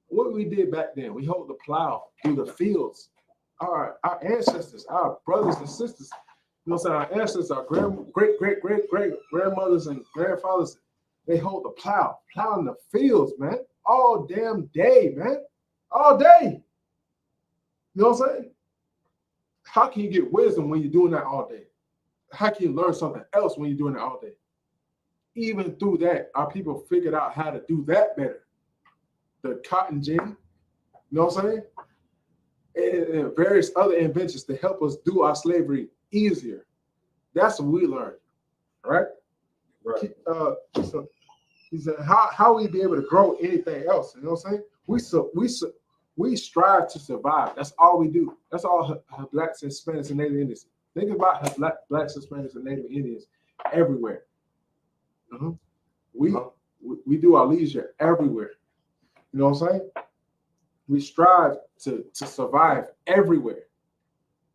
What we did back then, we hold the plow through the fields. Our ancestors, our brothers and sisters, you know what I'm saying? Our ancestors, our great grandmothers and grandfathers, they hold the plow in the fields, man, all damn day, man, all day. You know what I'm saying? How can you get wisdom when you're doing that all day? How can you learn something else when you're doing it all day? Even through that, our people figured out how to do that better. The cotton gin, you know what I'm saying? And various other inventions to help us do our slavery easier. That's what we learned, right? Right. So he said, how we be able to grow anything else? You know what I'm saying? We strive to survive. That's all we do. That's all Blacks, Hispanics, and Native Indians. Think about Blacks, Hispanics, and Native Indians everywhere. We do our leisure everywhere. You know what I'm saying? We strive to survive everywhere.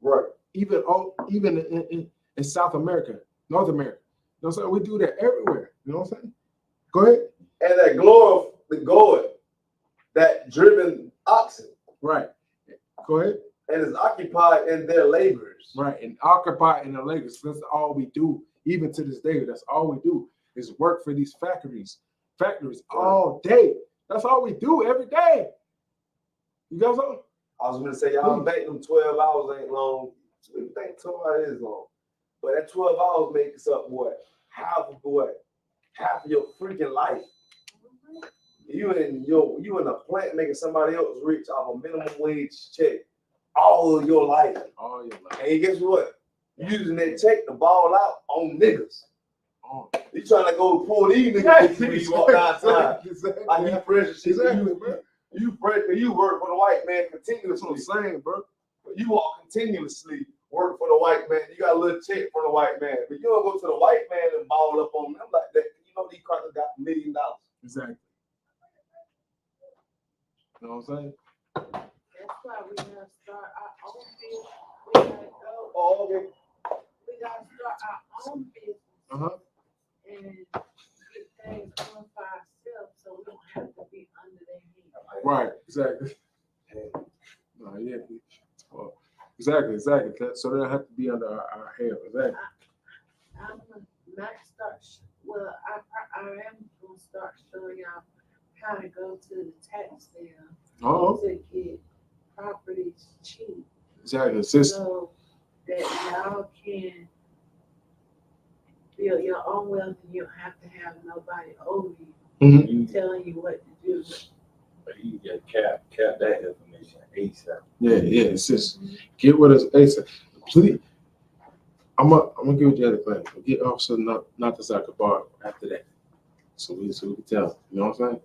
Right. Even in South America, North America. You know what I'm saying? We do that everywhere. You know what I'm saying? Go ahead. And that glory of the gourd, that driven oxen. Right. Go ahead. And is occupied in their labors. Right. And occupied in their labors. That's all we do. Even to this day, that's all we do is work for these factories all day. That's all we do every day. You got something? I was going to say, y'all think them 12 hours ain't long. You think 12 hours is long. But that 12 hours makes up what? Half of your freaking life. You in a plant making somebody else rich off a minimum wage check all your life. All your life. And guess what? Using that check to ball out on niggas. You trying to go pull these niggas when you walk outside. Exactly. Like you precious shit. You work for the white man continuously. That's what I'm saying, bro. You walk continuously, work for the white man. You got a little check from the white man. But you don't go to the white man and ball up on them like that. You know these crackers got $1 million. Exactly. You know what I'm saying? That's why we gotta start our own business. We gotta go. Oh, okay. We gotta start our own business. And get things going for ourselves so we don't have to be under their heat. Right, exactly. No, yeah. Well, exactly. So they don't have to be under our hair. Exactly. I am gonna start showing y'all how to go to the tax sale to get properties cheap. Exactly. So that y'all can build your own wealth and you don't have to have nobody over you telling you what to do. But you got cap that information ASAP. Yeah. It's just get with us ASAP. Please. I'm gonna give you the other thing. Get Officer not the Zuckerberg after that. So we can tell. You know what I'm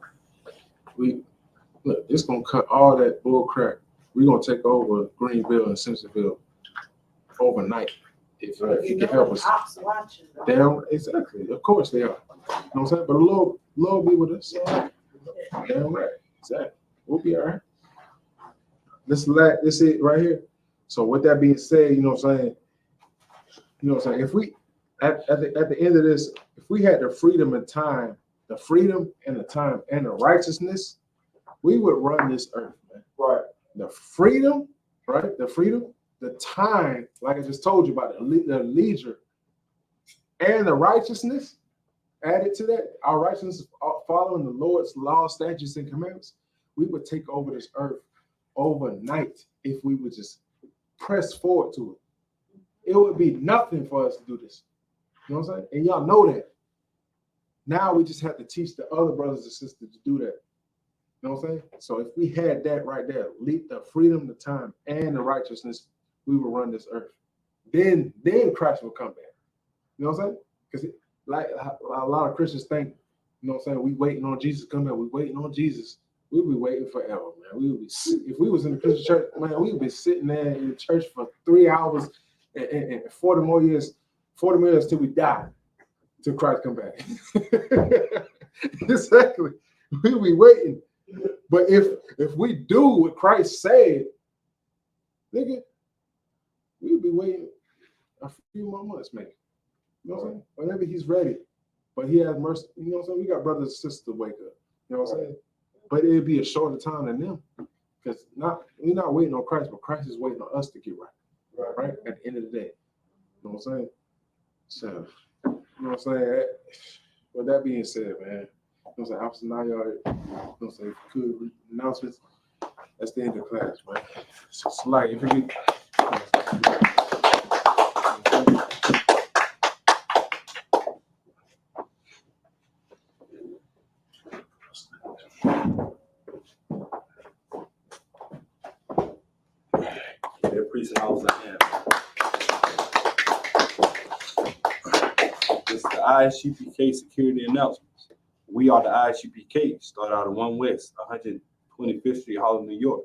saying? Look, this gonna cut all that bull crap. We're gonna take over Greenville and Simpsonville overnight. If you can help us. They don't, exactly. Of course they are. You know what I'm saying? But the Lord be with us. Damn right. Exactly. We'll be all right. This is it right here. So with that being said, you know what I'm saying? If we at the end of this, if we had the freedom and time, the freedom and the time and the righteousness, we would run this earth, man. Right. The freedom, right? The freedom, the time, like I just told you about the leisure and the righteousness added to that, our righteousness following the Lord's law, statutes, and commandments, we would take over this earth overnight if we would just press forward to it. It would be nothing for us to do this. You know what I'm saying? And y'all know that. Now we just have to teach the other brothers and sisters to do that. You know what I'm saying? So if we had that right there, the freedom, the time, and the righteousness, we will run this earth. Then Christ will come back. You know what I'm saying? Because like a lot of Christians think, you know what I'm saying, we waiting on Jesus to come back. We waiting on Jesus. We'll be waiting forever, man. We would be, if we was in the Christian church, man, we would be sitting there in the church for 3 hours and 40 more years till we die, till Christ come back. Exactly. We'll be waiting. But if we do what Christ said, nigga, we'll be waiting a few more months, maybe. You know what I'm saying? Whenever he's ready. But he has mercy. You know what I'm saying? We got brothers and sisters to wake up. You know what I'm saying? But it'd be a shorter time than them. Because we're not waiting on Christ, but Christ is waiting on us to get right. Right? At the end of the day. You know what I'm saying? So, you know what I'm saying? With that being said, man, you know what I'm saying? Officer Nayar, you know what I'm saying? Good announcements. That's the end of class, man. So, like, if you get. Their precinct officer and this is the ISUPK security announcements. We are the ISUPK, start out of 1 West, 125th Street, Harlem, New York.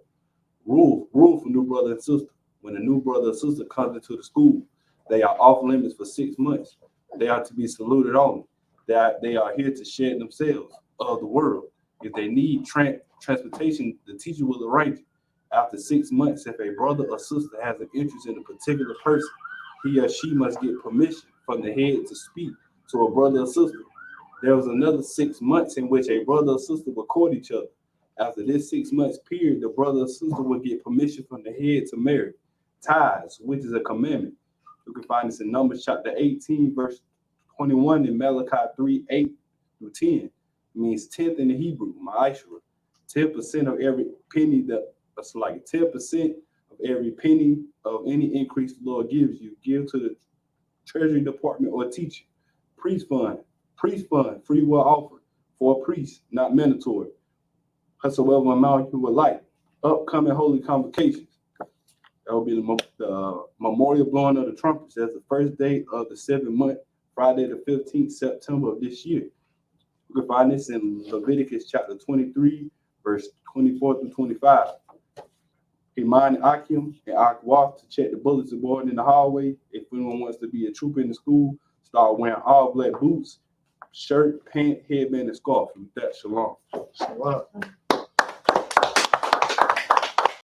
Rule for new brother and sister. When a new brother or sister comes into the school, they are off limits for 6 months. They are to be saluted only. They are here to shed themselves of the world. If they need transportation, the teacher will arrange it. After 6 months, if a brother or sister has an interest in a particular person, he or she must get permission from the head to speak to a brother or sister. There was another 6 months in which a brother or sister would court each other. After this 6 months period, the brother or sister would get permission from the head to marry. Tithes, which is a commandment. You can find this in Numbers chapter 18, verse 21, and Malachi 3, 8 through 10. It means 10th in the Hebrew, ma'ashra. 10% of every penny that's like 10% of every penny of any increase the Lord gives you, give to the Treasury Department or teacher. Priest fund, free will offered for a priest, not mandatory. Whatsoever amount you would like. Upcoming holy convocations. That will be the memorial blowing of the trumpets. That's the first day of the 7th month, Friday the 15th September of this year. You can find this in Leviticus chapter 23, verse 24 through 25. Iman Akim and Akwaf to check the bulletin board in the hallway. If anyone wants to be a trooper in the school, start wearing all black boots, shirt, pant, headband, and scarf. With that, shalom. Shalom.